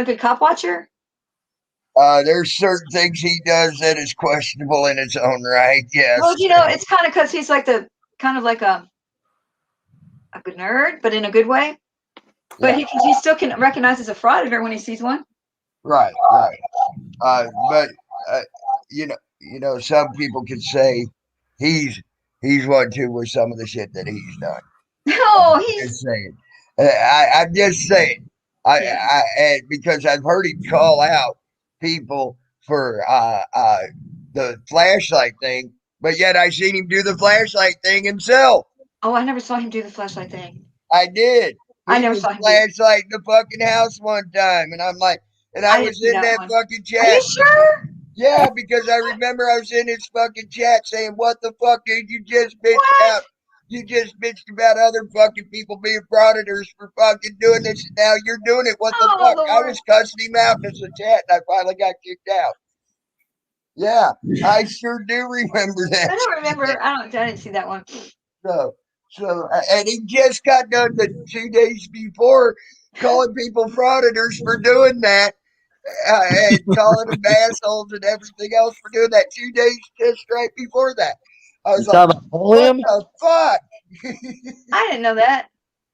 good cop watcher? There's certain things he does that is questionable in its own right. Yes. Well, it's kind of because he's like a good nerd, but in a good way. But he still can recognize as a frauditor when he sees one. Right. But some people could say he's one too with some of the shit that he's done. No, I'm just saying. I'm just saying. And because I've heard him call out people for the flashlight thing, but yet I seen him do the flashlight thing himself. Oh, I never saw him do the flashlight thing. I did. I He never was saw him do it. flashlighting the fucking house one time, and I'm like, and I I didn't was see in that that one. fucking Are you chat. sure? Yeah, because I remember I was in his fucking chat saying, "What the fuck, dude? You just bitched What? out. You just bitched about other fucking people being frauditors for fucking doing this, and now you're doing it. What the Oh fuck?" I Lord. was cussing him out in the chat, and I finally got kicked out. Yeah, I sure do remember I that. don't remember. I didn't see that one. And he just got done the 2 days before calling people frauditors for doing that, and calling them assholes and everything else for doing that 2 days just right before that. I You was like, talking about what Pulliam? the fuck? I didn't know that.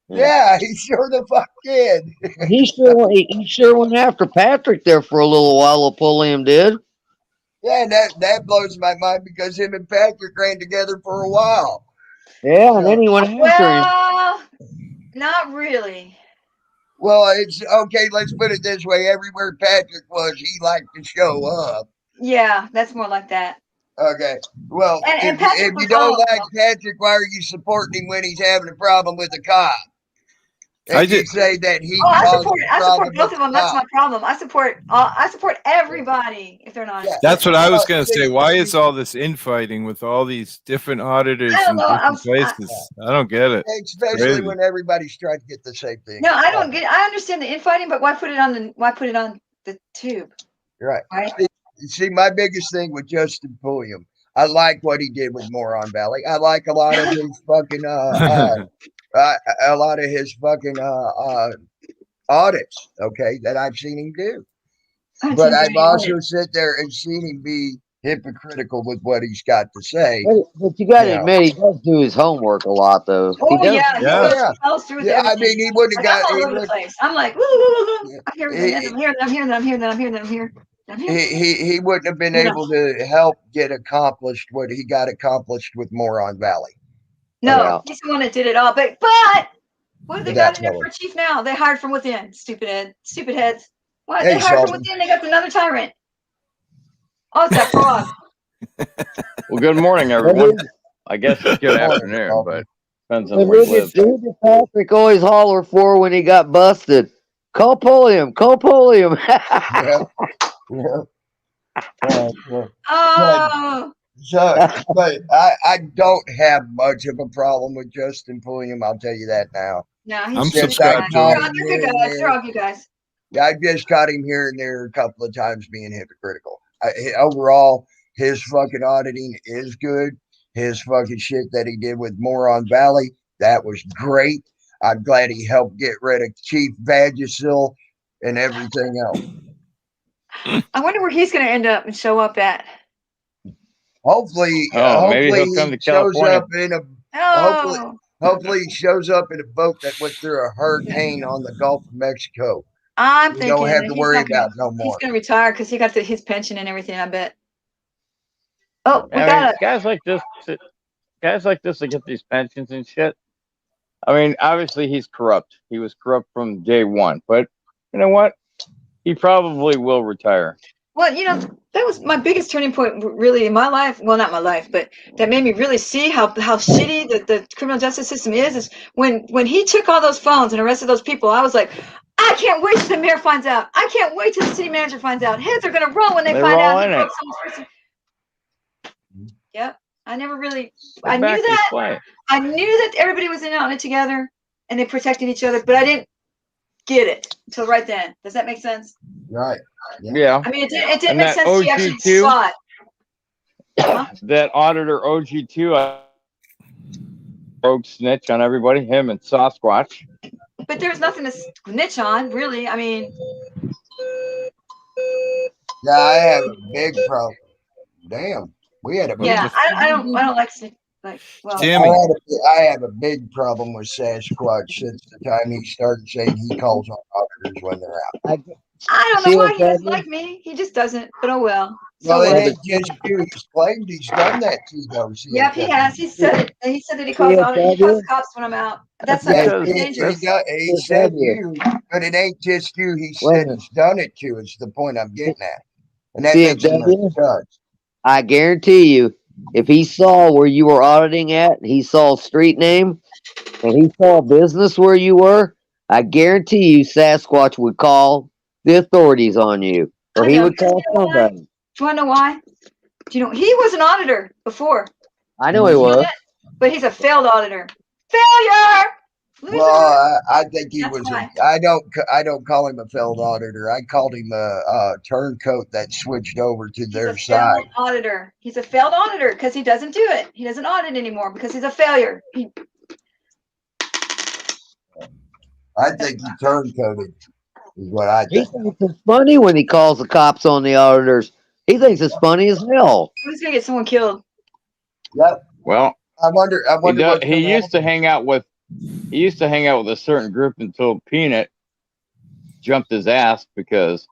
Yeah, he sure the fuck did. He sure went after Patrick there for a little while. Pulliam did. Yeah, and that blows my mind because him and Patrick ran together for a while. Yeah, and then he went after him. Well, not really. Well, it's okay. Let's put it this way: everywhere Patrick was, he liked to show up. Yeah, that's more like that. Okay. Well, And if Patrick you was don't all. like Patrick, why are you supporting him when he's having a problem with the cop? I And you just say that he Oh, caused the I support problem both with of the them. That's cop. my problem. I support everybody if they're Yeah. nice. that's what I was Well, gonna say. see, Why is all this infighting with all these different I auditors don't from know. different places? I don't get it. especially Crazy. when everybody's trying to get the same thing. No, I don't get. I understand the infighting, but why put it on the tube? Right. Right. See, my biggest thing with Justin Pulliam, I like what he did with Moron Valley. I like a lot of his fucking a lot of his fucking audits. Okay, that I've seen him do. I haven't But seen him do I've any also audits. sit there and seen him be hypocritical with what he's got to say. But you got You to know, admit, he does do his homework a lot, though. He Oh does. yeah, he oh Yeah. goes. yeah, He follows through with yeah. I everything. mean, he wouldn't have Like I'm got. all He over the would. place. I'm like, woo, woo, woo, woo. He, I hear everything. I'm here. I'm here. I'm here. I'm here. I'm here. I'm here. he wouldn't have been You know. able to help get accomplished what he got accomplished with Moron Valley. No, Yeah. he's the one that did it all. But what have they With got that in there fellow. for chief now? They hired from within. Stupid heads. What? Hey, They hired from Sheldon. within. They got another tyrant. Oh, it's that frog. Well, good morning, But everyone. I guess it's good Morning, afternoon, Sheldon. but depends on where you live. who did Patrick always holler for when he got busted? Call Pulliam. Call Pulliam. Yeah, yeah. But, Oh, but I don't have much of a problem with Justin Pulliam. I'll tell you that now. no, I'm he's Since a good I guy. subscribed to caught him. him They're here good and guys. They're there, all good guys. I just caught him here and there a couple of times being hypocritical. Overall, his fucking auditing is good. His fucking shit that he did with Moron Valley, that was great. I'm glad he helped get rid of Chief Vagisil and everything else. I wonder where he's going to end up and show up at. Hopefully, Oh, maybe hopefully he'll come he to shows California. up in a hopefully Oh, hopefully he shows up in a boat that went through a hurricane on the Gulf of Mexico. I'm We thinking don't have that to he's worry not going about to. no He's more. going to retire because he got his pension and everything. I bet. Oh, we I got mean, it. guys like this that get these pensions and shit. I mean, obviously he's corrupt. He was corrupt from day one, but you know what? He probably will retire. Well, that was my biggest turning point, really, in my life. Well, not my life, but that made me really see how shitty the criminal justice system is when he took all those phones and arrested those people. I was like, I can't wait till the mayor finds out. I can't wait till the city manager finds out. Heads are gonna roll when they They're find all out he in broke it. someone's person. Yep, I never really. They're I knew back to that. play. I knew that everybody was in on it together and they protected each other, but I didn't get it until right then. Does that make sense? Right. Yeah. I mean, it didn't And make that sense till you actually OG2, saw it. Huh? that auditor OG2, rogue snitch on everybody, him and Sasquatch. But there's nothing to snitch on, really. I mean, Yeah, I have a big problem. Damn, we had a What big. yeah, the I don't like. Well, Tammy? I have a big problem with Sasquatch since the time he started saying he calls on auditors when they're out. I don't know See why what's he doesn't happening? like me. He just doesn't. But oh well. So Well, it what? Well, ain't just you. He's claimed he's done that to though, Yep, he CFW. has. He said it. And he said that he calls CFW. the cops when I'm out. That's That's not Yeah, that's because pretty dangerous. he said CFW. you, but it ain't just you. He Wait a said minute. he's done it to. It's the point I'm getting at, and that makes him a CFW. judge. I guarantee you, if he saw where you were auditing at, and he saw street name, and he saw business where you were, I guarantee you, Sasquatch would call the authorities on you, or I he know. would Because call you know why? somebody. Do you want to know why? Do you know he was an auditor before? I know he You know was. that? But he's a failed auditor. Failure! Loser! Well, I think he That's was why. a. I don't call him a failed auditor. I called him a turncoat that switched over to He's a their failed side. auditor. He's a failed auditor because he doesn't do it. He doesn't audit anymore because he's a failure. I think he turncoated. Is what I He think. thinks it's funny when he calls the cops on the auditors. He thinks it's funny as hell. Who's gonna get someone killed? Yep. Well, I wonder. I he wonder does. what's He going to used to happen. hang out with. He used to hang out with a certain group until Peanut jumped his ass because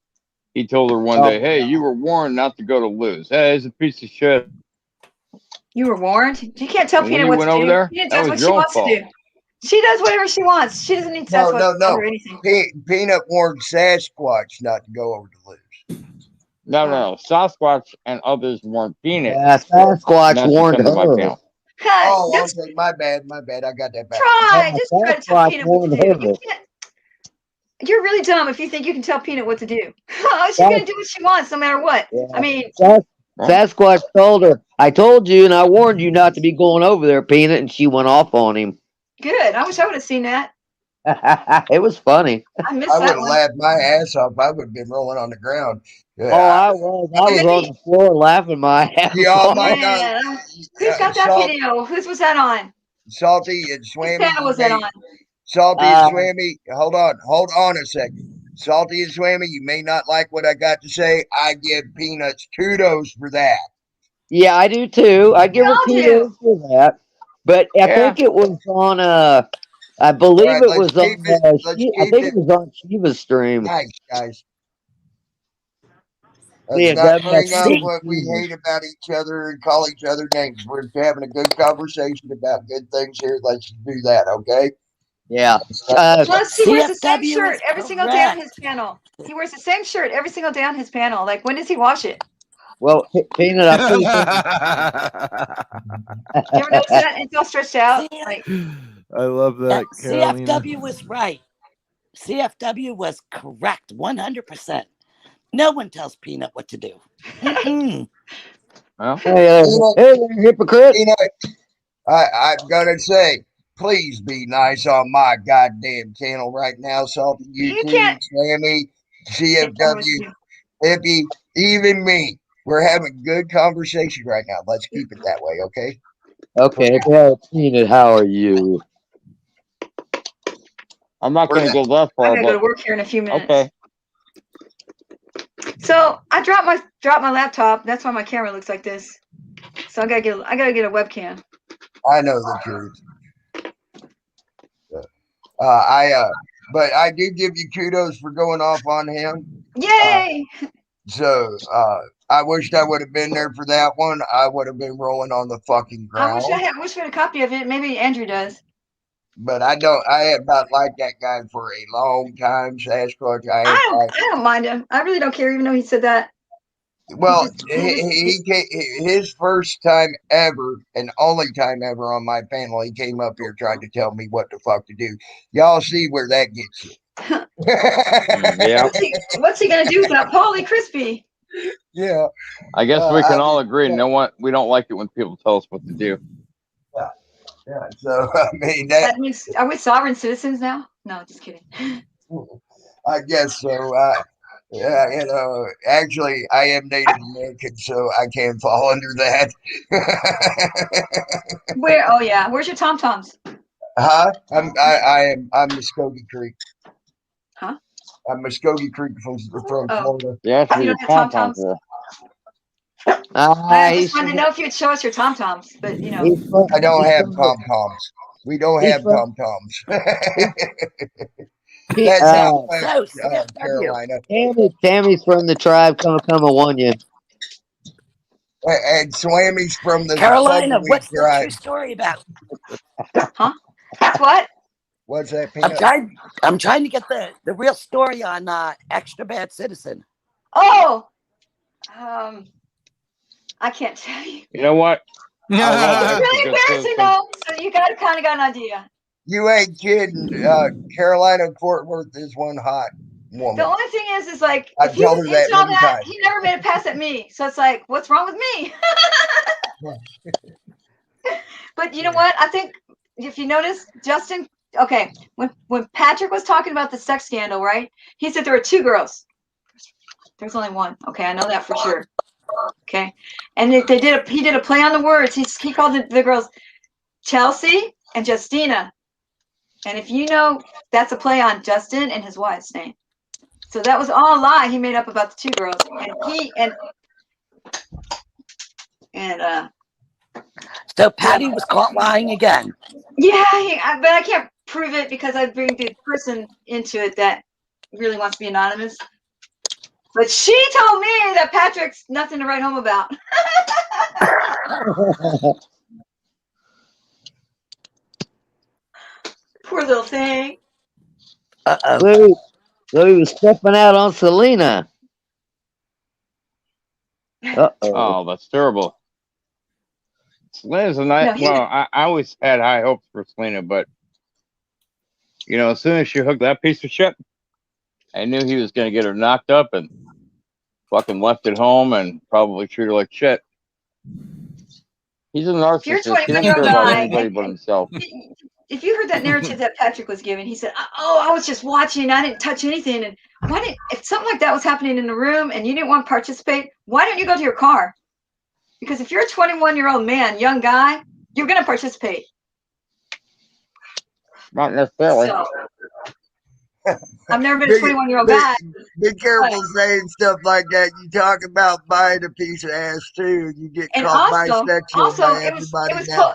he told her one day, "Hey, you were warned not to go to Lou's. Hey, he's a piece of shit." You were warned. You can't tell And when Peanut you what went to over do. there, Peanut that does was what she your own wants to fault. do. She does whatever she wants. She doesn't need No, Sasquatch no, to tell her no. anything. Peanut warned Sasquatch not to go over to Lou's. No, no, Sasquatch and others warned Peanut Yeah, Sasquatch not to warned come to my her. camp. Cut. Oh, Just okay. My bad. My bad. I got that back. try. Yeah, Just try to tell Sasquatch Peanut what to warned do. You her. can't. You're really dumb if you think you can tell Peanut what to do. Oh, she's Sas- gonna do what she wants no matter what. yeah, I mean, Well, Sasquatch told her, I told you and I warned you not to be going over there, Peanut, and she went off on him. good. I wish I would have seen that. It was funny. I missed I would that have one. laughed my ass off. I would have been rolling on the ground. Yeah, Oh, I was. I was on the floor laughing my ass yeah, oh off. my God. Yeah. Who's got that video? Whose was that on? Salty and Whose Swammy. channel was that on? Salty and Uh, Swammy. Hold on a second. Salty and Swammy, you may not like what I got to say. I give Peanuts kudos for that. yeah, I do too. I give We her all do. kudos for that. But I yeah. think it was on I All believe right, it let's was keep on it. Let's I keep think it it was on Shiva's stream. nice, guys. Let's Yeah, not that's bring up See, what we hate about each other and call each other names. We're having a good conversation about good things here. Let's do that, okay? yeah. Plus, he wears the same CFW shirt is every single day on his correct. panel. He wears the same shirt every single day on his panel. Like, when does he wash it? Well, Peanut, I put it Do you ever notice that? It's all stretched out. See, Like, I love that, Carolina. CFW was right. CFW was correct 100%. No one tells Peanut what to do. Mm-mm. Well, hey, Peanut, hey, there, hypocrite. Peanut, I'm gonna say, please be nice on my goddamn channel right now, Salty you YouTube, can't. Sammy, Can't tell me what to CFW, do. Hippie, even me. We're having good conversation right now. Let's keep it that way, okay? Okay, well, Peanut, how are you? I'm not We're going to go that I far, gotta go to but work here in a few minutes. okay. So I dropped my laptop. That's why my camera looks like this. So I gotta get a webcam. I know the truth. But I do give you kudos for going off on him. Yay! So I wished I would have been there for that one. I would have been rolling on the fucking I wish ground. I had a copy of it. Maybe Andrew does. But I don't. I have not liked that guy for a long time, Sasquatch. I don't mind him. I really don't care, even though he said that. Well, his first time ever and only time ever on my panel, he came up here trying to tell me what the fuck to do. Y'all see where that gets you. Yeah. What's he gonna do without Paulie Crispy? Yeah. I guess we can all mean, agree. yeah. No one, we don't like it when people tell us what to do. Yeah. So I mean That means, are we sovereign citizens now? No, just kidding. I guess so. Yeah, actually, I am Native American, so I can fall under that. Where? Oh yeah. Where's your tom toms? Huh? I'm Muskogee Creek. Huh? I'm Muskogee Creek from Oh. Florida. Yeah, You your don't have tom tom-toms toms? there. I just wanted to know if you would show us your tom toms, but you know. I don't have from tom toms. We don't he's have from tom toms. he, That's how So, CFW. Carolina. Tammy's from the tribe Come One. And Slammies from the Carolina, Tumbleweed what's the tribe. true story about? Huh? That's what? What's that, I'm Peanut? trying to get the real story on Extra Bad Citizen. Oh, I can't tell you. You know what? I love It's Extra really Good embarrassing Citizen. though, so you got kind of got an idea. You ain't kidding. Carolina Fort Worth is one hot woman. The only thing is like I've if he told was her that into all many that, times. he never made a pass at me. So it's like, what's wrong with me? But you know what? I think if you notice, Justin, okay, when Patrick was talking about the sex scandal, right? He said there were 2 girls. There's only one. Okay, I know that for sure. Okay, and he did a play on the words. He called the girls Chelsea and Justina. And if you know, that's a play on Justin and his wife's name. So that was all a lie he made up about the 2 girls. And So Patty was caught lying again. yeah, but I can't prove it because I bring the person into it that really wants to be anonymous. But she told me that Patrick's nothing to write home about. Poor little thing. Uh-oh. So he was stepping out on Selena. Uh-oh. Oh, that's terrible. Selena's a nice. No, Well, I always had high hopes for Selena, but you know, as soon as she hooked that piece of shit, I knew he was going to get her knocked up and fucking left at home and probably treat her like shit. He's a if you're a narcissist. He don't 21-year-old care about guy, anybody but himself. if you heard that narrative that Patrick was giving, he said, "Oh, I was just watching. I didn't touch anything." And if something like that was happening in the room and you didn't want to participate, why don't you go to your car? Because if you're a 21-year-old man, young guy, you're going to participate. Not necessarily. So, I've never been a 21-year-old guy. Be careful saying stuff like that. You talk about buying a piece of ass too. You get And called also, bisexual by it everybody was now.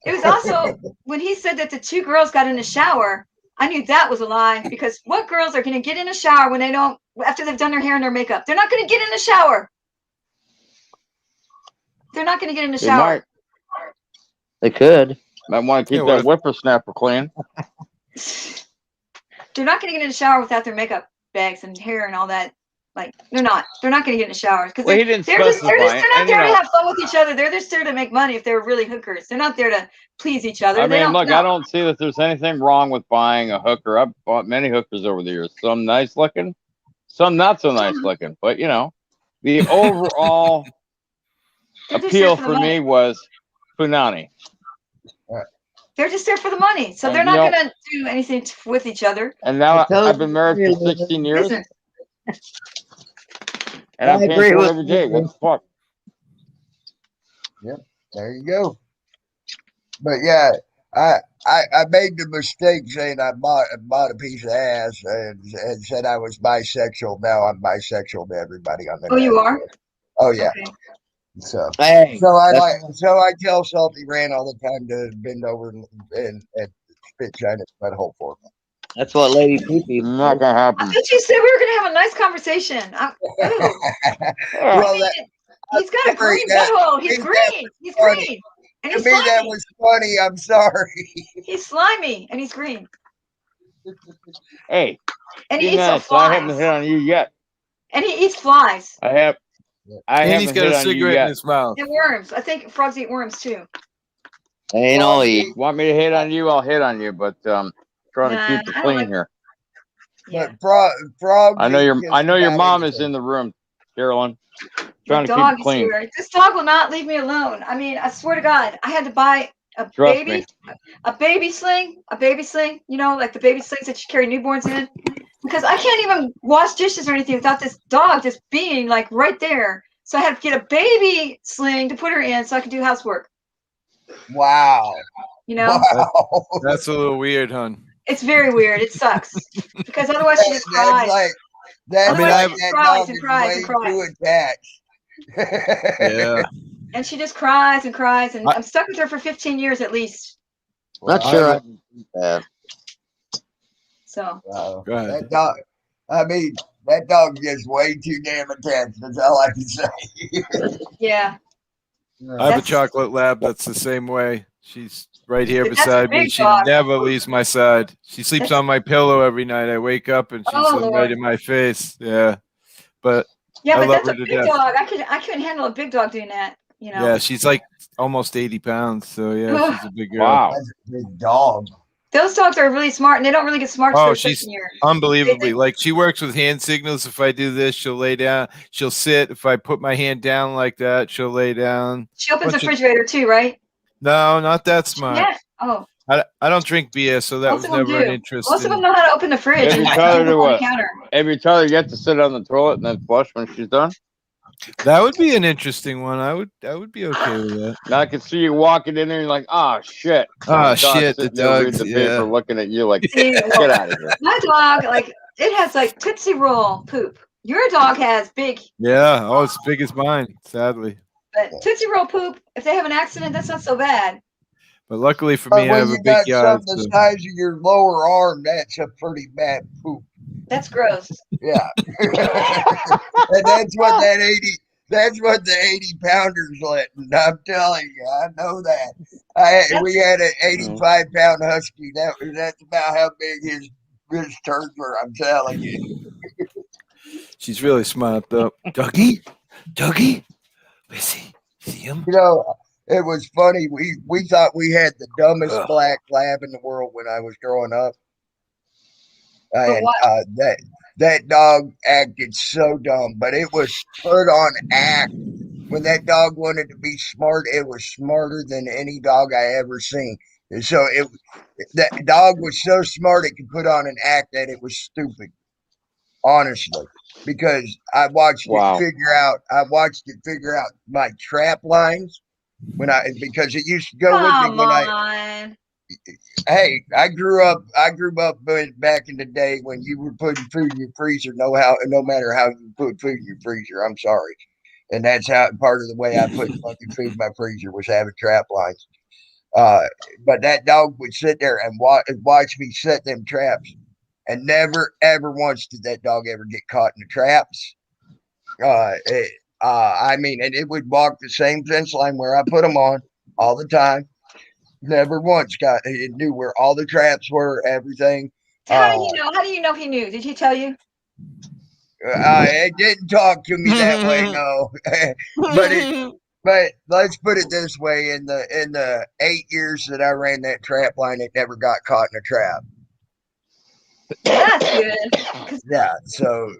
it was also when he said that the 2 girls got in the shower. I knew that was a lie because what girls are going to get in a shower when they don't after they've done their hair and their makeup? They're not going to get in the shower. They're not going to get in the They shower. might. They could. Might want to keep Yeah, that whippersnapper clean. They're not going to get in the shower without their makeup bags and hair and all that. Like they're not going to get in the shower because Well, he didn't they're specify. not And, there you to know, have fun with each other. They're just there to make money if they're really hookers. They're not there to please each other. I They mean, don't look, know. I don't see that there's anything wrong with buying a hooker. I've bought many hookers over the years. Some nice looking, some not so nice looking. But, you know, the overall They're just there appeal for the for money. me was Punani. They're just there for the money. So And, they're you not know, going to do anything with each other. And now I told I've been married for you, 16 years, Listen, and I'm I paying agree for it with every day. What the fuck? Yep, there you go. But yeah, I made the mistake saying I bought a piece of ass and said I was bisexual. Now I'm bisexual to everybody on the oh, net. you are? Oh yeah. Okay. So Hey, so I tell Salty Rand all the time to bend over and spit shine his butthole for me. that's what Lady Pee Not gonna I happen. thought you said we were going to have a nice conversation. Ooh. Well, He's got a sorry, green that butthole. He's that green. He's funny. green. And To he's me, that slimy. was funny. I'm sorry. He's slimy and he's green. Hey, And be he eats nice. I haven't flies. hit on you yet. And he eats flies I And he's haven't got hit a on you cigarette in yet. his mouth. and worms. I think frogs eat worms too. ain't all he. Want me to hit on you? I'll hit on you, but trying to Nah, keep it I don't clean like. here. Yeah. But frogs. I know eat just your about mom is anything. in the room, Carolyn. The Trying to keep dog it is clean. here. This dog will not leave me alone. I mean, I swear to God, I had to buy a Trust baby, me. a baby sling, you know, like the baby slings that you carry newborns in. Because I can't even wash dishes or anything without this dog just being like right there. So I had to get a baby sling to put her in so I could do housework. Wow. You know, Wow. That's a little weird, hon. it's very weird. It sucks because otherwise she just That's cries. like that's Otherwise like she just that cries dog and is cries way and cries. too attached. Yeah. And she just cries and cries. And I- I'm stuck with her for 15 years at least. Not Wow. sure I can do that. So Wow. Go ahead. That dog. I mean, that dog gets way too damn attached. That's all I can say. yeah. I have a That's chocolate lab that's the same way. She's right here that's a beside me. big She dog. never leaves my side. She sleeps That's, on my pillow every night. I wake up and she's oh right Lord. in my face. Yeah. But Yeah, I but love that's her a to big death. dog. I couldn't handle a big dog doing that. You know. Yeah, she's like almost 80 pounds. So yeah, she's a big girl. Wow. That's a big dog. Those dogs are really smart, and they don't really get smart Oh, till they're she's 13 years. unbelievably like she works with hand signals. If I do this, she'll lay down. She'll sit. If I put my hand down like that, she'll lay down. She opens the Bunch of- refrigerator too, right? No, not that smart. Yeah. Oh, I don't drink beer, so that most was of them never an do. interest Most of them in. know how to open the fridge Have and you put taught her them to on the what? counter. Have you taught her you have to sit on the toilet and then flush when she's done? That would be an interesting one. I would be okay with that. Now I can see you walking in there and you're like, oh shit. Oh The dog's shit, the sitting there reading dogs. the paper, Yeah. looking at you like, See, get well, out of here. my dog, like, it has like Tootsie Roll poop. Your dog has big, Yeah. Oh, it's big as mine, sadly. but Tootsie Roll poop, if they have an accident, that's not so bad. But luckily for But me, I when have a you big got yard. something the So. size of your lower arm, that's a pretty bad poop. That's gross. Yeah. And that's what the 80 pounders letting. I'm telling you, I know that. We had an 85-pound husky. That's about how big his turds were. I'm telling you. She's really smart though. Dougie, where's he? See him? You know, it was funny. We thought we had the dumbest Ugh. black lab in the world when I was growing up, But and what? that dog acted so dumb. But it was put on act. When that dog wanted to be smart, it was smarter than any dog I ever seen. And so that dog was so smart it could put on an act that it was stupid. Honestly, because I watched it Wow. figure out my trap lines because it used to go with me Come when on. hey, I grew up back in the day when you were putting food in your freezer, no matter how you put food in your freezer. I'm sorry. And that's how part of the way I put fucking food in my freezer was having trap lines. But that dog would sit there and watch me set them traps, and never ever once did that dog ever get caught in the traps. I mean, and it would walk the same fence line where I put them on all the time. Never once it knew where all the traps were, everything. How do you know? How do you know he knew? Did he tell you? It didn't talk to me that way, no. but let's put it this way: in the 8 years that I ran that trap line, it never got caught in a trap. That's good. Yeah, so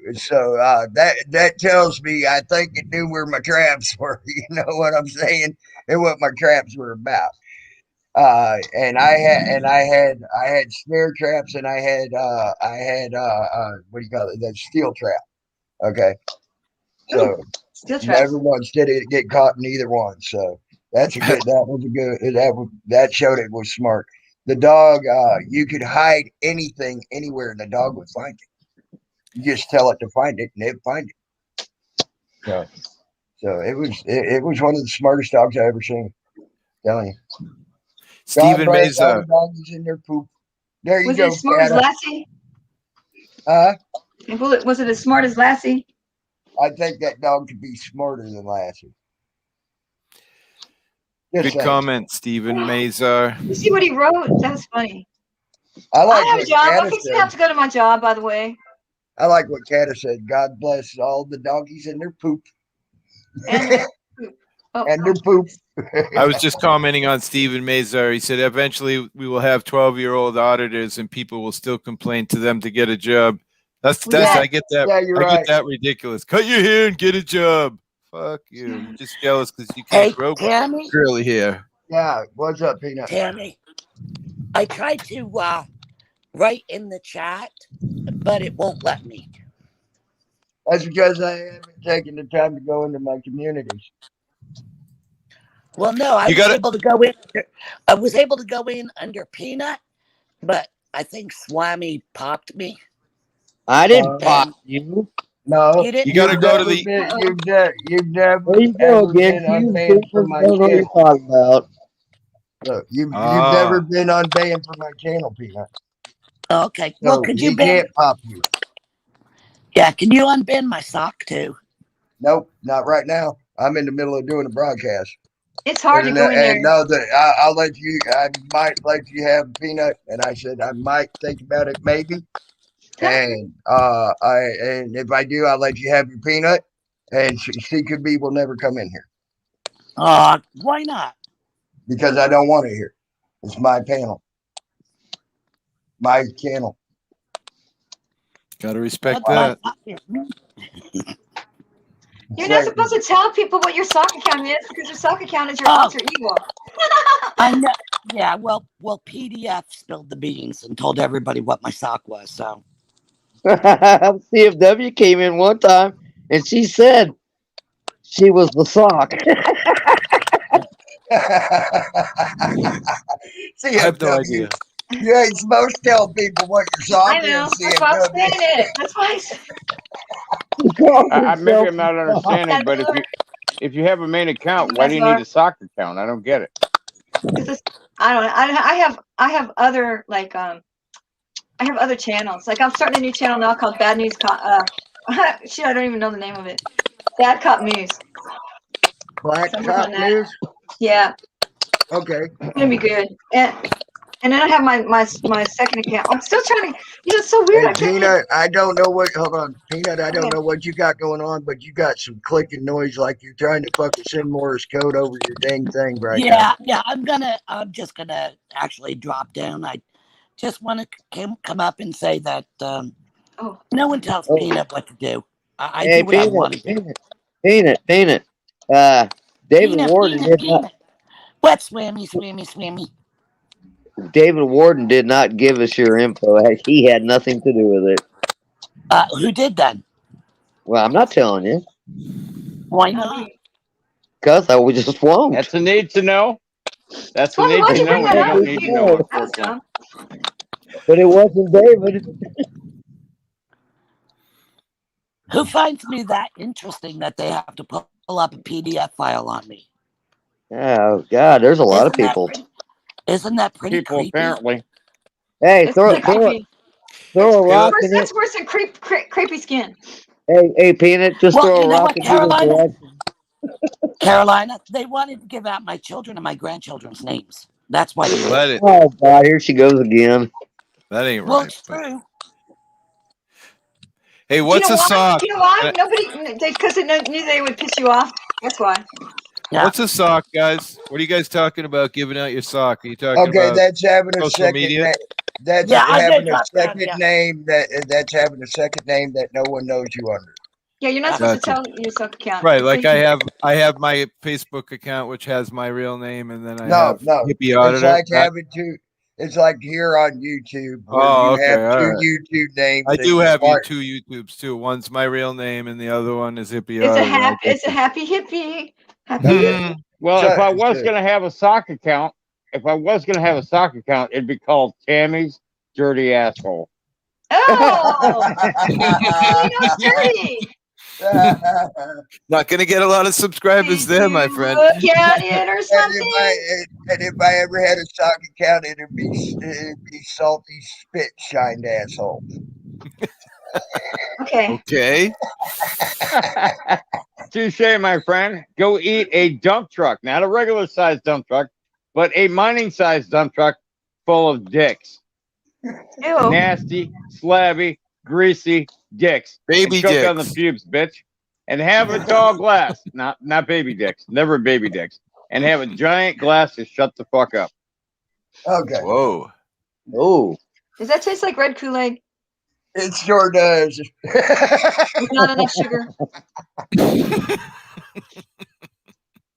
that tells me I think it knew where my traps were. You know what I'm saying, and what my traps were about. And I had snare traps, and I had what do you call it? That steel trap. Okay, so Steel traps. never once did it get caught in either one. So that was a good that showed it was smart. The dog, you could hide anything anywhere, and the dog would find it. You just tell it to find it, and it'd find it. So it was one of the smartest dogs I ever seen. I'm telling you. God Stephen bless all Mesa. the doggies in their poop. There you Was go, it as smart as Dada. Lassie? Was it as smart as Lassie? I think that dog could be smarter than Lassie. Just Good saying. comment, Stephen Mazar. You see what he wrote? That's funny. I like I have a what job. I'm Kata fixing to have said. to go to my job, by the way. I like what Kata said. God bless all the doggies in their poop. And their poop. Oh, And their poop. I was just commenting on Stephen Mazar. He said eventually we will have 12-year-old auditors and people will still complain to them to get a job. That's Yeah. I get that. Yeah, you're I right. get that ridiculous. Cut your hair and get a job. Fuck you. You're just jealous because you Hey, can't grow Tammy, curly hair. Yeah, what's up, Peanut? Tammy, I tried to write in the chat, but it won't let me. That's because I haven't taken the time to go into my communities. Well, no, I was able to go in. I was able to go in under Peanut, but I think Swami popped me. I didn't pop you. No, You didn't. You got to go to the. You've never There you go ever again. been You unbanned from my don't know what you're channel. talking about. Look, you've never been unbanned from my channel, Peanut. Okay. So Well, could you can't pop you. Yeah, can you unbend my sock too? Nope, not right now. I'm in the middle of doing a broadcast. It's hard to go in there. And no, I'll let you. I might let you have peanut. And I said I might think about it, maybe. And and if I do, I'll let you have your peanut. And she could be will never come in here Why not? because I don't want to hear. It's my panel, my channel. Gotta respect Well, that. You're not supposed to tell people what your sock account is because your sock account is your Oh. alter ego. I know. Yeah, well, PDF spilled the beans and told everybody what my sock was. So CFW came in one time and she said she was the sock. CFW, I have no idea. you ain't supposed to tell people what your sock I know. is. That's why I'm CFW. saying it. That's why I said Maybe I'm not understanding, but if you have a main account, why do you need a sock account? I don't get it. because I don't know. I have other like I have other channels. Like I'm starting a new channel now called Bad News shit, I don't even know the name of it. Bad Cop News. Black Something Cop on that. News. Yeah, Okay. it's gonna be good. And then I have my second account. I'm still trying to. It's so weird. Hey, I can't Peanut, I don't know what. Hold on, Peanut. I don't Okay. know what you got going on, but you got some clicking noise like you're trying to fucking send Morse code over your dang thing right now. yeah, I'm just gonna actually drop down. I just want to come up and say that Oh, no one tells Oh. Peanut what to do. I Hey, do what I want to do. Peanut. David Warden did not. Peanut. What swimmy? David Warden did not give us your info. He had nothing to do with it. Who did then? Well, I'm not telling you Why not? because I just won't. That's a need to know. That's a Why need would to you know bring when that you up? don't need to know, That was unfortunately. dumb. But it wasn't David. Who finds me that interesting that they have to pull up a PDF file on me? Oh God, there's a lot of people. Isn't that pretty People creepy? apparently. Hey, It's throw pretty creepy. a rock in That's it. worse than creepy skin. Hey, Peanut, just Well, throw you a know rock what, in either Carolina? direction. Carolina, they wanted to give out my children and my grandchildren's names. That's why they did Let it. it. Oh God, here she goes again. That ain't Well, right. it's But true. hey, Do you what's know a why? sock? Do you know why? Nobody, because they knew they would piss you off. That's why. Yeah. What's a sock, guys? What are you guys talking about giving out your sock? Are you talking Okay, about that's having a social second media? name. That's Yeah, I having did a drop down. second Yeah. name that's having a second name that no one knows you under. Yeah, you're not Yeah. supposed to Gotcha. tell your sock account. Right, It's like like- I have my Facebook account which has my real name, and then I No, have no. Hippie It's Auditor. like having two. It's like here on YouTube where Oh, you have okay, all two right. YouTube names. I do and have one- two YouTubes too. One's my real name, and the other one is Hippie It's Auditor. a happy hippie. Happy Okay. hippie. Well, So- if I was so- gonna have a sock account, it'd be called Tammy's Dirty Asshole. Oh, Tino's dirty. Not gonna get a lot of subscribers Did there, my you friend. look at it or And something? if I ever had a sock account, it'd be salty spit shined asshole. Okay. Okay. Touche, my friend. Go eat a dump truck, not a regular sized dump truck, but a mining sized dump truck full of dicks. Ew. Nasty, slabby, greasy dicks. Baby and choke on the dicks. pubes, bitch. And have a tall glass, not baby dicks, never baby dicks, and have a giant glass to shut the fuck up. Okay. Whoa. Oh, Does that taste like red Kool-Aid? It sure does. With not enough sugar?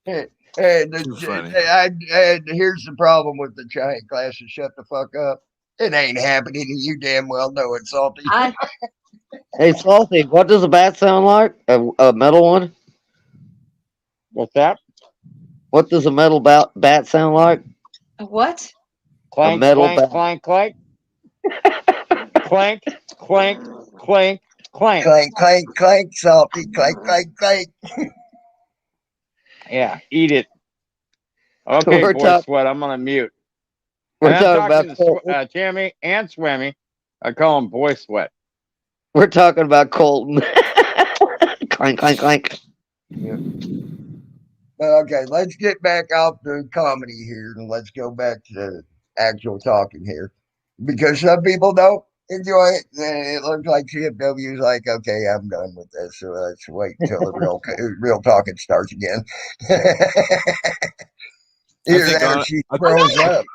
And, Too funny. and here's the problem with the giant glass of shut the fuck up. It ain't happening. You damn well know it, Salty. hey, Salty, what does a bat sound like? A metal one? What's that? What does a metal bat sound like? What? Clank, metal clank, bat. clank, clank. Clank, clank, clank, clank. Clank, clank, clank, Salty. Clank, clank, clank. Yeah, eat it. Okay, We're boy talk- sweat. I'm gonna mute. We're And I'm talking talking about to Tammy and Swimmy. I call him boy sweat. we're talking about Colton. Clank, clank, clank. Yeah. Okay, let's get back off the comedy here and let's go back to the actual talking here. Because some people don't enjoy it. And it looks like CFW is like, okay, I'm done with this. So let's wait until the real talking starts again. I Either think that or on. she I, froze up.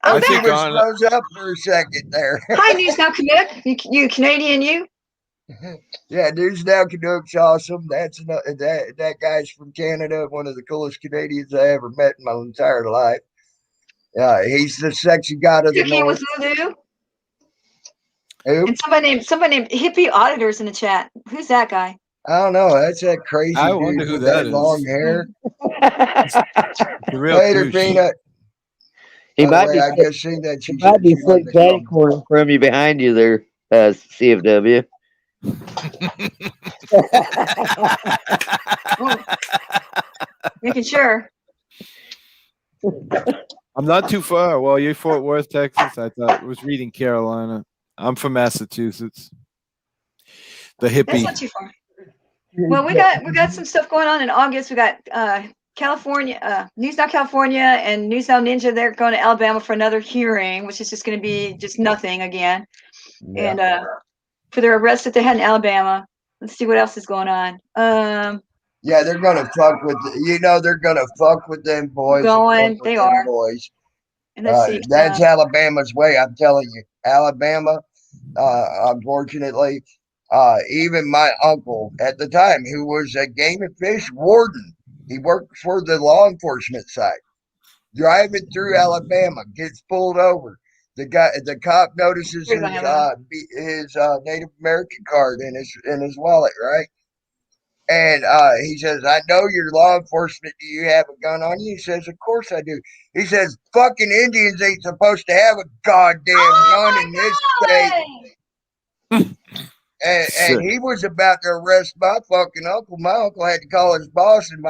I'm I She back. think was on. froze up for a second there. Hi, News Now Canuck. You Canadian, you? Yeah, News Now Canuck's awesome. That guy's from Canada, one of the coolest Canadians I ever met in my entire life. He's the sexy god of the Cooking north. with Lulu. Who? And somebody named Hippie Auditors in the chat. Who's that guy? I don't know. That's that crazy I dude wonder who with that that long is. hair. It's a real Later, douche. Peanut. He By the might way, be I just seen that he she might said be she wanted slick to daddy come. corn from you behind you there, CFW. Oh, making sure. I'm not too far. Well, you're Fort Worth, Texas. I thought I was reading Carolina. I'm from Massachusetts. The That's hippie. not too far. Well, we got some stuff going on in August. We got California, News Now California, and News Now Ninja. They're going to Alabama for another hearing, which is just going to be just nothing again. Yeah. And for their arrest that they had in Alabama. Let's see what else is going on. Yeah, they're gonna fuck with they're gonna fuck with them boys. Going, they are. Boys. And let's see. That's Alabama's way. I'm telling you, Alabama. Unfortunately, even my uncle at the time, who was a game and fish warden, he worked for the law enforcement side. Driving through Alabama, gets pulled over. The cop notices Here's Alabama. his Native American card in his wallet, right? And he says, I know you're law enforcement. Do you have a gun on you? He says, of course I do. He says, fucking Indians ain't supposed to have a goddamn gun in this state. And he was about to arrest my fucking uncle. My uncle had to call his boss, and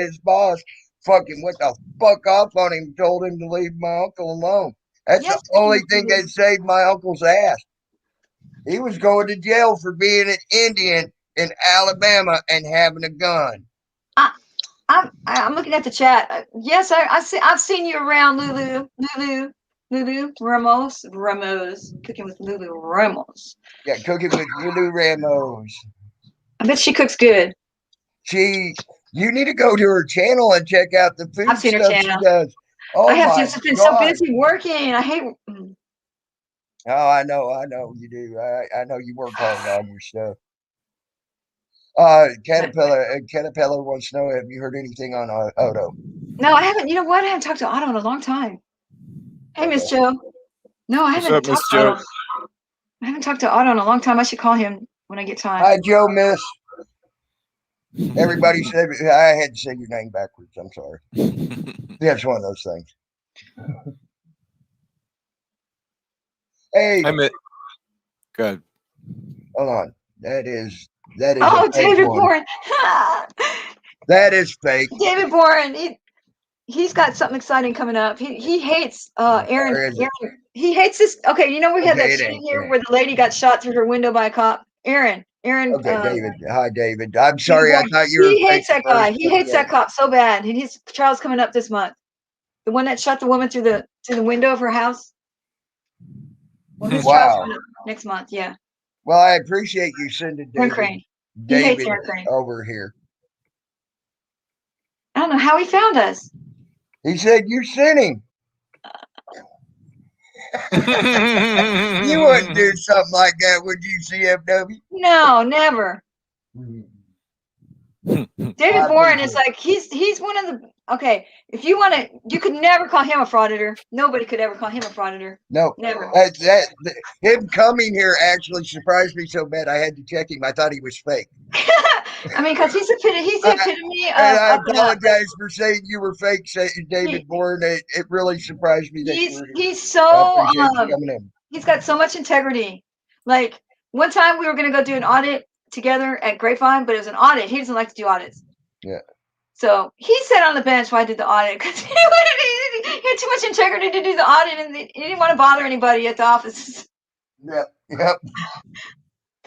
his boss fucking went the fuck off on him, told him to leave my uncle alone. That's Yes, the only thing that saved my uncle's ass. He was going to jail for being an Indian in Alabama and having a gun. I'm looking at the chat. Yes, I've seen you around, Lulu Ramos, cooking with Lulu Ramos. Yeah, cooking with Lulu Ramos. I bet she cooks good. You need to go to her channel and check out the food I've seen her stuff channel. she does. Oh I have my just been God. so busy working. I hate. Oh, I know you do. I know you work hard on your stuff. Caterpillar wants to know, have you heard anything on Odo? No, I haven't. You know what? I haven't talked to Otto in a long time. Hey, Miss Joe. No, I What's haven't up, Miss talked to Joe? Otto. I haven't talked to Otto in a long time. I should call him when I get time. Hi, Joe, miss. Everybody said I had to say your name backwards. I'm sorry. That's one of those things. Hey, Good. hold on. That is Oh, a fake David one. Bourne. That is fake. David Bourne. He's got something exciting coming up. He hates Aaron. Or is it? Aaron. He hates this. Okay, you know we had Okay, that it shooting ain't, here it where the lady got shot through her window by a cop. Aaron. Okay, David. Hi, David. I'm David sorry. I Bourne. thought you were He fake hates that at first, guy. He but hates yeah. that cop so bad. And his trial's coming up this month. The one that shot the woman through the window of her house. Well, his trial's Wow. coming up next month. Yeah. Well, I appreciate you sending Aaron Crane. He hates David Aaron Crane. over here. I don't know how he found us. He said you sent him. You wouldn't do something like that, would you, CFW? No, never. David I Bourne is appreciate like he's one of the okay. If you want to, you could never call him a frauditor. Nobody could ever call him a frauditor. No, Never. him coming here actually surprised me so bad I had to check him. I thought he was fake. I mean, because he's the epitome of And I up and up. apologize for saying you were fake, David Bourne. It really surprised me that you were here. He's I so appreciate you coming in. he's got so much integrity. Like one time we were gonna go do an audit together at Grapevine, but it was an audit. He doesn't like to do audits. Yeah. So he sat on the bench while I did the audit because he had too much integrity to do the audit, and he didn't want to bother anybody at the office. Yep.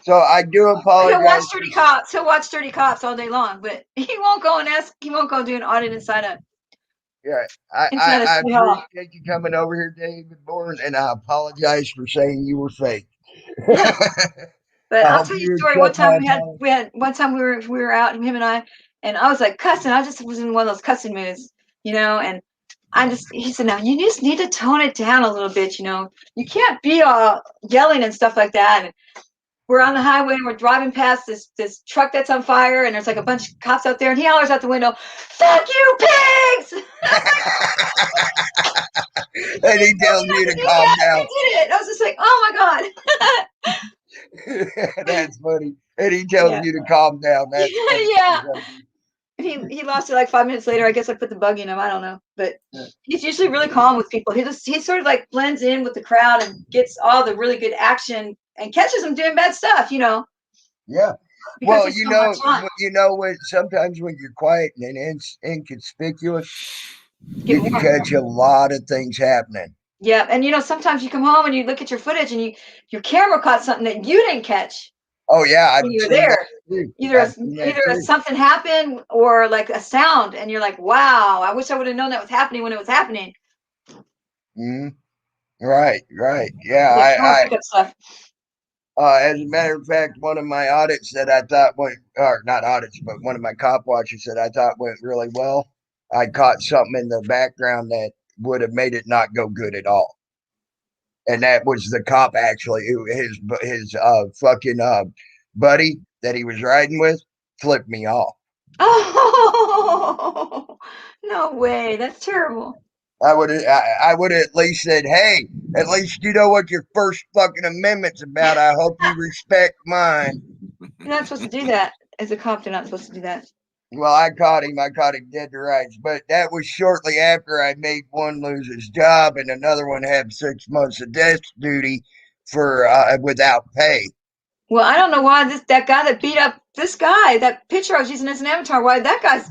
So I do He'll apologize. watch 30 cops. He'll watch 30 cops all day long, but he won't go and ask. He won't go do an audit inside a Yeah, I City Hall. appreciate you coming over here, David Bourne, and I apologize for saying you were fake. Yeah. But I I'll hope tell you you a story. One accept my time apology. we had one time we were out, him and I was like cussing. I just was in one of those cussing moods, and he said, now you just need to tone it down a little bit, you can't be all yelling and stuff like that. And we're on the highway and we're driving past this truck that's on fire, and there's like a bunch of cops out there, and he hollers out the window, "Fuck you, pigs!" And he tells you to calm down. He did it. I was just like, oh my God. That's funny. And he tells Yeah. you to calm down. That's funny. Yeah. He lost it like 5 minutes later. I guess I put the bug in him. I don't know, but he's usually really calm with people. He sort of like blends in with the crowd and gets all the really good action and catches them doing bad stuff. Yeah. Because Well, he's so much fun. when sometimes when you're quiet and inconspicuous, you Get can more. catch a lot of things happening. Yeah, and sometimes you come home and you look at your footage and your camera caught something that you didn't catch Oh yeah, I've when you were seen that there. too. Either I've seen that too. something happened or like a sound, and you're like, wow, I wish I would have known that was happening when it was happening. Hmm. Right. Yeah, Yeah, pick up stuff. as a matter of fact, one of my audits that I thought went, or not audits, but one of my cop watches that I thought went really well, I caught something in the background that would have made it not go good at all. And that was the cop actually, who his fucking buddy that he was riding with flipped me off. Oh, no way. That's terrible. I would at least said, hey, at least you know what your First fucking Amendment's about. I hope you respect mine. You're not supposed to do that. As a cop, you're not supposed to do that. Well, I caught him. I caught him dead to rights. But that was shortly after I made one lose his job and another one have 6 months of desk duty for without pay. Well, I don't know why that guy that beat up this guy, that picture I was using as an avatar, why that guy's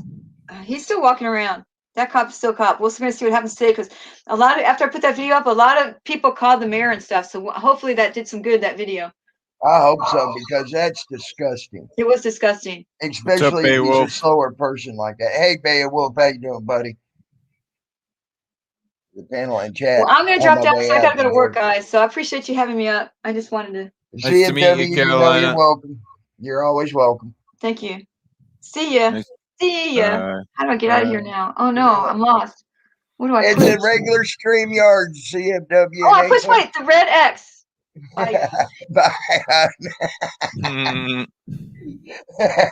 he's still walking around. That cop's still a cop. We're going to see what happens today, because after I put that video up, a lot of people called the mayor and stuff. So hopefully that did some good, that video. I hope so, because that's disgusting. It was disgusting. Especially if he's a slower person like that. Hey, Beowulf, how you doing, buddy? The panel and chat. Well, I'm going to drop down because I got to go to work, guys. So I appreciate you having me up. I just wanted to. Nice to meet you, Carolina. You're welcome. You're always welcome. Thank you. See ya. See ya. How do I get out of here now? Oh, no, I'm lost. What do I push? It's a regular StreamYard, CFW. Oh, I push, wait, the red X. Bye.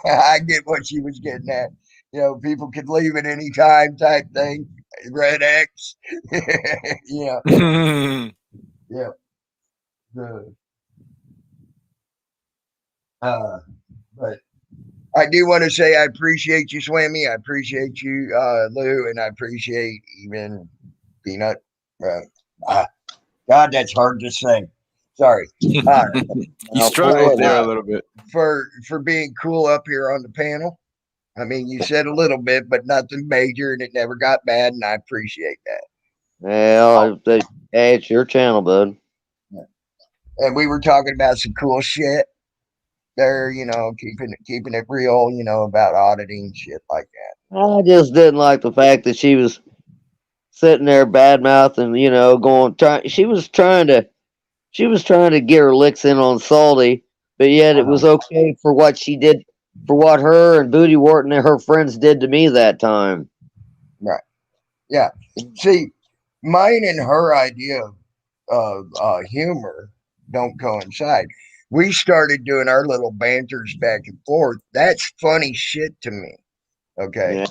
I get what she was getting at. People could leave at any time type thing. Red X. Yeah. Yeah. But I do want to say I appreciate you, Swammy. I appreciate you, Lou, and I appreciate even Peanut. God, that's hard to say. Sorry. You struggled there a little bit. For being cool up here on the panel. I mean, you said a little bit, but nothing major, and it never got bad, and I appreciate that. Well, hey, it's your channel, bud. And we were talking about some cool shit there, keeping it real, about auditing shit like that. I just didn't like the fact that she was sitting there bad mouthing, she was trying to get her licks in on Salty, but yet it was okay for what she did, for what her and Booty Wharton and her friends did to me that time. Right. Yeah. See, mine and her idea of humor don't coincide. We started doing our little banters back and forth. That's funny shit to me. Okay. Yeah.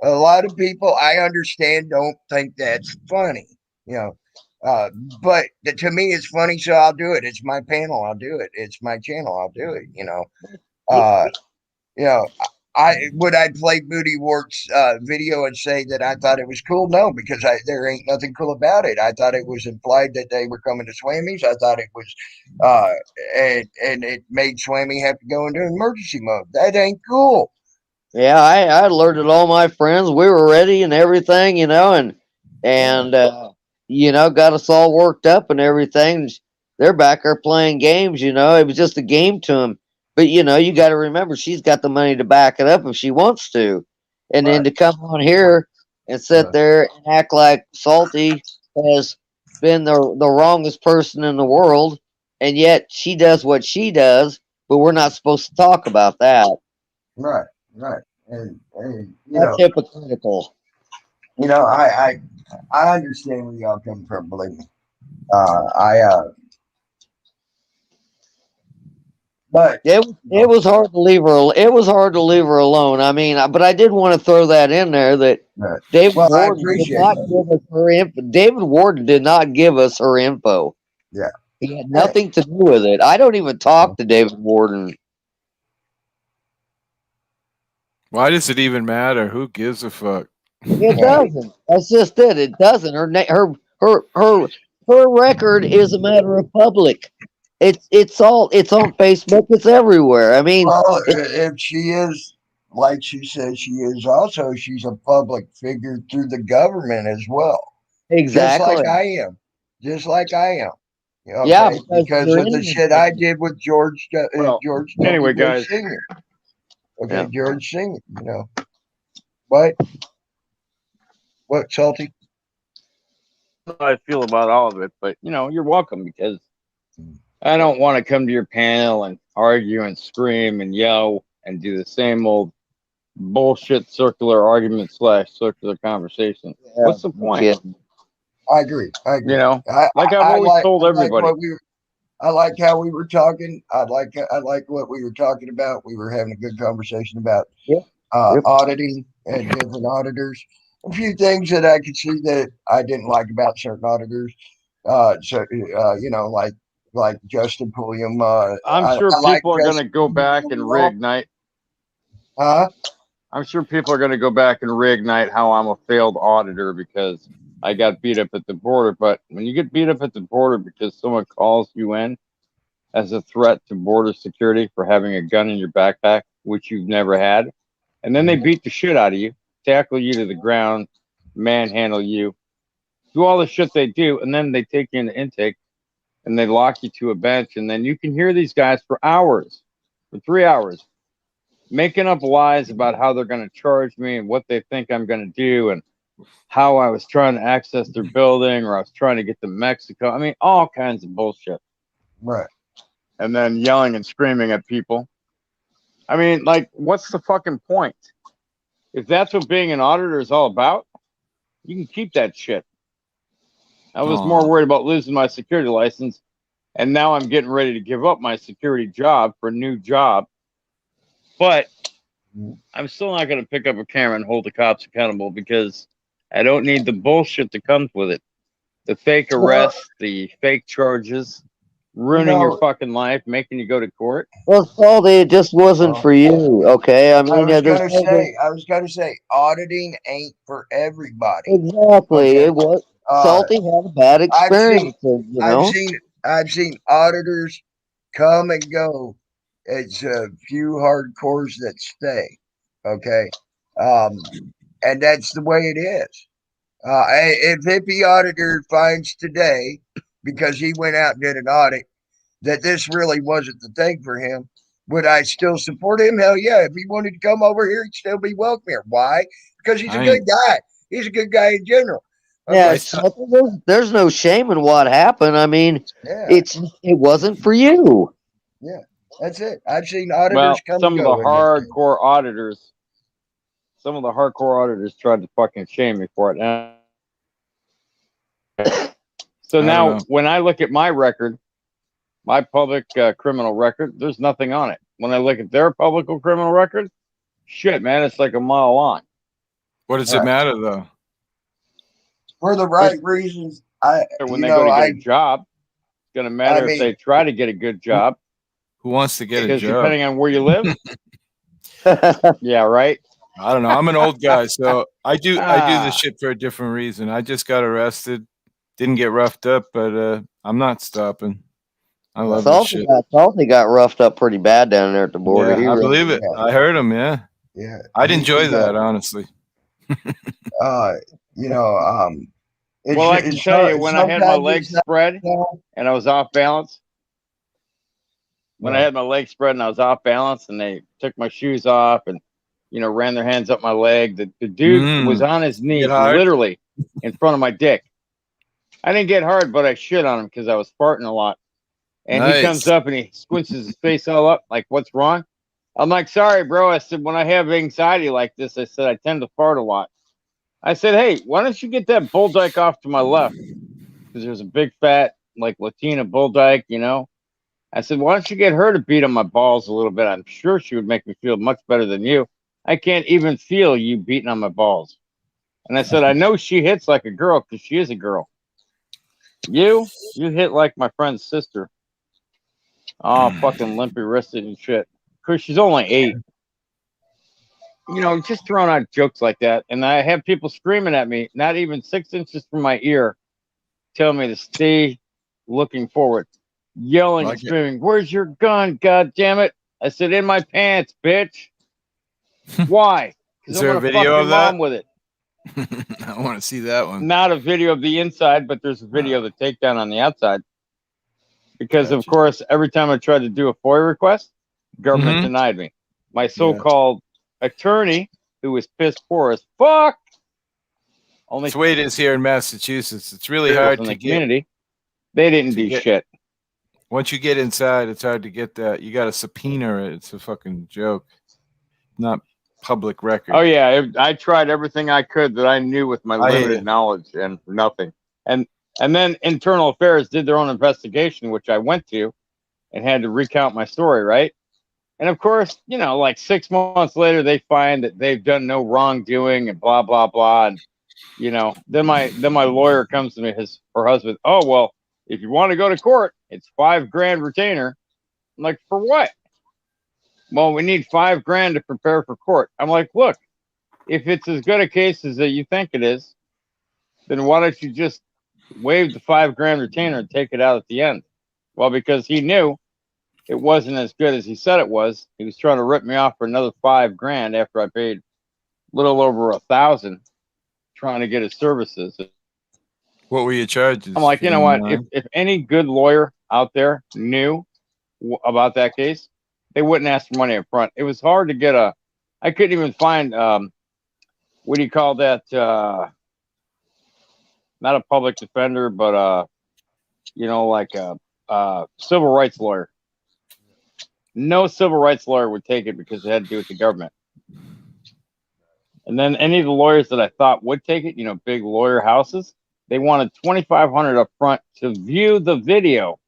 A lot of people, I understand, don't think that's funny, but to me it's funny, so I'll do it. It's my panel, I'll do it. It's my channel, I'll do it. Would I play Booty Wart's video and say that I thought it was cool? No, because there ain't nothing cool about it. I thought it was implied that they were coming to Swammies. I thought it was, and it made Swammy have to go into emergency mode. That ain't cool. Yeah, I alerted all my friends. We were ready and everything, and got us all worked up and everything. they're back there playing games. You know, it was just a game to them. But you know, you got to remember she's got the money to back it up if she wants to, and then Right. to come on here and sit Right. there and act like Salty has been the wrongest person in the world, and yet she does what she does, but we're not supposed to talk about that. Right. Right. And That's hypocritical. I understand where y'all come from. Believe me. I but It was hard to leave her. It was hard to leave her alone. I mean, but I did want to throw that in there that right. David Well, I Warden did appreciate not that. give us her info. David Warden did not give us her info. Yeah. He had nothing to do with it. I don't even talk to David Warden. Why does it even matter? Who gives a fuck? It doesn't. That's just it. It doesn't. Her record is a matter of public. It's on Facebook. It's everywhere. I mean, Well, if she is like she says she is, also she's a public figure through the government as well, just exactly. like I am, just like I am. Yeah, Okay, because because you're of the in shit I did with Well, George anyway, W. Bush guys, Senior. Okay, Yeah. George Senior. What salty? how I feel about all of it, but you're welcome because I don't want to come to your panel and argue and scream and yell and do the same old bullshit circular argument / circular conversation. What's the point? Yeah. I agree. I agree. Like I've always told everybody. I like how we were talking. I like what we were talking about. We were having a good conversation about Yep. auditing and different auditors. A few things that I could see that I didn't like about certain auditors. Like Justin Pulliam. I'm sure I like people are going to Justin go back Pulliam and overall. reignite. Huh? I'm sure people are going to go back and reignite how I'm a failed auditor because I got beat up at the border. But when you get beat up at the border because someone calls you in as a threat to border security for having a gun in your backpack, which you've never had, and then they beat the shit out of you, tackle you to the ground, manhandle you, do all the shit they do, and then they take you into intake and they lock you to a bench, and then you can hear these guys for hours, for 3 hours, making up lies about how they're going to charge me and what they think I'm going to do and how I was trying to access their building or I was trying to get to Mexico. I mean, all kinds of bullshit. Right. And then yelling and screaming at people. I mean, like, what's the fucking point? If that's what being an auditor is all about, you can keep that shit. I was more worried about losing my security license, and now I'm getting ready to give up my security job for a new job. But I'm still not going to pick up a camera and hold the cops accountable because I don't need the bullshit that comes with it. The fake arrests, the fake charges, ruining your fucking life, making you go to court. Well, Salty, it just wasn't for you. Okay, I mean, I was gonna say, auditing ain't for everybody. exactly. Okay. It was Salty had a bad experience. I've seen auditors come and go. It's a few hardcores that stay. Okay. And that's the way it is. If hippie auditor finds today, because he went out and did an audit, that this really wasn't the thing for him, would I still support him? Hell yeah. If he wanted to come over here, he'd still be welcome here. Why? Because he's a good guy. He's a good guy in general. Yeah, there's no shame in what happened. I mean, it wasn't for you. Yeah, that's it. I've seen auditors well, come some and of go. the hardcore auditors, tried to fucking shame me for it. So now, when I look at my record, my public criminal record, there's nothing on it. When I look at their public criminal record, shit, man, it's like a mile long. What does it matter, though? For the right reasons. When they go to get a job, it's going to matter if they try to get a good job. Who wants to get a job? Because depending on where you live. Yeah, right. I don't know. I'm an old guy, so I do this shit for a different reason. I just got arrested, didn't get roughed up, but I'm not stopping. I love this shit. Salty got roughed up pretty bad down there at the border. Yeah, I believe it. I heard him. Yeah. Yeah. I'd enjoy that, honestly. Well, I can tell you when I had my sometimes legs it's not. spread and I was off balance. When I Well, had my legs spread and I was off balance, and they took my shoes off and ran their hands up my leg. The dude was on his Get knees, hard. literally in front of my dick. I didn't get hard, but I shit on him because I was farting a lot. And he comes Nice. up and he squinches his face all up, like, "What's wrong?" I'm like, "Sorry, bro." I said, "When I have anxiety like this," I said, "I tend to fart a lot." I said, "Hey, why don't you get that bull dyke off to my left?" Because there's a big fat, like, Latina bull dyke. I said, "Why don't you get her to beat on my balls a little bit? I'm sure she would make me feel much better than you. I can't even feel you beating on my balls." And I said, "I know she hits like a girl because she is a girl. You hit like my friend's sister. Oh, fucking limpy wristed and shit. Because she's only 8. Just throwing out jokes like that. And I have people screaming at me, not even 6 inches from my ear, telling me to stay looking forward, yelling and Like it. screaming, "Where's your gun? God damn it." I said, "In my pants, bitch." Why? Because Is I'm there a going to fuck video your of that? mom with it. I want to see that one. Not a video of the inside, but there's a video of the takedown on the outside. Because, of Gotcha. course, every time I tried to do a FOIA request, government Mhm. denied me. My so-called attorney, who was pissed poor as fuck, only It's the way it is here in Massachusetts. It's really in hard the to get community, they didn't do shit. once you get inside, it's hard to get that. You got to subpoena it. It's a fucking joke. Not public record. Oh yeah, I tried everything I could that I knew with my I hear limited you. knowledge, and nothing. And then Internal Affairs did their own investigation, which I went to, and had to recount my story, right? And of course, like 6 months later, they find that they've done no wrongdoing and blah blah blah. And then my lawyer comes to me, her husband. "Oh well, if you want to go to court, it's $5,000 retainer." I'm like, "For what?" "Well, we need $5,000 to prepare for court." I'm like, "Look, if it's as good a case as that you think it is, then why don't you just waive the $5,000 retainer and take it out at the end?" Well, because he knew it wasn't as good as he said it was. He was trying to rip me off for another $5,000 after I paid a little over $1,000 trying to get his services. What were your charges? I'm like, If you you know don't what? If mind? if any good lawyer out there knew about that case, they wouldn't ask for money up front. It was hard to get I couldn't even find what do you call that? Not a public defender, but like a civil rights lawyer. No civil rights lawyer would take it because it had to do with the government. And then any of the lawyers that I thought would take it, big lawyer houses, they wanted $2,500 up front to view the video,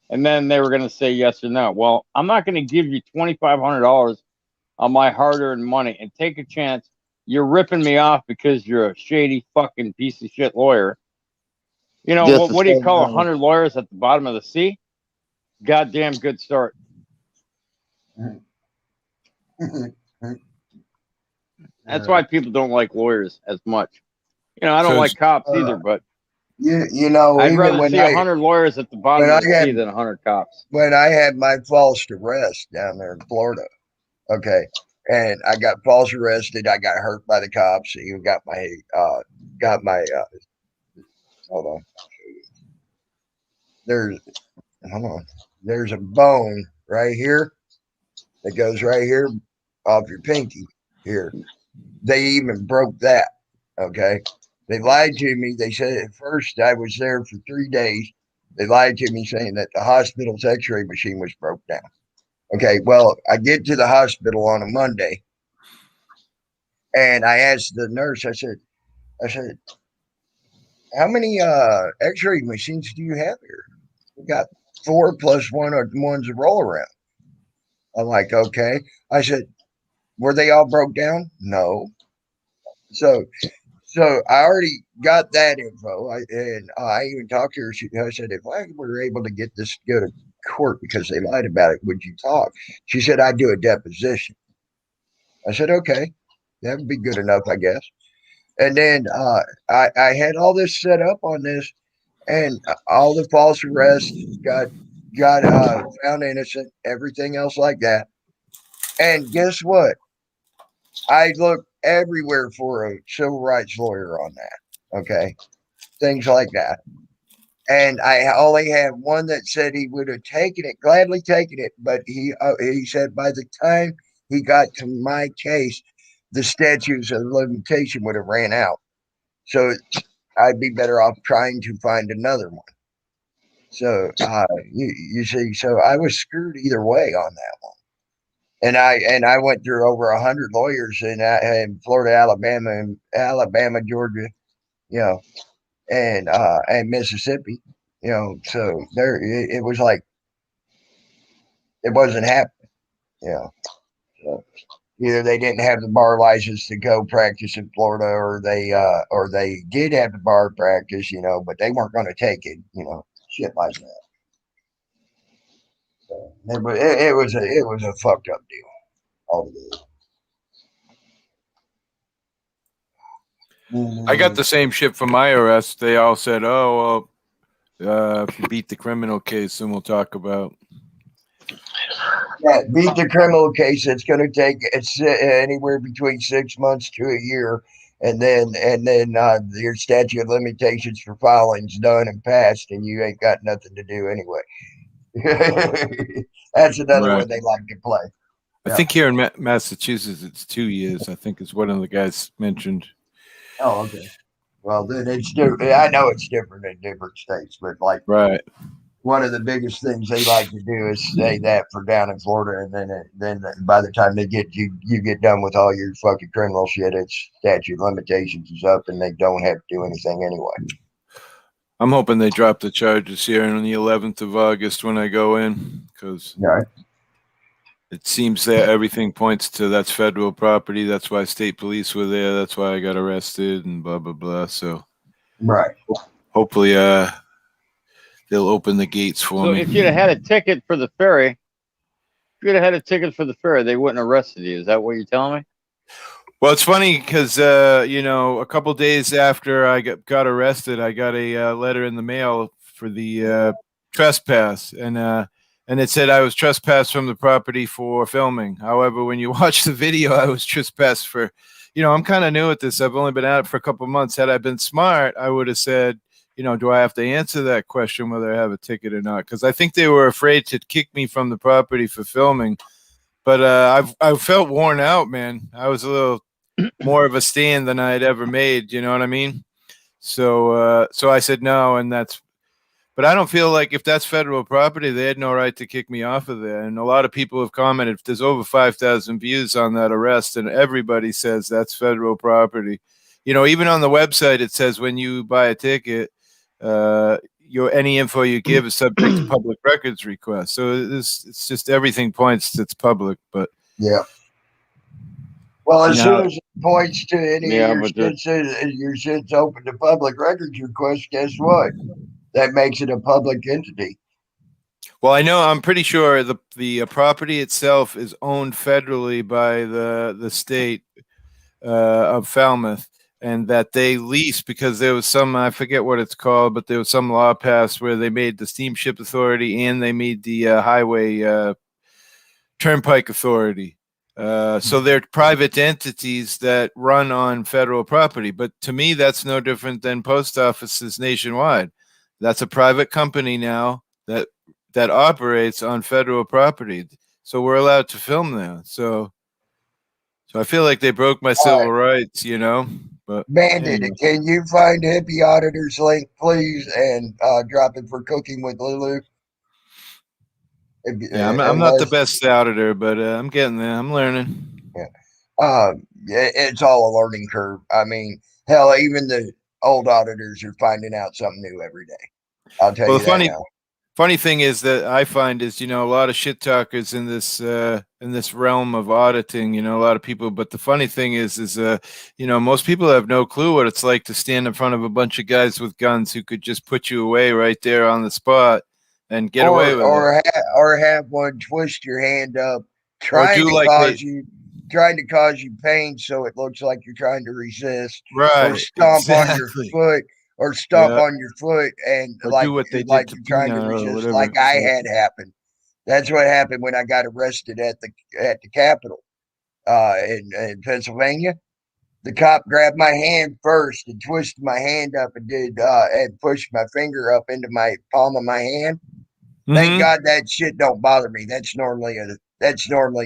and then they were going to say yes or no. Well, I'm not going to give you $2,500 on my hard-earned money and take a chance you're ripping me off because you're a shady fucking piece of shit lawyer. Just to What do you save call money. 100 lawyers at the bottom of the sea? Goddamn good start. That's why people don't like lawyers as much. I don't So like cops uh, either, but I'd even rather see 100 lawyers at the bottom when of I the had sea than 100 cops. when I had my false arrest down there in Florida, okay, and I got false arrested. I got hurt by the cops. You got my hold on. There's hold on. There's a bone right here that goes right here off your pinky here. They even broke that. Okay. They lied to me. They said at first I was there for 3 days. They lied to me saying that the hospital's x ray machine was broke down. Okay. Well, I get to the hospital on a Monday and I asked the nurse, I said, how many x ray machines do you have here? We got 4 plus one are the ones that roll around. I'm like, okay. I said, were they all broke down? No. So So I already got that info, and I even talked to her. I said, if I were able to get this to go to court because they lied about it, would you talk? She said, I'd do a deposition. I said, okay, that would be good enough, I guess. And then I had all this set up on this, and all the false arrests got found innocent, everything else like that. And guess what? I looked everywhere for a civil rights lawyer on that. Okay. things like that. And I only had one that said he would have taken it, gladly taken it, but he said by the time he got to my case, the statutes of limitation would have ran out. So I'd be better off trying to find another one. So you see, so I was screwed either way on that one. And I went through over 100 lawyers in Florida, Alabama, Georgia, you know, and Mississippi, you know. So it was like it wasn't happening, you know. So either they didn't have the bar license to go practice in Florida, or they did have the bar practice, you know, but they weren't going to take it, you know, shit like that. So it was a fucked up deal altogether. I got the same shit from my arrest. They all said, "Oh, well, if you beat the criminal case, then we'll talk about." Yeah, beat the criminal case. It's going to take anywhere between 6 months to a year, and then your statute of limitations for filing's done and passed, and you ain't got nothing to do anyway. That's another Right. one they like to play. I think here in Massachusetts, it's 2 years. I think is one of the guys mentioned. Oh, okay. Well, then it's different. I know it's different in different states, but like Right. one of the biggest things they like to do is say that for down in Florida, and then by the time they get you get done with all your fucking criminal shit, it's statute of limitations is up, and they don't have to do anything anyway. I'm hoping they drop the charges here on the 11th of August when I go in, because it seems that everything points to that's federal property. That's why state police were there. That's why I got arrested and blah, blah, blah. So hopefully they'll open the gates for me. So if you'd have had a ticket for the ferry, they wouldn't have arrested you. Is that what you're telling me? Well, it's funny because, a couple days after I got arrested, I got a letter in the mail for the trespass. And it said I was trespassed from the property for filming. However, when you watch the video, I was trespassed for, I'm kind of new at this. I've only been at it for a couple of months. Had I been smart, I would have said, do I have to answer that question whether I have a ticket or not? Because I think they were afraid to kick me from the property for filming. But I felt worn out, man. I was a little more of a stand than I had ever made. You know what I mean? So I said no, but I don't feel like if that's federal property, they had no right to kick me off of there. And a lot of people have commented, there's over 5,000 views on that arrest, and everybody says that's federal property. Even on the website, it says when you buy a ticket, any info you give is subject to public records request. So it's just everything points to it's public. But yeah. Well, as soon as it points to any of your shit's open to public records request, guess what? That makes it a public entity. Well, I'm pretty sure the property itself is owned federally by the state of Falmouth, and that they lease because there was some, I forget what it's called, but there was some law passed where they made the Steamship Authority and they made the Highway Turnpike Authority. So they're private entities that run on federal property. But to me, that's no different than post offices nationwide. That's a private company now that operates on federal property. So we're allowed to film there. So I feel like they broke my civil rights, But Bandit, anyway. can you find Hippie Auditor's link, please, and drop it for Cooking with Lulu? Yeah, I'm not the best auditor, but I'm getting there. I'm learning. Yeah. It's all a learning curve. I mean, hell, even the old auditors are finding out something new every day. I'll tell you that now. Funny thing is that I find is, a lot of shit talkers in this realm of auditing, a lot of people. But the funny thing is most people have no clue what it's like to stand in front of a bunch of guys with guns who could just put you away right there on the spot and get away with it. Or have one twist your hand up, trying to cause you pain so it looks like you're trying to resist. Right. Or stomp on your foot. Or stomp on your foot and do what they did to trying to resist, like I had happened. That's what happened when I got arrested at the Capitol in Pennsylvania. the cop grabbed my hand first and twisted my hand up and pushed my finger up into my palm of my hand. Thank Mhm. God that shit don't bother me. That's normally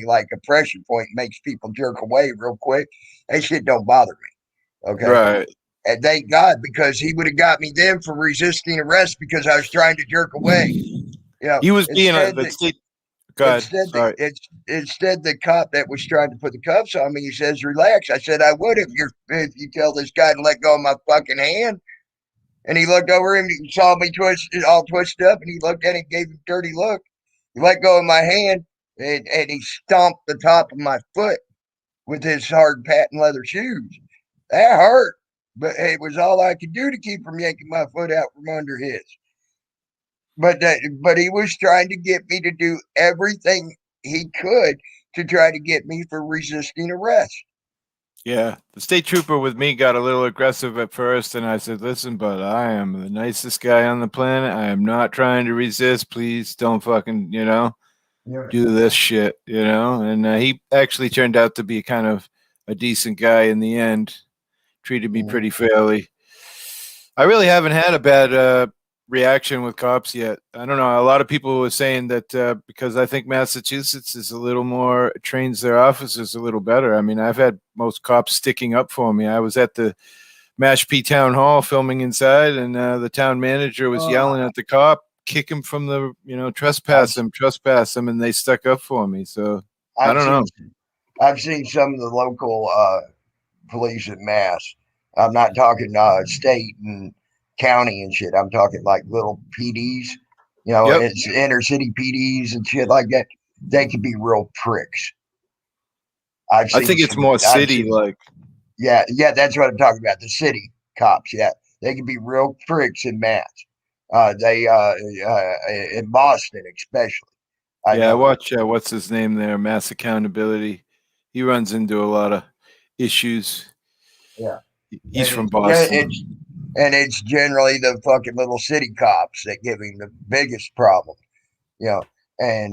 like a pressure point, makes people jerk away real quick. That shit don't bother me. Okay. Right. And thank God, because he would have got me then for resisting arrest because I was trying to jerk away. You know, He was being a instead the state. Go ahead. Sorry. instead the cop that was trying to put the cuffs on me, he says, "Relax." I said, "I would if you tell this guy to let go of my fucking hand." And he looked over him, he saw me all twisted up, and he looked at it, gave him a dirty look. He let go of my hand, and he stomped the top of my foot with his hard patent leather shoes. That hurt, but it was all I could do to keep from yanking my foot out from under his. But he was trying to get me to do everything he could to try to get me for resisting arrest. Yeah, the state trooper with me got a little aggressive at first, and I said, "Listen, but I am the nicest guy on the planet. I am not trying to resist. Please don't fucking, Yeah. do this shit, And he actually turned out to be kind of a decent guy in the end. Treated me pretty fairly. I really haven't had a bad reaction with cops yet. I don't know. A lot of people were saying that because I think Massachusetts is a little more trains their officers a little better. I mean, I've had most cops sticking up for me. I was at the Mashpee Town Hall filming inside, and the town manager was yelling at the cop, kick him from the, trespass him, and they stuck up for me. So I don't know. I've seen some of the local police in Mass. I'm not talking state and county and shit. I'm talking like little PDs, Yep. it's inner city PDs and shit like that. They can be real pricks. I think it's more city like. Yeah, that's what I'm talking about. The city cops, yeah, they can be real pricks in Mass. They in Boston especially. I Yeah, I know. watch what's his name there, Mass Accountability. He runs into a lot of issues. Yeah, He's and from Boston. it's generally the fucking little city cops that give him the biggest problem, you know, and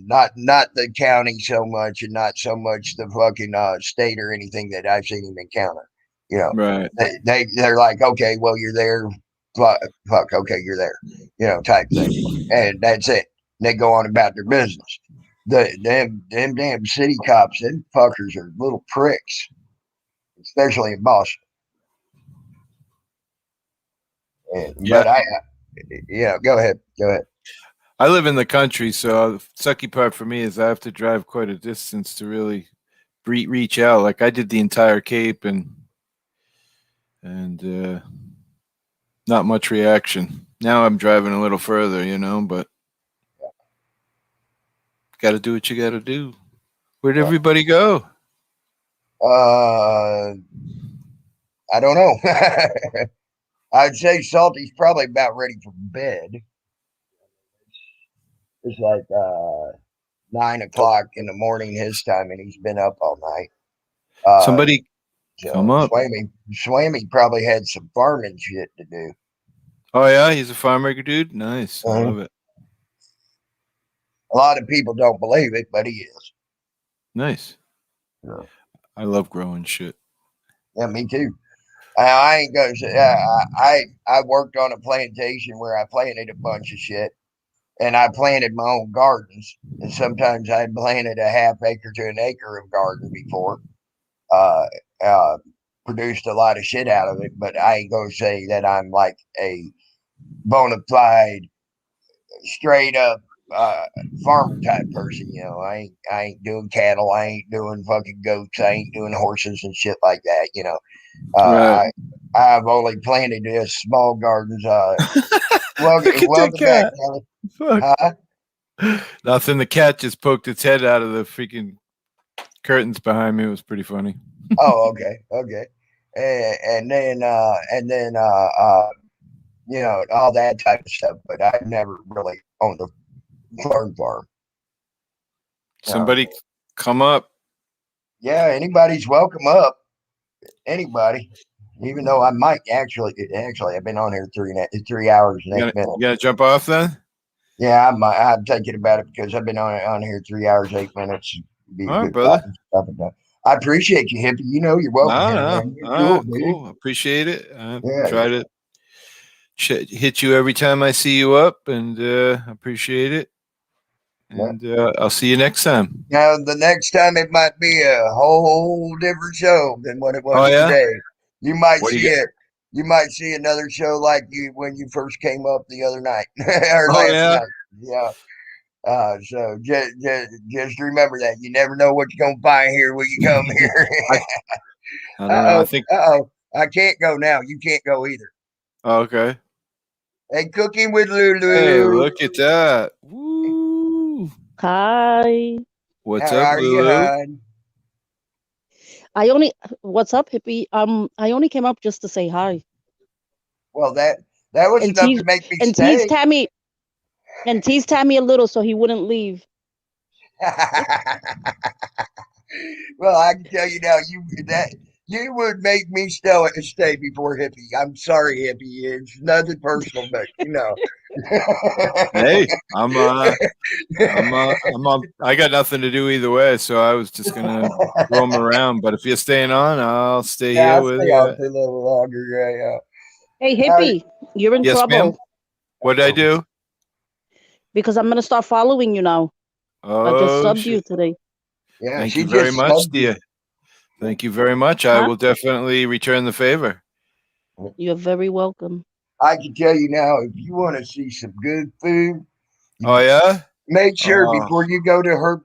not the county so much, and not so much the fucking state or anything that I've seen him encounter. You know, Right. they're like, okay, well you're there, fuck, okay, you're there, type thing, and that's it. And they go on about their business. Them damn city cops, them fuckers are little pricks, especially in Boston. Yeah. But go ahead. I live in the country, so the sucky part for me is I have to drive quite a distance to really reach out. Like I did the entire Cape and not much reaction. Now I'm driving a little further, but got to do what you got to do. Where'd everybody go? I don't know. I'd say Salty's probably about ready for bed. It's like 9 o'clock in the morning his time, and he's been up all night. Somebody come So up. Swammy probably had some farming shit to do. Oh yeah, he's a farmer dude. Nice, I love it. A lot of people don't believe it, but he is. Nice. Yeah. I love growing shit. Yeah, me too. I ain't gonna say. I worked on a plantation where I planted a bunch of shit, and I planted my own gardens. And sometimes I planted a half acre to an acre of garden before. Uh, uh, Produced a lot of shit out of it, but I ain't gonna say that I'm like a bona fide, straight up farmer type person. I ain't doing cattle. I ain't doing fucking goats. I ain't doing horses and shit like that. Right. I've only planted small gardens. Look at that Welcome back, cat. Kelly. Fuck. Huh? Nothing. The cat just poked its head out of the freaking curtains behind me. It was pretty funny. Oh, okay. And then all that type of stuff. But I've never really owned a farm. Somebody come up. Yeah, anybody's welcome up. Anybody. Even though I might actually, I've been on here 3 hours and 8 minutes. You gotta jump off then? Yeah, I'm thinking about it because I've been on here 3 hours, 8 minutes. Be a All right, good brother. stuff and I appreciate you, hippie. You know you're welcome No, here, no. man. You're All cool, right, dude. cool. Appreciate it. I Yeah, try to hit you every time I see you up, and appreciate it. yeah. And I'll see you next time. Now the next time it might be a whole different show than what it Oh was yeah. today. You might What do you see got? it. You might see another show like you when you first came up the other night or Oh last yeah. night. Yeah. So just remember that you never know what you're gonna find here when you come here. I, I don't know. I Uh-oh. think. Uh-oh. I can't go now. You can't go either. Oh, okay. Hey, cooking with Hey, Lulu. look at that. Woo. Hi. What's How up, are you, Lulu? hon? I only what's up, hippie? I only came up just to say hi Well, that was and enough to tease make me and tease stay. Tammy and tease Tammy a little so he wouldn't leave. Well, I can tell you now, you would make me stay before hippie. I'm sorry, hippie. It's nothing personal, but Hey, I got nothing to do either way, so I was just gonna roam around. But if you're staying on, I'll stay Yeah, here I'll with stay on you. for a little longer. Yeah, Hey, yeah. hippie, you're in Yes, ma'am. trouble What did I do? because I'm gonna start following you now. I just Oh subbed shit! you today. Yeah, Thank she you very just much, snubbed you. dear. Thank you very much. I Huh? will definitely return the favor. You're very welcome. I can tell you now, if you want to see some good food, Oh you yeah. make sure Oh before you go to her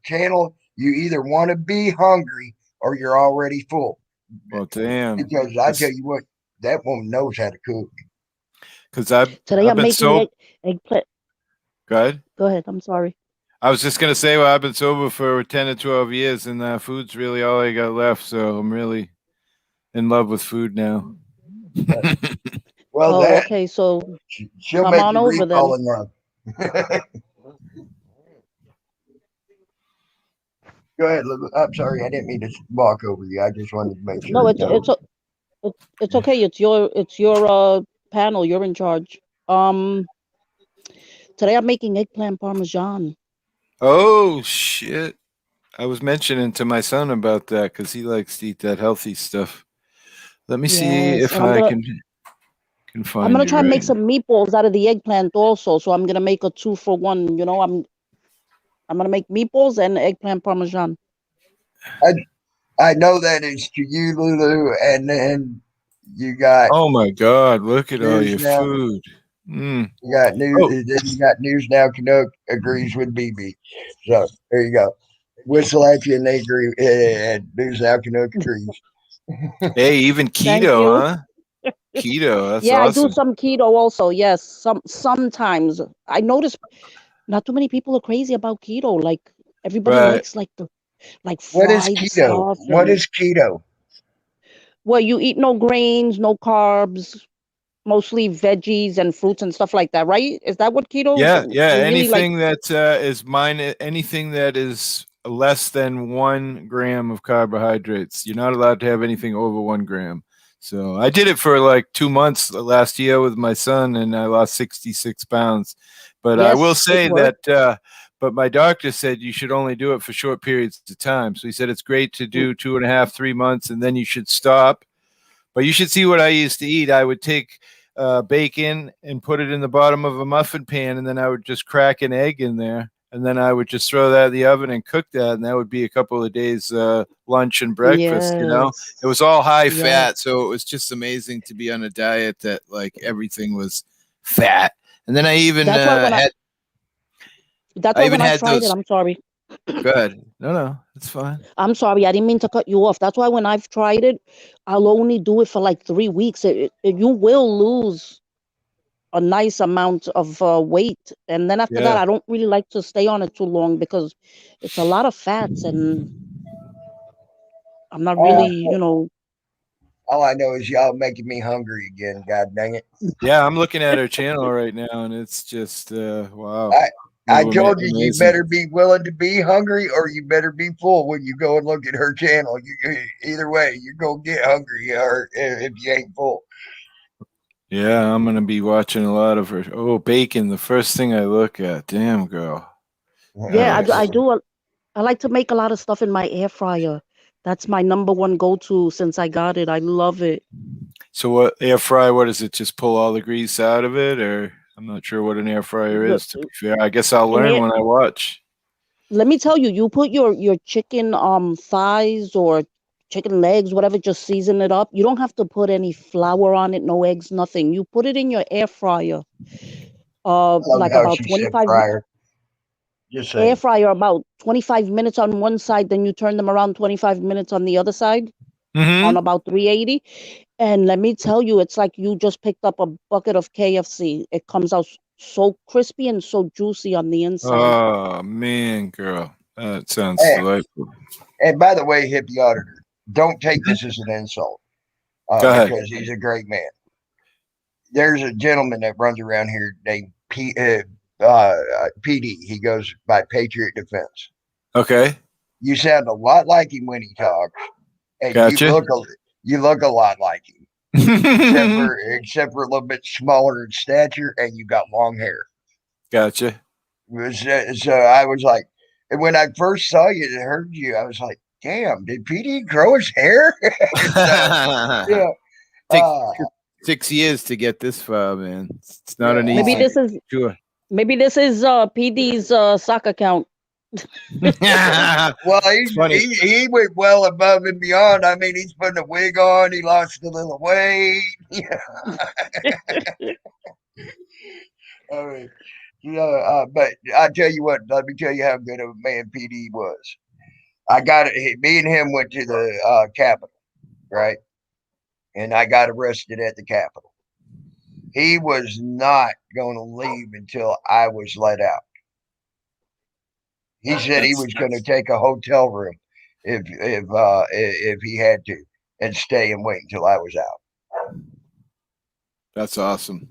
channel, you either want to be hungry or you're already full. well, damn. Because I tell you what, that woman knows how to cook. Because I've Today I've I'm been making sober. eggplant. Good. Go ahead. I'm sorry. I was just gonna say, well, I've been sober for 10 to 12 years, and food's really all I got left. So I'm really in love with food now. But, well, Oh, okay. So she'll come make on you over then. fall in love. Go ahead. I'm sorry, I didn't mean to walk over you. I just wanted to make sure No, you know. it's okay. It's your panel. You're in charge. Um, Today I'm making eggplant parmesan. Oh shit! I was mentioning to my son about that because he likes to eat that healthy stuff. Let me see Yes, if and I can I'm find gonna you try and right make now. some meatballs out of the eggplant also. So I'm gonna make a 2 for 1. I'm gonna make meatballs and eggplant parmesan. I I know that it's to you, Lulu, and then you got Oh my God! Look at all news your now. food. Mm. You got news. Oh, Then you got news now. Canuck agrees with BB. So there you go. Whistle at you and they agree. And news now. Canuck agrees. hey, even Thank keto, you. huh? Keto. That's Yeah, I do awesome. some keto also. Yes, sometimes I notice not too many people are crazy about keto. Like everybody Right. likes like the What is fried keto? stuff What and is keto? well, you eat no grains, no carbs, mostly veggies and fruits and stuff like that, right? Is that what keto? Yeah, yeah. You really like? Anything that is mine, anything that is less than 1 gram of carbohydrates. You're not allowed to have anything over 1 gram. So I did it for like 2 months last year with my son, and I lost 66 pounds. But I will Yes, it say works. that. But my doctor said you should only do it for short periods of time. So he said it's great to Mm, do 2.5, 3 months, and then you should stop. But you should see what I used to eat. I would take bacon and put it in the bottom of a muffin pan, and then I would just crack an egg in there, and then I would just throw that in the oven and cook that, and that would be a couple of days lunch and breakfast. It yes, was all high yes. fat, so it was just amazing to be on a diet that like everything was fat. And then That's why when I that's I why even when I had tried it, those. I'm sorry. Good. No, it's fine. I'm sorry. I didn't mean to cut you off. That's why when I've tried it, I'll only do it for like 3 weeks. You will lose a nice amount of weight, and then after that, Yeah. I don't really like to stay on it too long because it's a lot of fats, and I'm not really, All, all I know is y'all making me hungry again. God dang it! Yeah, I'm looking at her channel right now, and it's just wow, I I told you you amazing. better be willing to be hungry or you better be full when you go and look at her channel. Either way, you're gonna get hungry or if you ain't full. Yeah, I'm gonna be watching a lot of her. Oh, bacon, the first thing I look at. Damn, girl. yeah, Nice. I like to make a lot of stuff in my air fryer. That's my number one go-to since I got it. I love it. So what air fry? What does it? Just pull all the grease out of it, or I'm not sure what an air fryer The, is. To be fair, I guess I'll an learn air, when I watch. let me tell you, you put your chicken thighs or chicken legs, whatever, just season it up. You don't have to put any flour on it, no eggs, nothing. You put it in your air fryer. Love Like how about she said 25 fryer. Just air saying. fryer about 25 minutes on one side, then you turn them around 25 minutes on the other side on Mm-hmm. about 380. And let me tell you, it's like you just picked up a bucket of KFC. It comes out so crispy and so juicy on the inside. Oh man, girl, that sounds Hey, delightful. and by the way, hippie auditor, don't take Mhm. this as an insult Go ahead. because he's a great man. There's a gentleman that runs around here named PD. He goes by Patriot Defense. Okay, You sound a lot like him when he talks, and gotcha. you look a lot like him, except for a little bit smaller in stature, and you got long hair. Gotcha. So I was like, and when I first saw you and heard you, I was like, damn, did PD grow his hair? So yeah, Take uh, 6 years to get this far, man. It's not yeah. an Maybe easy. this is Sure. maybe this is PD's sock account. It's Well, funny. he went well above and beyond. I mean, he's putting a wig on. He lost a little weight. I mean, but I tell you what. Let me tell you how good of a man PD was. I got it. Me and him went to the Capitol, right? And I got arrested at the Capitol. He was not going to leave until I was let out. He said he That's was going to take a hotel room if he had to and stay and wait until I was out. that's awesome.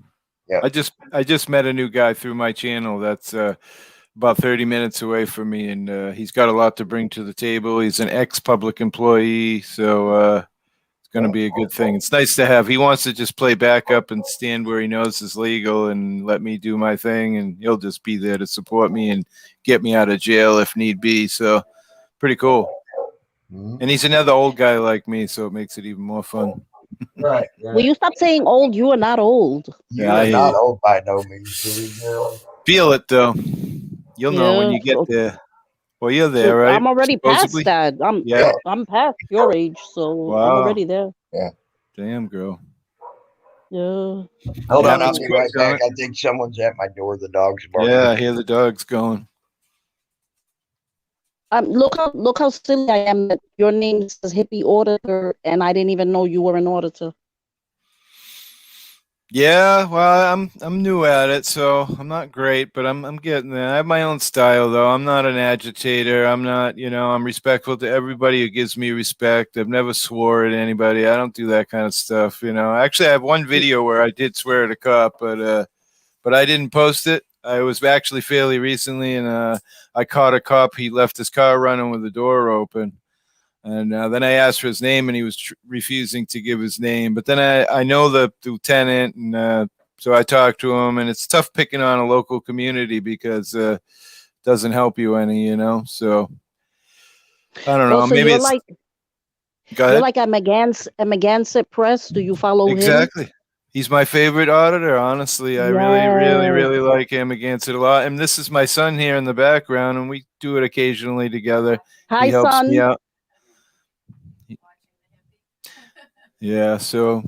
Yeah. I just met a new guy through my channel. That's about 30 minutes away from me, and he's got a lot to bring to the table. He's an ex-public employee, so it's going to be a good thing. It's nice to have. He wants to just play backup and stand where he knows is legal and let me do my thing, and he'll just be there to support me and get me out of jail if need be. So pretty cool. Mhm. And he's another old guy like me, so it makes it even more fun. Right. Will you stop saying old? You are not old. You Yeah, I are hear not you. old by no means, pretty girl. Feel it though. You'll know when Yeah. you get there. Well, you're there, right? I'm already past Supposedly. that. Yeah. I'm past your age, so I'm Wow. already there. Yeah. Damn, girl. Yeah. Hold It on, I'll happens be quick, right don't back. it? I think someone's at my door. The dog's Yeah, barking. I hear the dogs going. Look how silly I am that your name says hippie auditor, and I didn't even know you were an auditor. Yeah, well, I'm new at it, so I'm not great, but I'm getting there. I have my own style, though. I'm not an agitator. I'm not, I'm respectful to everybody who gives me respect. I've never swore at anybody. I don't do that kind of stuff. Actually, I have one video where I did swear at a cop, but I didn't post it. I was actually fairly recently, and I caught a cop. He left his car running with the door open. And then I asked for his name, and he was refusing to give his name. But then I know the lieutenant, and so I talked to him. And it's tough picking on a local community because it doesn't help you any. So I don't Oh, know. so Maybe it's. Go you're ahead. like a McGansett Press. Do you follow him? Exactly. He's my favorite auditor. Honestly, I really, really, Yes. really like him against it a lot. And this is my son here in the background, and we do it occasionally together. Hi, He helps me son. out. Yeah. So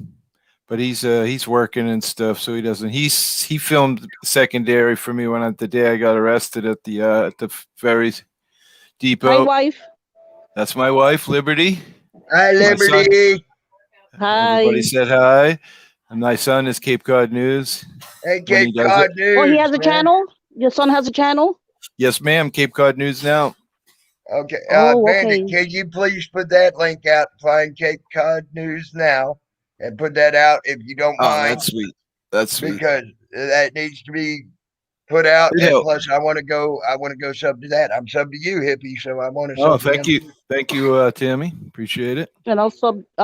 but he's working and stuff, so he doesn't. He filmed secondary for me the day I got arrested at the ferry Hi, depot. wife. That's my wife, Liberty. Hi, My son. Liberty. Everybody Hi. said hi. And my son is Cape Cod News Hey, when he Cape does it. Cod Oh, he News, has a man. channel. Your son has a channel. Yes, ma'am. Cape Cod News now. Okay, Oh, Bandit, okay. can you please put that link out? Find Cape Cod News now and put that out if you don't Oh, mind, that's sweet. That's sweet. because that needs to be put out. It And helped. plus, I want to go. I want to go sub to that. I'm sub to you, hippie, so I want to Oh, sub to him. thank you, Tammy. Appreciate it. And I'll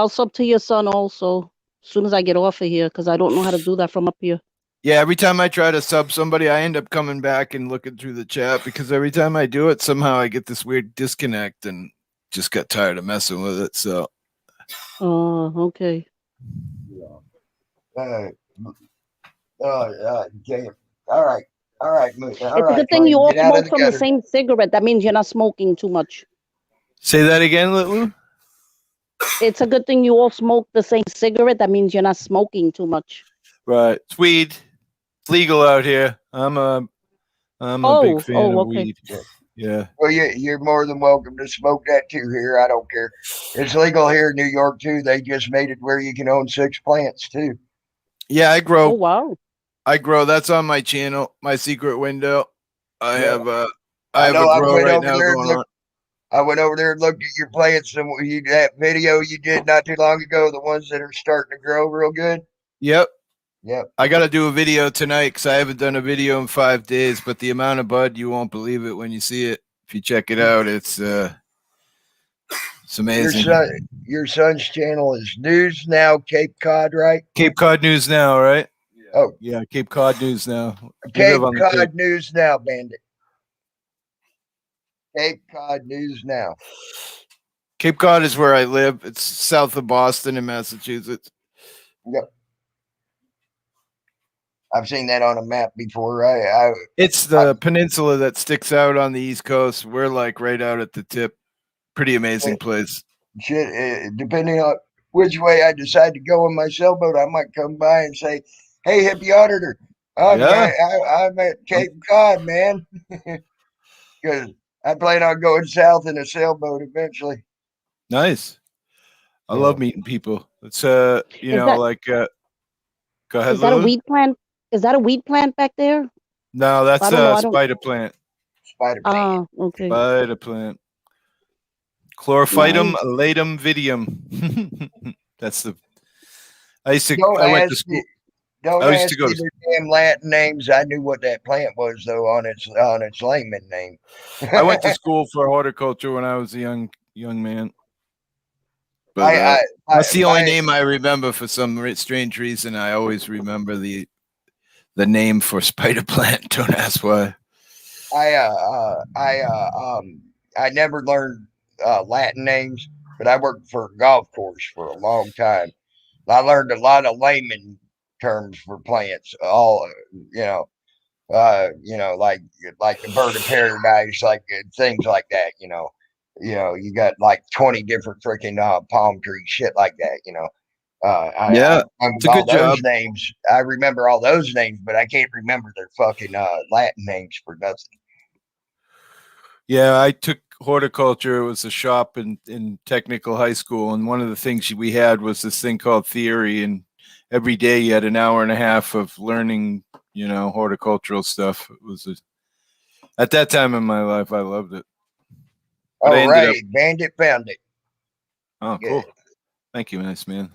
sub to your son also as soon as I get off of here because I don't know how to do that from up here. Yeah, every time I try to sub somebody, I end up coming back and looking through the chat because every time I do it, somehow I get this weird disconnect, and just got tired of messing with it. So Okay. Uh, okay. All right. All right. All It's a right, good thing you Glenn. all Get out of smoke the from the gutter. same cigarette. That means you're not smoking too much. say that again, Lou. It's a good thing you all smoke the same cigarette. That means you're not smoking too much. Right, it's weed. It's legal out here. I'm a big fan of Okay. weed. Yeah. Well, you're more than welcome to smoke that too here. I don't care. It's legal here in New York too. They just made it where you can own 6 plants too. Yeah, I Oh grow. wow. That's on my channel, my secret window. I Yeah. have I I have know. a I grow went right over now there and going on. looked. I went over there and looked at your plants and that video you did not too long ago. The ones that are starting to grow real good. Yep. Yep. I got to do a video tonight because I haven't done a video in 5 days. But the amount of bud, you won't believe it when you see it. If you check it out, it's amazing. Your son's channel is News Now Cape Cod, right? Cape Cod News Now, right? Oh, Yeah, Cape Cod News Now. We Cape live on the Cod Cape. News Now, Bandit. Cape Cod News Now. Cape Cod is where I live. It's south of Boston in Massachusetts. Yep. I've seen that on a map before. It's the peninsula that sticks out on the East Coast. We're like right out at the tip. Pretty amazing place. Depending on which way I decide to go in my sailboat, I might come by and say, "Hey, hippie auditor, I'm at Cape Cod, man," because I plan on going south in a sailboat eventually. Nice. I love meeting people. It's Go ahead, Is that a Lulu. weed plant? Is that a weed plant back there? No, that's I don't know. a spider plant. Spider plant. Okay. Spider plant. Chlorophytum Nice. latum vidium. That's the. I used to. Don't I went to ask school. me. Don't I used ask to go me to. their damn Latin names. I knew what that plant was though on its layman name. I went to school for horticulture when I was a young man. But that's the only name I remember for some strange reason. I always remember the name for spider plant. Don't ask why. I never learned Latin names, but I worked for a golf course for a long time. I learned a lot of layman terms for plants. All like the bird of paradise, like things like that. You got like 20 different freaking palm trees, shit like that. I it's a remember all good job. those names. I remember all those names, but I can't remember their fucking Latin names for nothing. Yeah, I took horticulture. It was a shop in technical high school, and one of the things we had was this thing called theory, and every day you had an hour and a half of learning, horticultural stuff. It was at that time in my life, I loved it. But all right, Bandit found it. Oh, cool. Thank you, nice man.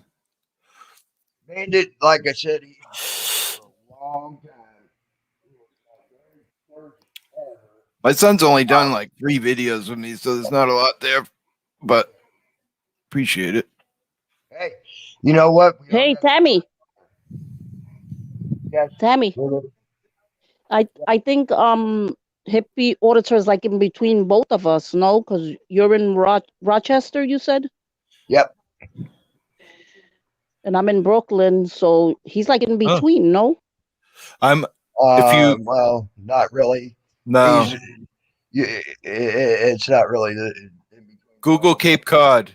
Bandit, like I said, he's been for a long time. My son's only done like 3 videos with me, so there's not a lot there, but appreciate it. Hey, you know what? Hey, Tammy. Yes. Tammy. I think hippie auditor is like in between both of us, no? Because you're in Rochester, you said? Yep. And I'm in Brooklyn, so he's like in between, no? I'm well, not really. No. It's not really Google Cape Cod,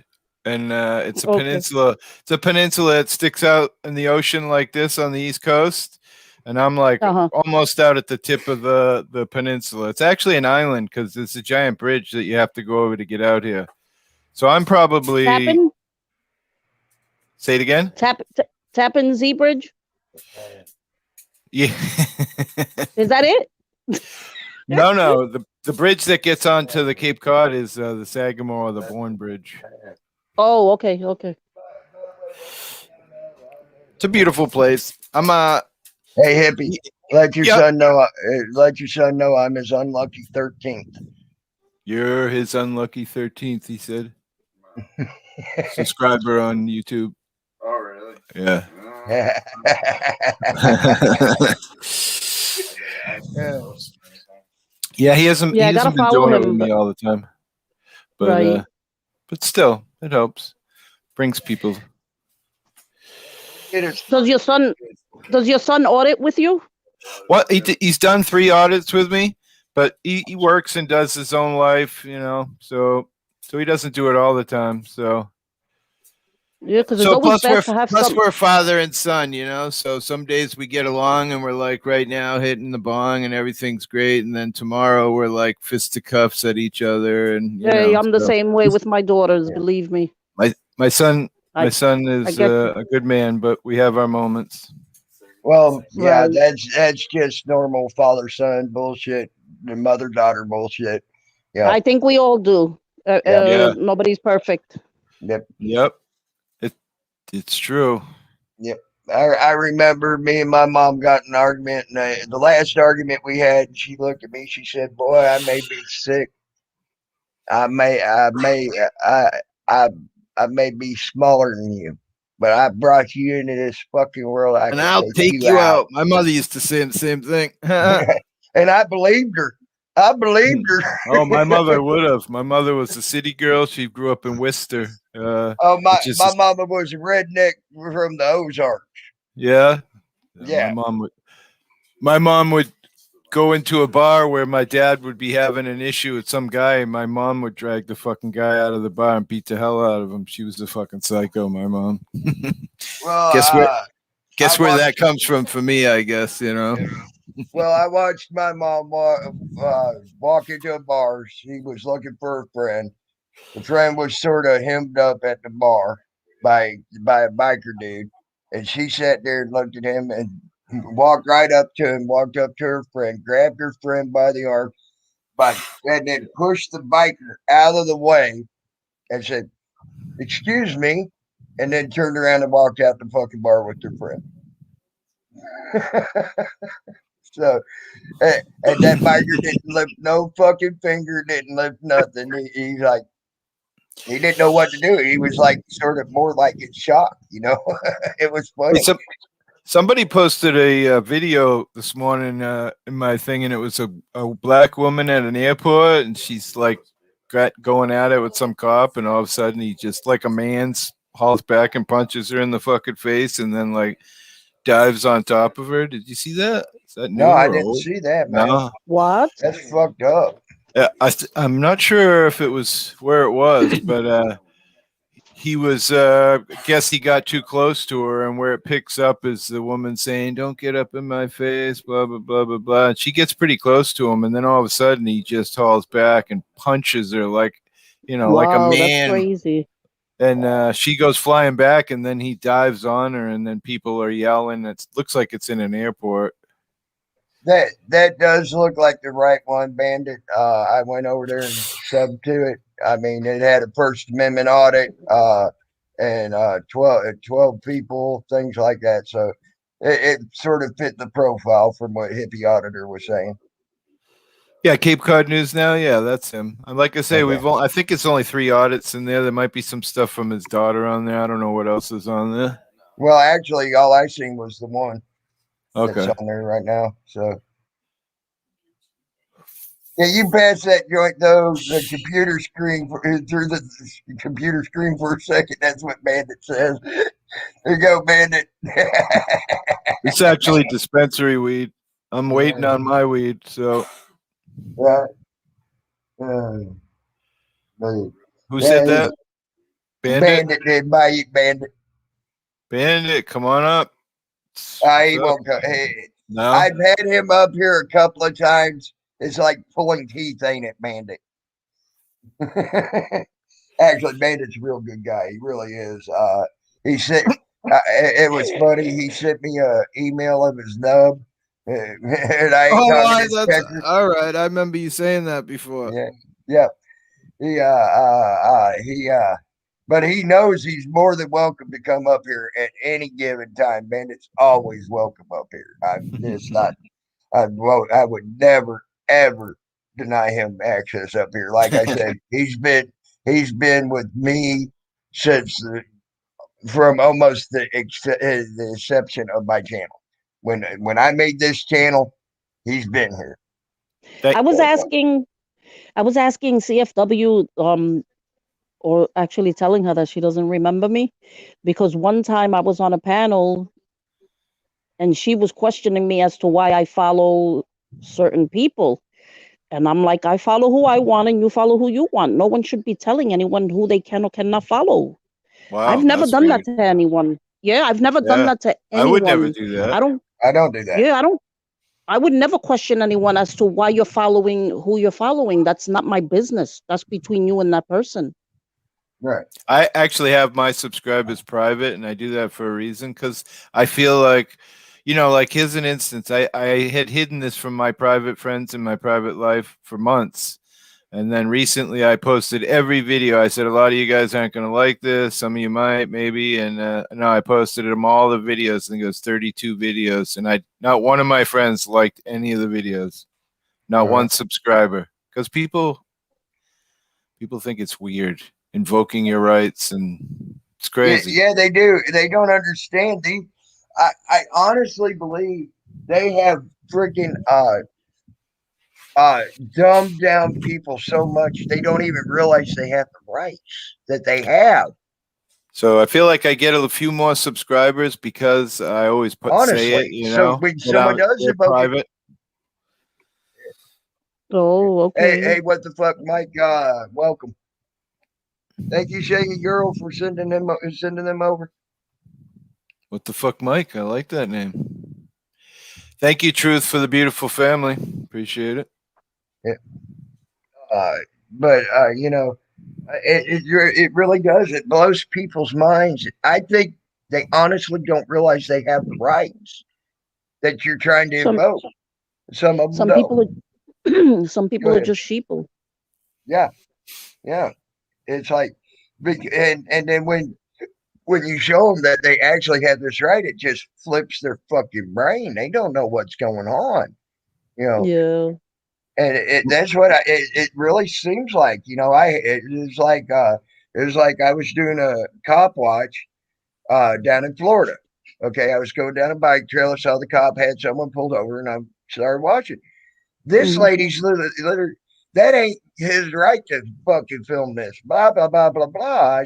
and it's a peninsula. It's a peninsula that sticks out in the ocean like this on the East Coast, and I'm like almost out at the tip of the peninsula. It's actually an island because it's a giant bridge that you have to go over to get out here. So I'm probably Say it again. Tappan Zee Bridge. Yeah. Is that it? No. The bridge that gets onto the Cape Cod is the Sagamore or the Bourne Bridge. Oh, okay. It's a beautiful place. I'm Hey, hippie, let your son know. Let your son know I'm his unlucky 13th. You're his unlucky 13th. He said. Subscriber on YouTube. Oh, really? Yeah. Yeah, he hasn't. Yeah, he hasn't been doing it with me all the time. But but still, it helps. Brings people. It is Does your son audit with you? Well, he's done 3 audits with me, but he works and does his own life, so he doesn't do it all the time. So Yeah, because it's always best to have plus some. we're father and son, So some days we get along and we're like right now hitting the bong and everything's great, and then tomorrow we're like fisticuffs at each other, and Hey, I'm the so same way with my daughters. yeah. Believe me. my son I I is get you. a good man, but we have our moments. Well, yeah, Right. that's just normal father son bullshit, the mother daughter bullshit. Yeah, I think we all do. yep, Yeah. Nobody's perfect. yep, Yep. It it's true. yep. I remember me and my mom got in an argument, and the last argument we had, she looked at me. She said, "Boy, I may be sick. I, I, I may be smaller than you, but I brought you into this fucking world. I And can I'll take take you you out." out. My mother used to say the same thing. And I believed her. I believed her. Oh, my mother would have. My mother was a city girl. She grew up in Worcester, Oh, which is my mama was a redneck from the Ozarks. yeah. My Yeah. mom would. My mom would go into a bar where my dad would be having an issue with some guy, and my mom would drag the fucking guy out of the bar and beat the hell out of him. She was a fucking psycho. My mom. Well, guess where? I Guess where that watched. comes from for me? I guess Well, I watched my mom walk into a bar. She was looking for a friend. The friend was sort of hemmed up at the bar by a biker dude, and she sat there and looked at him and walked right up to him. Walked up to her friend, grabbed her friend by the arm, and then pushed the biker out of the way and said, "Excuse me," and then turned around and walked out the fucking bar with her friend. So, and that biker didn't lift no fucking finger, didn't lift nothing. He's like, he didn't know what to do. He was like, sort of more like in shock, It was Hey, funny. somebody posted a video this morning in my thing, and it was a black woman at an airport, and she's like going at it with some cop, and all of a sudden he just like a man's hauls back and punches her in the fucking face, and then like dives on top of her. Did you see that? Is that No, new I or didn't old? see that, man. No. What? That's fucked up. I'm not sure if it was where it was, but he was I guess he got too close to her, and where it picks up is the woman saying, "Don't get up in my face," blah blah blah blah blah. And she gets pretty close to him, and then all of a sudden he just hauls back and punches her like like a Wow, that's man. crazy. And she goes flying back, and then he dives on her, and then people are yelling. It looks like it's in an airport. That does look like the right one, Bandit. I went over there and subbed to it. I mean, it had a First Amendment audit, and 12 people, things like that. So it sort of fit the profile from what Hippie Auditor was saying. Yeah, Cape Cod News Now. Yeah, that's him. And like I say, Okay. I think it's only 3 audits in there. There might be some stuff from his daughter on there. I don't know what else is on there. Well, actually, all I seen was the one that's Okay. on there right now. So yeah, you pass that joint though. The computer screen through the computer screen for a second. That's what Bandit says. There you go, Bandit. It's actually dispensary weed. I'm waiting on my weed. So Yeah. Uh, but, who said yeah, that? Bandit? Bandit did buy you, Bandit. Bandit, come on up. He What's up? won't come. Hey, No? I've had him up here a couple of times. It's like pulling teeth, ain't it, Bandit? Actually, Bandit's a real good guy. He really is. He sent. It was funny. He sent me a email of his nub, and I ain't Oh, talking his that's picture. all right. I remember you saying that before. Yeah, yeah. He but he knows he's more than welcome to come up here at any given time. Bandit's always welcome up here. I'm just not. I would never ever deny him access up here. Like I said, he's been with me since from almost the inception of my channel. When I made this channel, he's been here. I was asking CFW or actually telling her that she doesn't remember me, because one time I was on a panel and she was questioning me as to why I follow certain people. And I'm like, I follow who I want and you follow who you want. No one should be telling anyone who they can or cannot follow. I've Wow, never that's done that weird. to anyone. Yeah, I've never done Yeah, that to I would never anyone. do that. I don't, I don't do that. yeah, I would never question anyone as to why you're following who you're following. That's not my business. That's between you and that person. Right. I actually have my subscribers private, and I do that for a reason because I feel like, like here's an instance. I had hidden this from my private friends in my private life for months. And then recently I posted every video. I said, a lot of you guys aren't going to like this. Some of you might, maybe. And no, I posted them all the videos. I think it was 32 videos. And not one of my friends liked any of the videos. Not one subscriber. Because people think it's weird invoking your rights, and it's Yeah, crazy. yeah, they do. They don't understand. I honestly believe they have freaking uh dumbed down people so much they don't even realize they have the rights that they have. So I feel like I get a few more subscribers because I always say it, Honestly. So when someone does they're invoke it, private. Oh, hey, okay. hey, what the fuck, Mike? Welcome. Thank you, Shaggy Girl, for sending them over. What the fuck, Mike? I like that name. Thank you, Truth, for the beautiful family. Appreciate it. Yeah. But it really does. It blows people's minds. I think they honestly don't realize they have the rights that you're trying to Some invoke. Some of them some don't. people are some Go people are ahead. just sheeple. Yeah, yeah. It's like, and then when you show them that they actually have this right, it just flips their fucking brain. They don't know what's going on. You know, Yeah. and that's what it really seems like. It was like I was doing a cop watch down in Florida. Okay, I was going down a bike trail. I saw the cop had someone pulled over, and I started watching. This Hmm. lady's literally that ain't his right to fucking film this. Blah blah blah blah blah.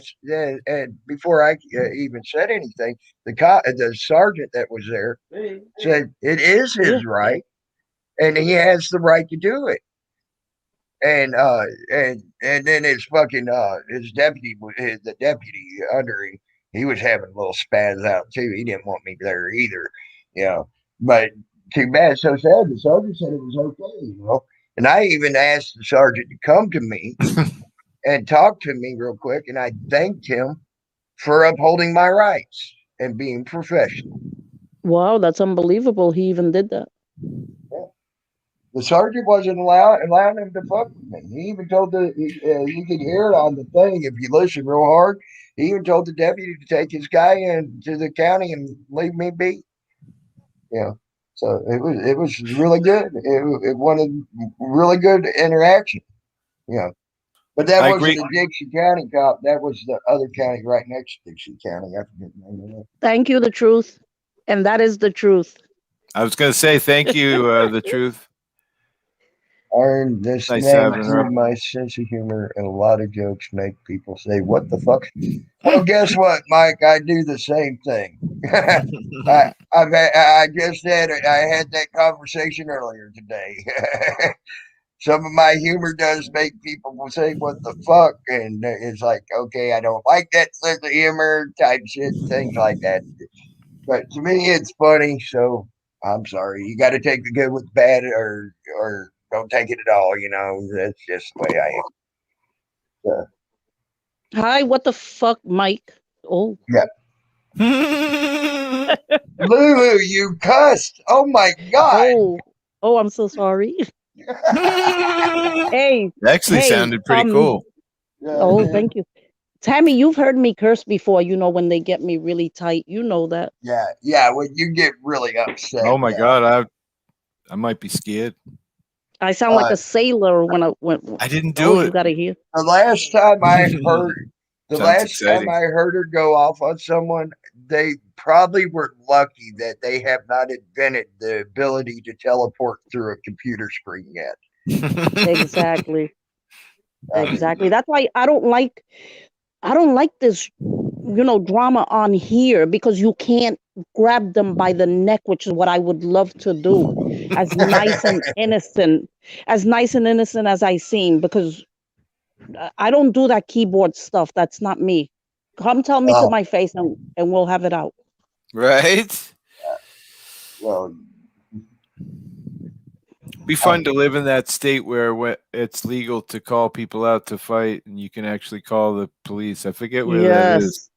And before I even said anything, the sergeant that was there said it is Yeah. his right, and he has the right to do it. And then his deputy, the deputy under him, he was having a little spaz out too. He didn't want me there either, you know. But too bad, so sad. The sergeant said it was okay, you know. And I even asked the sergeant to come to me and talk to me real quick, and I thanked him for upholding my rights and being professional. Wow, that's unbelievable. He even did that. Yeah. The sergeant wasn't allowing him to fuck with me. He even told you could hear it on the thing if you listen real hard. He even told the deputy to take his guy into the county and leave me be. Yeah. So it was really good. It wanted really good interaction. Yeah. But that I wasn't agree. a Dixie County cop. That was the other county right next to Dixie County. I forget the name of that. Thank you, the truth. And that is the truth. I was going to say thank you, the Truth. Earned this Nice name having through her. my sense of humor, and a lot of jokes make people say, "What the fuck?" Well, guess what, Mike? I do the same thing. I just had that conversation earlier today. Some of my humor does make people say, "What the fuck?" And it's like, okay, I don't like that sense of humor type shit, things like that. But to me, it's funny. So I'm sorry. You got to take the good with the bad, or don't take it at all. You know, that's just the way I am. So, Hi, what the fuck, Mike? Oh, yeah. Lulu, you cussed. Oh my god. oh, oh, I'm so sorry. Hey, Actually hey, sounded pretty cool. oh, thank you. Tammy, you've heard me curse before, when they get me really tight. You know that. Yeah. When you get really upset, Oh my yeah. God, I might be scared. I sound like a sailor when I didn't oh, do you it. gotta hear. The last time I heard, the Sounds last time exciting. I heard her go off on someone, they probably were lucky that they have not invented the ability to teleport through a computer screen yet. Exactly. Exactly. That's why I don't like this, drama on here, because you can't grab them by the neck, which is what I would love to do. As nice and innocent, as I seem, because I don't do that keyboard stuff. That's not me. Come tell me to Oh, my face, and we'll have it out. Right? well, Be fun to live in that state where it's legal to call people out to fight, and you can actually call the police. I forget where that is. Yes.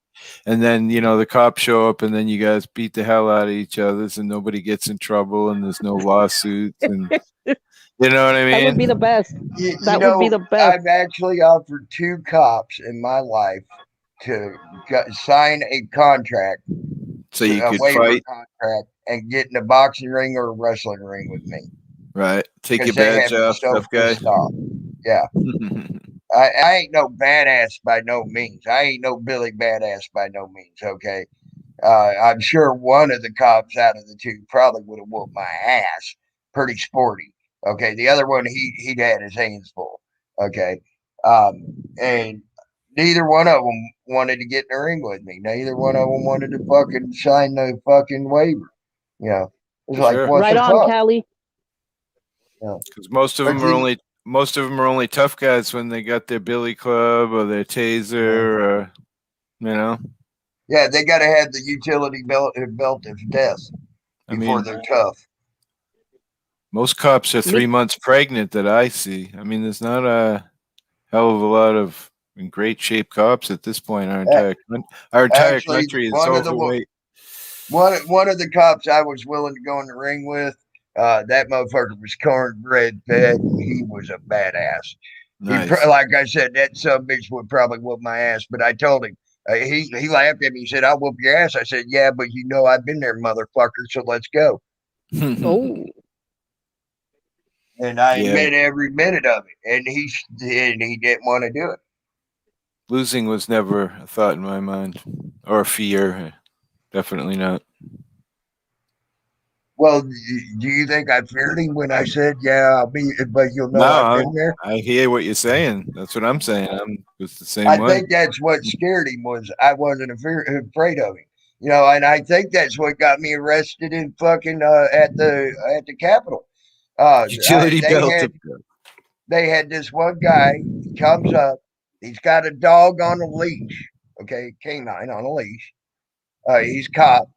And then the cops show up, and then you guys beat the hell out of each other, and nobody gets in trouble, and there's no lawsuits, and you know what I That would be the mean. best. you That would be know, the best. I've actually offered 2 cops in my life to sign a contract, So you a could waiver fight, contract, and get in a boxing ring or a wrestling ring with me right? Take your because they badge have me off, so tough guy. pissed off. Yeah. I ain't no badass by no means. I ain't no Billy Badass by no means. Okay. I'm sure one of the cops out of the 2 probably would have whooped my ass. Pretty sporty. Okay. The other one, he'd had his hands full. Okay. And neither one of them wanted to get in the ring with me. Neither one of them wanted to fucking sign the fucking waiver. You know, it's For like, sure, what Right the on, fuck? Callie. You know, because most of but them are only tough guys when they got their billy club or their taser, or you know. yeah, they got to have the utility belt of death I before mean, they're tough. most cops are Me, 3 months pregnant that I see. I mean, there's not a hell of a lot of in great shape cops at this point. Our entire Actually, country is one of the overweight. one of the cops I was willing to go in the ring with, that motherfucker was cornbread fed, and he was a badass. Nice. Like I said, that sub bitch would probably whoop my ass, but I told him. He laughed at me. He said, "I'll whoop your ass." I said, "Yeah, but you know I've been there, motherfucker. So let's go." oh, And I Yeah, admit every minute of it. And he didn't want to do it. losing was never a thought in my mind, or a fear. Definitely not. Well, do you think I feared him when I said, "Yeah, I'll be," but you'll No, know I've been there? I hear what you're saying. That's what I'm saying. I'm was the same I way. think that's what scared him was I wasn't afraid of him. And I think that's what got me arrested in fucking at the Capitol. Utility They belt. had this one guy. He comes up. He's got a dog on a leash. Okay, canine on a leash. He's cop.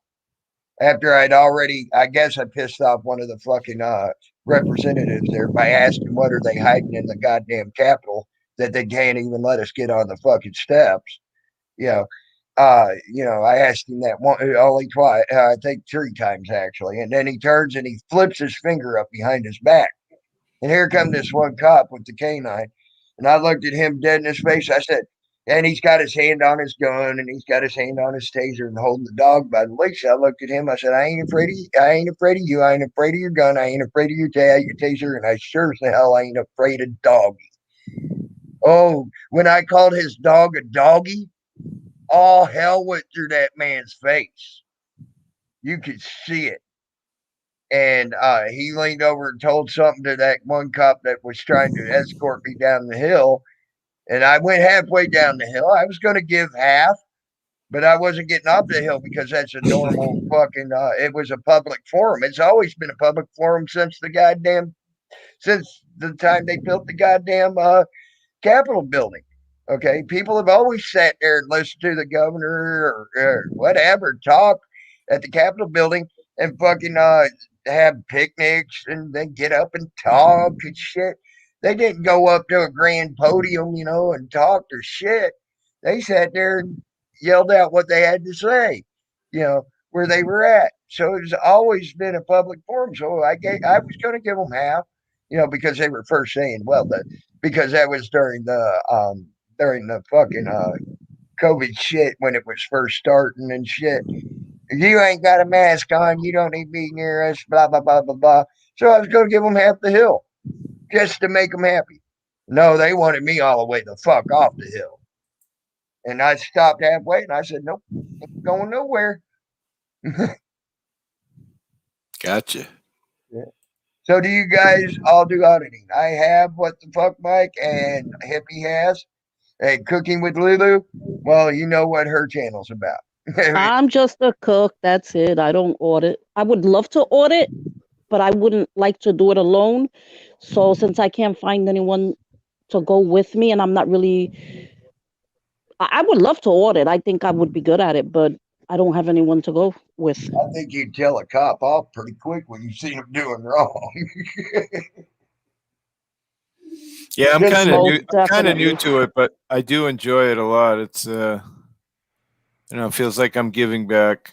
After I'd already, I guess I pissed off one of the fucking representatives there by asking what are they hiding in the goddamn Capitol that they can't even let us get on the fucking steps. You know, I asked him that one only twice, I think 3 times actually, and then he turns and he flips his finger up behind his back, and here come this one cop with the canine, and I looked at him dead in his face. I said, and he's got his hand on his gun and he's got his hand on his taser and holding the dog by the leash. I looked at him. I said, I ain't afraid of you. I ain't afraid of you. I ain't afraid of your gun. I ain't afraid of your taser, and I sure as the hell ain't afraid of doggy. Oh, when I called his dog a doggy, all hell went through that man's face. You could see it. And he leaned over and told something to that one cop that was trying to escort me down the hill. And I went halfway down the hill. I was going to give half, but I wasn't getting off the hill because that's a normal fucking. It was a public forum. It's always been a public forum since the time they built the goddamn Capitol building. Okay, people have always sat there and listened to the governor or whatever talk at the Capitol building and fucking have picnics and then get up and talk and shit. They didn't go up to a grand podium, and talk their shit. They sat there and yelled out what they had to say, where they were at. So it's always been a public forum. So I was going to give them half, because they were first saying, well, because that was during the fucking COVID shit when it was first starting and shit. If you ain't got a mask on, you don't need to be near us, blah, blah, blah, blah, blah. So I was going to give them half the hill just to make them happy. No, they wanted me all the way the fuck off the hill. And I stopped halfway and I said, nope, ain't going nowhere. Gotcha. Yeah. So do you guys all do auditing? I have what the fuck Mike and Hippie has, and Cooking with Lulu. Well, you know what her channel's about. I'm just a cook. That's it. I don't audit. I would love to audit, but I wouldn't like to do it alone. So since I can't find anyone to go with me, and I'm not really, I would love to audit. I think I would be good at it, but I don't have anyone to go with. I think you'd tell a cop off pretty quick when you see him doing wrong. Yeah, I'm Just kind of new. Most I'm kind of new definitely. to it, but I do enjoy it a lot. It's it feels like I'm giving back.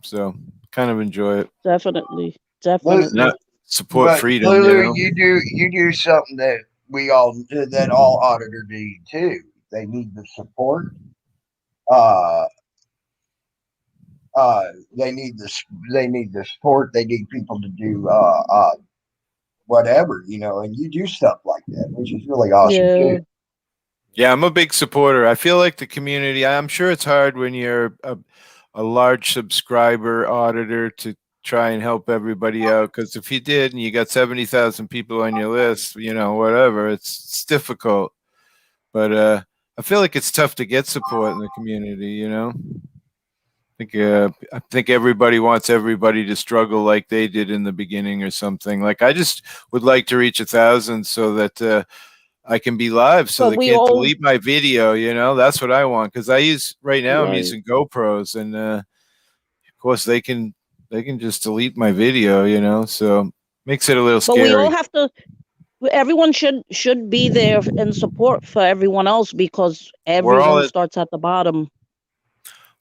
So kind of enjoy it. Definitely. Lu- Not Definitely. support but freedom. Lulu, you do something that all auditors need too. They need the support. Uh, they need the support. They need people to do whatever, and you do stuff like that, which is really awesome too. Yeah. Yeah, I'm a big supporter. I feel like the community. I'm sure it's hard when you're a large subscriber auditor to try and help everybody out. Because if you did and you got 70,000 people on your list, whatever, it's difficult. But I feel like it's tough to get support in the community. I think everybody wants everybody to struggle like they did in the beginning or something. Like I just would like to reach 1,000 so that I can be live, so So they we can't all, delete my video. That's what I want because I use right now. I'm right. using GoPros, and of course they can just delete my video. So makes it a little But we all scary. have to, everyone should be there in support for everyone else because We're everyone all starts at the bottom.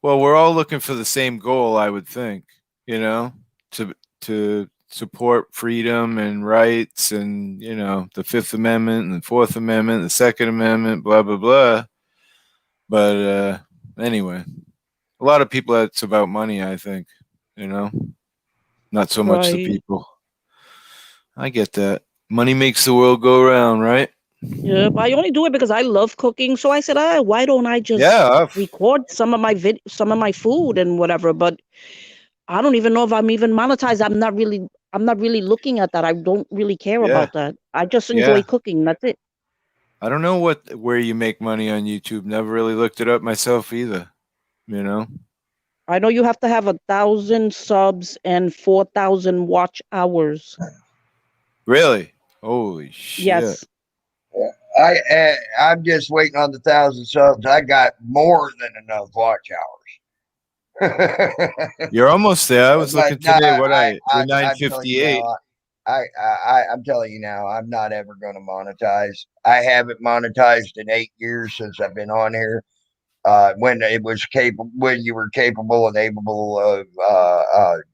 Well, we're all looking for the same goal, I would think, to support freedom and rights and, the Fifth Amendment and the Fourth Amendment, the Second Amendment, blah blah blah. But anyway, a lot of people it's about money, I think, you know, not so much the Right. people. I get that. Money makes the world go around, right? Yep. I only do it because I love cooking. So I said, why don't I just Yeah, record some of my food and whatever? But I don't even know if I'm even monetized. I'm not really looking at that. I don't really care yeah, about that. I just enjoy yeah. cooking. That's it. I don't know where you make money on YouTube. Never really looked it up myself either. You know. I know you have to have 1,000 subs and 4,000 watch hours. Really? Holy shit. Yes. I'm just waiting on the 1,000 subs. I got more than enough watch hours. You're almost there. I was But looking no, today. You're I'm telling you 958. now. I'm telling you now. I'm not ever going to monetize. I haven't monetized in 8 years since I've been on here. When it was capable, when you were capable and able of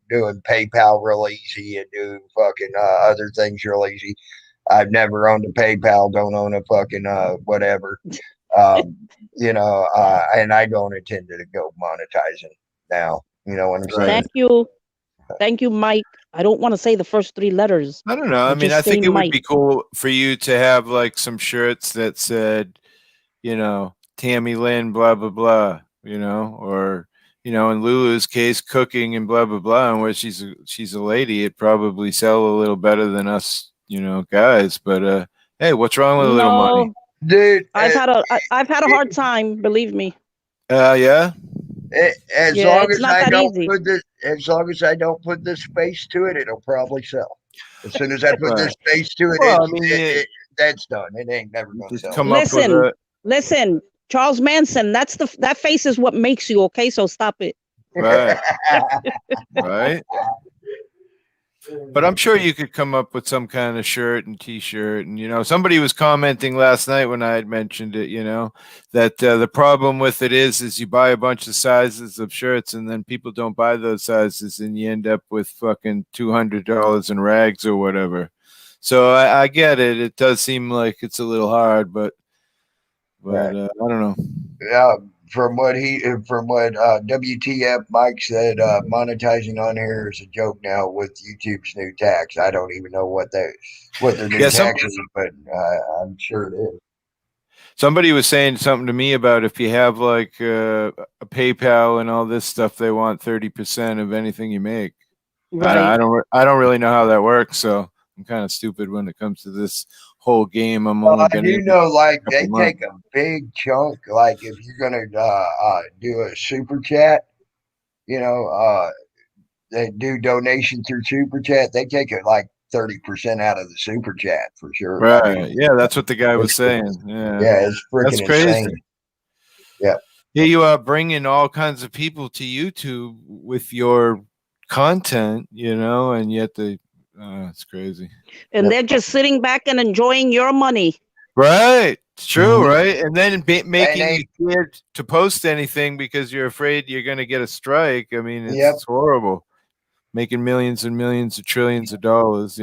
doing PayPal real easy and doing fucking other things real easy. I've never owned a PayPal. Don't own a fucking whatever. Um, and I don't intend to go monetizing now. You know what I'm Right. saying? Thank you. Thank you, Mike. I don't want to say the first three letters. I don't know. I I mean, just I say think it would Mike. be cool for you to have like some shirts that said, Tammy Lynn, blah, blah, blah, or, in Lulu's case, cooking and blah, blah, blah. And where she's a lady, it probably sell a little better than us, guys. But, hey, what's wrong with a little money? No, Dude, I've had a hard time. Believe me. Yeah. as Yeah, long it's as not I that don't easy. put this, as long as I don't put this face to it, it'll probably sell. As soon as I put Right. this face to it, Well, I mean, that's done. It ain't never you gonna just sell come again. up with Listen, listen. Charles Manson. That face is what makes you. Okay, so stop it. right, right. But I'm sure you could come up with some kind of shirt and T-shirt, and somebody was commenting last night when I had mentioned it. That the problem with it is you buy a bunch of sizes of shirts, and then people don't buy those sizes, and you end up with fucking $200 in rags or whatever. So I get it. It does seem like it's a little hard, but Right. I don't know. Yeah. From what WTF Mike said, monetizing on here is a joke now with YouTube's new tax. I don't even know what their new Yeah, tax is, but I'm sure it is. somebody was saying something to me about if you have like a PayPal and all this stuff, they want 30% of anything you make. I Right. don't really know how that works, so I'm kind of stupid when it comes to this whole game. I'm Well, only I been do in it know, like, a couple they months. take a big chunk. Like, if you're gonna do a super chat, you know, they do donation through super chat. They take it like 30% out of the super chat for sure. I mean, Right. Yeah, that's what the guy was it's saying. Yeah. yeah, it's That's freaking crazy. insane. Yeah. Here you are bringing all kinds of people to YouTube with your content, and yet it's crazy. And Yep. they're just sitting back and enjoying your money. Right. It's true, Mhm. right? And then making they- you scared to post anything because you're afraid you're going to get a strike. I mean, Yep. it's horrible. Making millions and millions of trillions of dollars,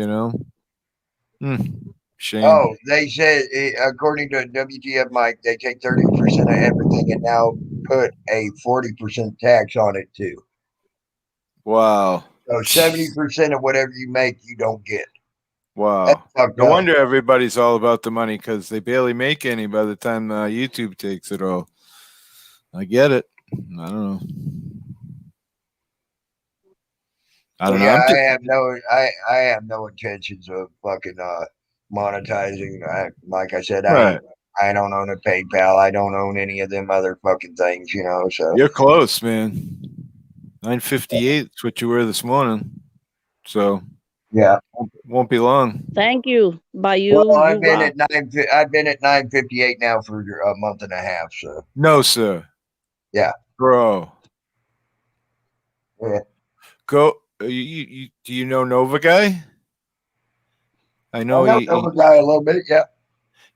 Shame. Oh, they said according to WTF Mike, they take 30% of everything and now put a 40% tax on it too. Wow. So 70% of whatever you make, you don't get. That's Wow. fucked No up. wonder everybody's all about the money because they barely make any by the time YouTube takes it all. I get it. I don't know. I don't know. Yeah, I'm just I have no intentions of fucking monetizing. Like I said, right. I don't own a PayPal. I don't own any of them other fucking things, So You're close, man. 9:58 is what you were this morning. So yeah. won't be long. Thank you, Well, Bayou. You rock. I've been at 9:58 now for a month and a half. So No, sir. yeah. Bro. Yeah. Go. Do you know Nova Guy? I know I know the guy a little bit. Yeah.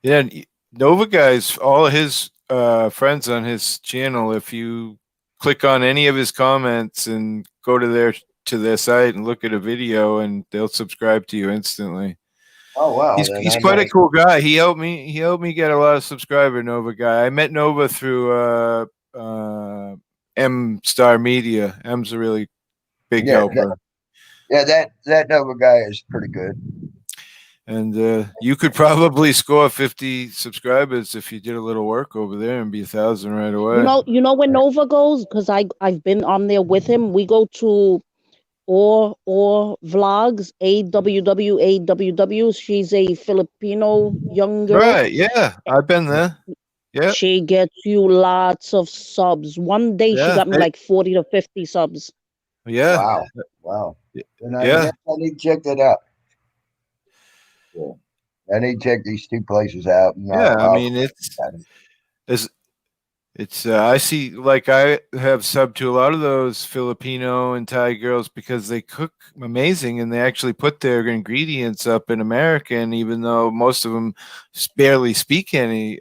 Yeah, Nova Guy's all his friends on his channel. If you click on any of his comments and go to their site and look at a video, and they'll subscribe to you instantly. Oh wow. He's quite a cool guy. He helped me get a lot of subscriber. Nova Guy. I met Nova through M Star Media. M's a really big helper. That Nova guy is pretty good. And you could probably score 50 subscribers if you did a little work over there and be 1,000 right away. You know where Nova goes? Because I've been on there with him. We go to or vlogs, AWW. She's a Filipino young girl. Right, yeah. I've been there. Yeah. She gets you lots of subs. One day she Yeah. got me like 40 to 50 subs. Yeah. Wow. And I Yeah. guess I need to check that out. Yeah. I need to check these two places out. And Yeah. I mean, it's I see, like, I have subbed to a lot of those Filipino and Thai girls because they cook amazing and they actually put their ingredients up in American, even though most of them barely speak any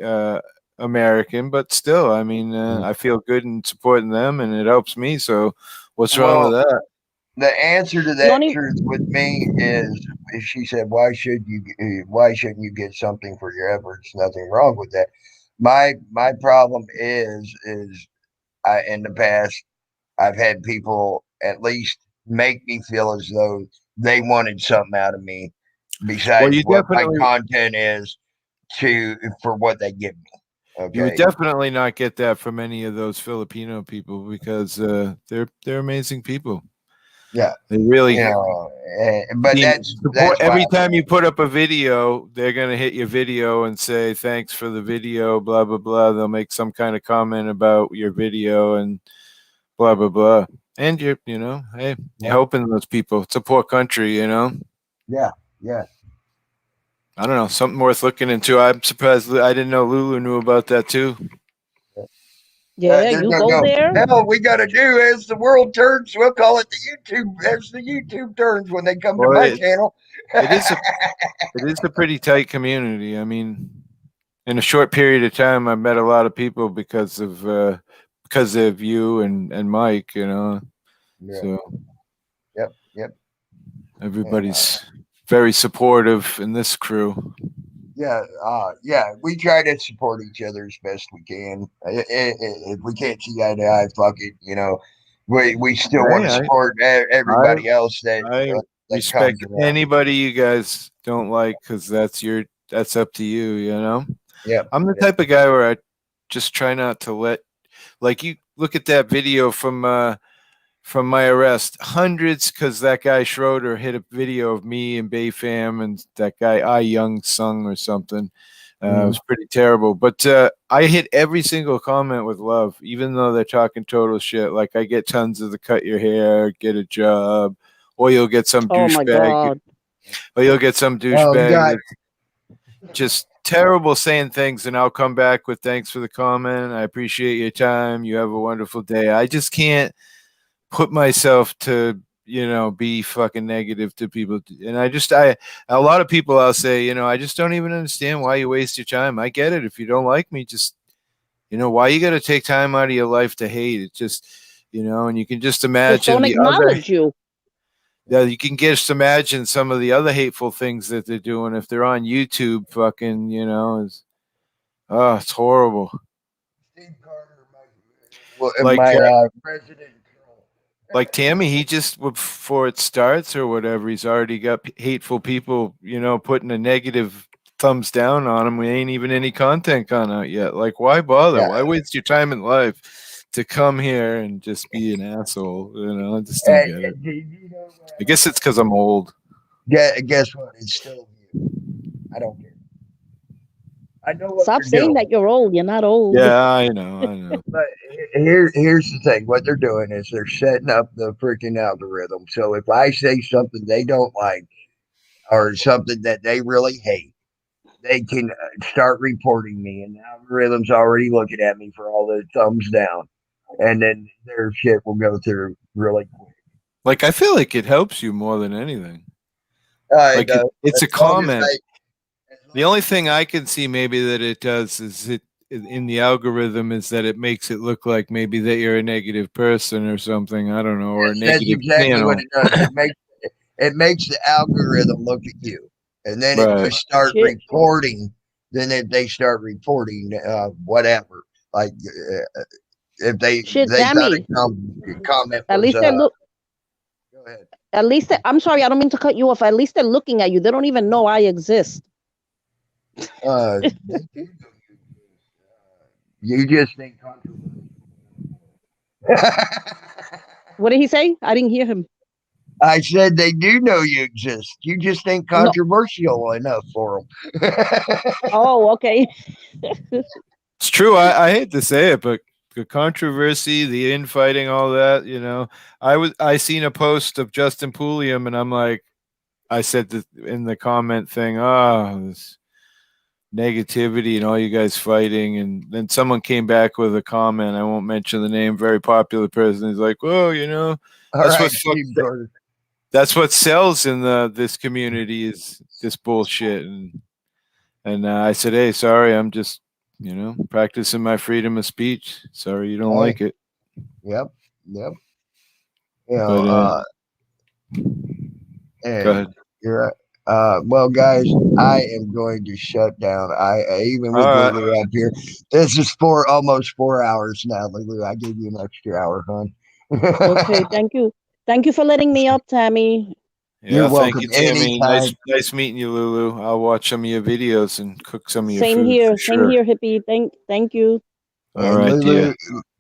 American, but still, I mean, I feel good in supporting them and it helps me. So what's wrong with that? The answer to that truth with me is, she said, why shouldn't you get something for your efforts? Nothing wrong with that. My problem is in the past I've had people at least make me feel as though they wanted something out of me besides what my content is for what they give me. Okay. You would definitely not get that from any of those Filipino people because they're amazing people. Yeah, they really. But that's every time you put up a video, they're gonna hit your video and say thanks for the video, blah blah blah. They'll make some kind of comment about your video and blah blah blah. And hey, you're helping those people. It's a poor country, Yeah. I don't know, something worth looking into. I'm surprised I didn't know Lulu knew about that too. Yeah, you go there. Hell, we got to do as the world turns. We'll call it the YouTube. As the YouTube turns when they come to my channel. It is a pretty tight community. I mean, in a short period of time, I met a lot of people because of you and Mike. Yeah. So. Yep. Everybody's very supportive in this crew. Yeah, we try to support each other as best we can. If we can't see eye to eye, fuck it. We still want to support everybody else that respect anybody you guys don't like because that's up to you. Yeah, I'm the type of guy where I just try not to let, like, you look at that video from from my arrest. Hundreds, because that guy Schroeder hit a video of me and Bayfam and that guy I Young Sung or something. It was pretty terrible. But I hit every single comment with love, even though they're talking total shit. Like I get tons of the cut your hair, get a job, or you'll get some Oh my douchebag, God. or you'll get some douchebag that's just terrible saying things, and I'll come back with thanks for the comment. I appreciate your time. You have a wonderful day. I just can't put myself to be fucking negative to people, and I a lot of people I'll say, I just don't even understand why you waste your time. I get it. If you don't like me, just why you got to take time out of your life to hate it. Just and you can just Just imagine don't the other. acknowledge you. Yeah, you can just imagine some of the other hateful things that they're doing if they're on YouTube. Fucking, it's horrible. Steve Carter, my Like president troll. like Tammy, he just before it starts or whatever, he's already got hateful people, putting a negative thumbs down on him. We ain't even any content gone out yet. Like, why bother? Yeah. Why waste your time in life to come here and just be an asshole? I just don't get it. I guess it's because I'm old. Guess what? It's still you. I don't care. I know what Stop they're saying doing. that you're old. You're not old. Yeah, I know. But here's the thing. What they're doing is they're setting up the freaking algorithm. So if I say something they don't like or something that they really hate, they can start reporting me, and the algorithm's already looking at me for all the thumbs down, and then their shit will go through really quick. Like, I feel like it helps you more than anything. Like it's a As long as comment. I- The only thing I can see maybe that it does is it in the algorithm is that it makes it look like maybe that you're a negative person or something. I don't know, or a Yes, that's negative exactly what channel. it does. It makes the algorithm look at you, and then if you Right. start Shit. reporting, then if they start reporting, whatever, like if they Shit, they thought Tammy. a comment At was least they look. go ahead. At least I'm sorry. I don't mean to cut you off. At least they're looking at you. They don't even know I exist. They do know you just think controversial. What did he say? I didn't hear him. I said they do know you exist. You just ain't No. controversial enough for them. Oh, okay. It's true. I hate to say it, but the controversy, the infighting, all that, I seen a post of Justin Pulliam, and I'm like, I said in the comment thing, this negativity and all you guys fighting, and then someone came back with a comment. I won't mention the name. Very popular person. He's like, "Well, All that's right, Steve Carter. that's what sells in this community is this bullshit." And I said, "Hey, sorry, I'm just practicing my freedom of speech. Sorry you don't Hey, like it." yep. You But know, go and ahead. you're right. Well, guys, I am going to shut down. Even with All right. Lulu up here, this is almost 4 hours now, Lulu. I gave you an extra hour, hon. Okay. Thank you. Thank you for letting me up, Tammy. You're Yeah, thank welcome you, Tammy. Nice, anytime. nice meeting you, Lulu. I'll watch some of your videos and cook some of your Same food for here. Same sure. here, hippie. Thank you. All And right, dear.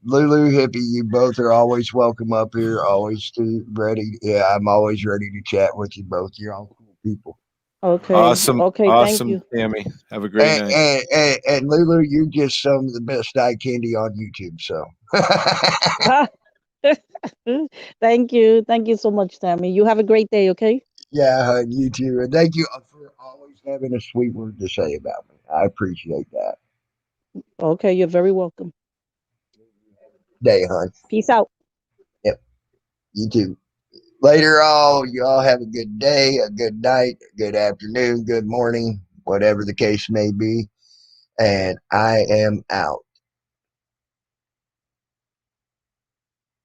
Lulu, Hippie, you both are always welcome up here. Always ready. Yeah, I'm always ready to chat with you both. You're all cool people. Okay. Awesome, Okay. Thank awesome, you. Tammy. Have a great night. And Lulu, you're just some of the best eye candy on YouTube. So, Thank you. Thank you so much, Tammy. You have a great day. Okay. yeah, you too. And thank you for always having a sweet word to say about me. I appreciate that. Okay. You're very welcome. Day, hon. Peace out. Yep. You too. Later, all. You all have a good day, a good night, a good afternoon, good morning, whatever the case may be. And I am out.